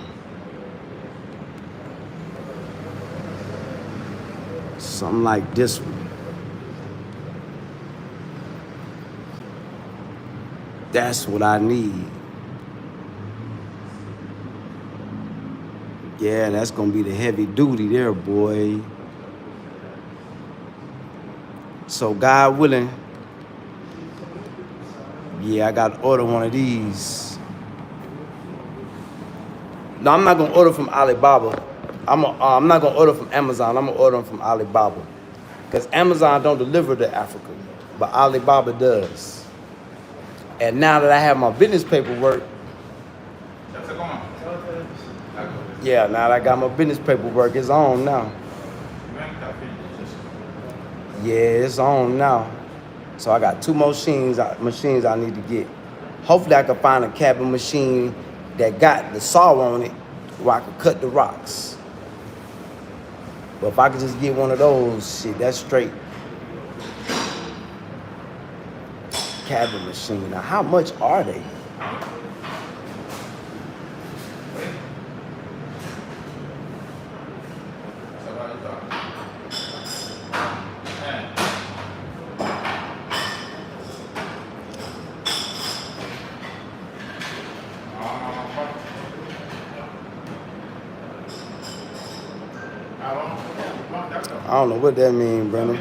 Something like this one. That's what I need. Yeah, that's gonna be the heavy duty there, boy. So God willing, yeah, I got to order one of these. No, I'm not gonna order from Alibaba. I'm not gonna order from Amazon. I'm gonna order them from Alibaba, because Amazon don't deliver to Africa, but Alibaba does. And now that I have my business paperwork, yeah, now that I got my business paperwork, it's on now. Yeah, it's on now. So I got two more machines I need to get. Hopefully I can find a cabbing machine that got the saw on it where I can cut the rocks. But if I could just get one of those, shit, that's straight. Cabbing machine. Now, how much are they? I don't know what that means, Brennan.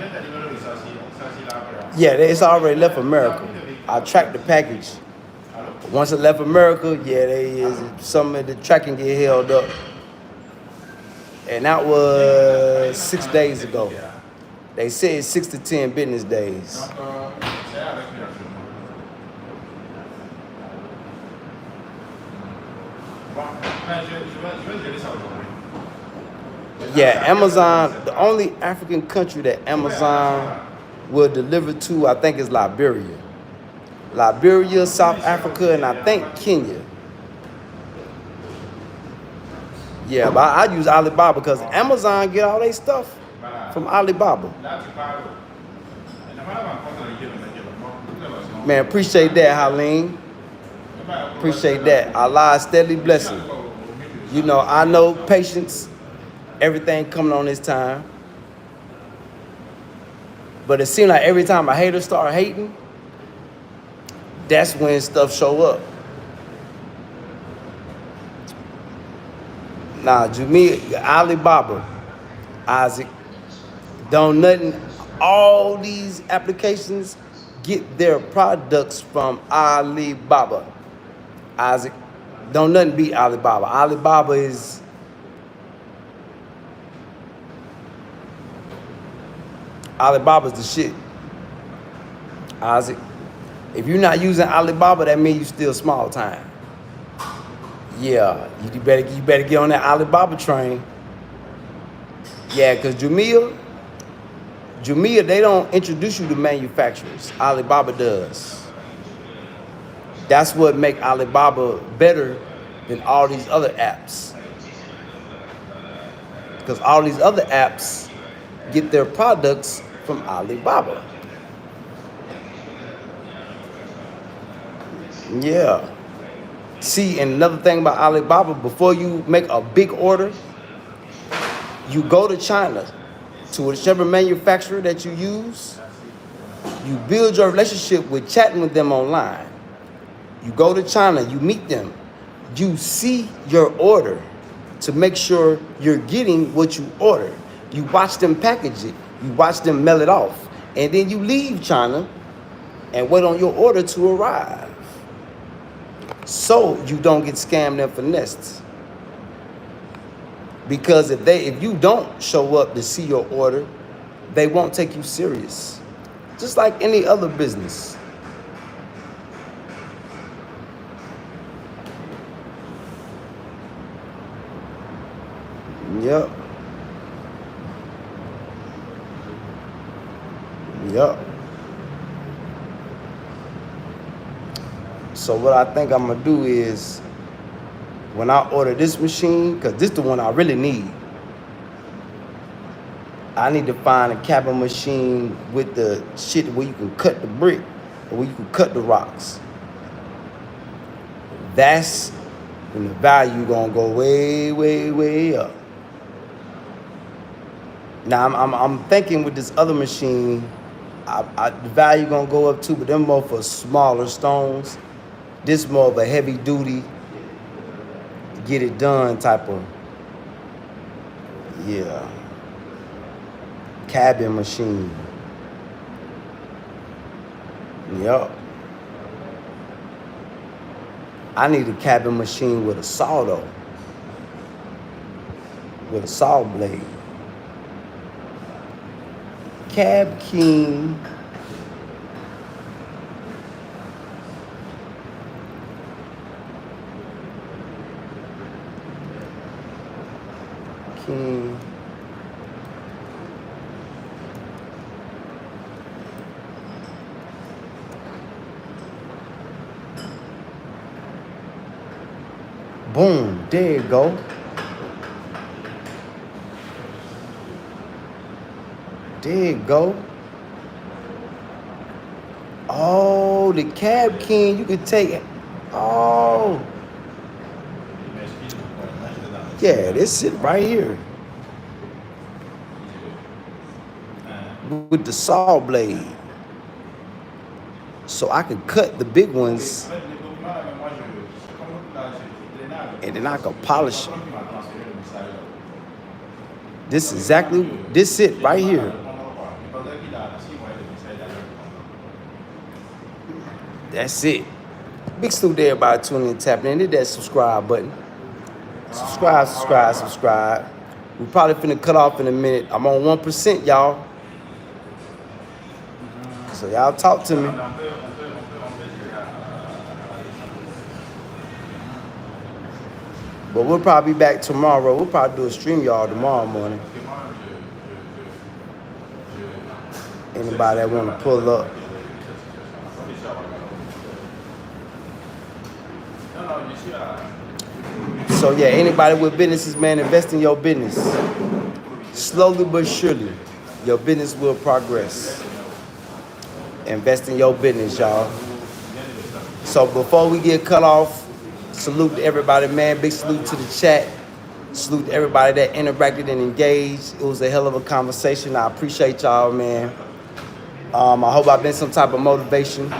Yeah, it's already left America. I tracked the package. Once it left America, yeah, some of the tracking get held up. And that was 6 days ago. They said 6 to 10 business days. Yeah, Amazon, the only African country that Amazon will deliver to, I think, is Liberia. Liberia, South Africa, and I think Kenya. Yeah, but I use Alibaba because Amazon get all their stuff from Alibaba. Man, appreciate that, Haleen. Appreciate that. Allah steadily blessing. You know, I know patience. Everything coming on this time. But it seems like every time a hater start hating, that's when stuff show up. Nah, Jumia, Alibaba, Isaac, don't nothing, all these applications get their products from Alibaba. Isaac. Don't nothing beat Alibaba. Alibaba's the shit. Isaac. If you're not using Alibaba, that means you still small time. Yeah, you better get on that Alibaba train. Yeah, because Jumia, they don't introduce you to manufacturers. Alibaba does. That's what make Alibaba better than all these other apps. Because all these other apps get their products from Alibaba. Yeah. See, and another thing about Alibaba, before you make a big order, you go to China, to whichever manufacturer that you use, you build your relationship with chatting with them online. You go to China, you meet them, you see your order to make sure you're getting what you ordered. You watch them package it, you watch them mail it off, and then you leave China and wait on your order to arrive. So you don't get scammed and finessed. Because if you don't show up to see your order, they won't take you serious. Just like any other business. Yep. So what I think I'm gonna do is, when I order this machine, because this is the one I really need, I need to find a capping machine with the shit where you can cut the brick, or where you can cut the rocks. That's when the value gonna go way, way, way up. Now I'm thinking with this other machine, the value gonna go up too, but them more for smaller stones. This more of a heavy duty, get it done type of, yeah, cabin machine. Yup. I need a cabin machine with a saw though, with a saw blade. Cab King. Boom, there you go. There you go. Oh, the Cab King, you could take it. Oh. Yeah, this shit right here. With the saw blade. So I could cut the big ones and then I could polish it. This it right here. That's it. Big salute to everybody tuning in, tapping in. Hit that subscribe button. Subscribe. We probably finna cut off in a minute. I'm on 1%, y'all. So y'all talk to me. But we'll probably be back tomorrow. We'll probably do a stream, y'all, tomorrow morning. Anybody that want to pull up. So yeah, anybody with businesses, man, invest in your business. Slowly but surely, your business will progress. Invest in your business, y'all. So before we get cut off, salute to everybody, man. Big salute to the chat. Salute to everybody that interacted and engaged. It was a hell of a conversation. I appreciate y'all, man. I hope I've been some type of motivation.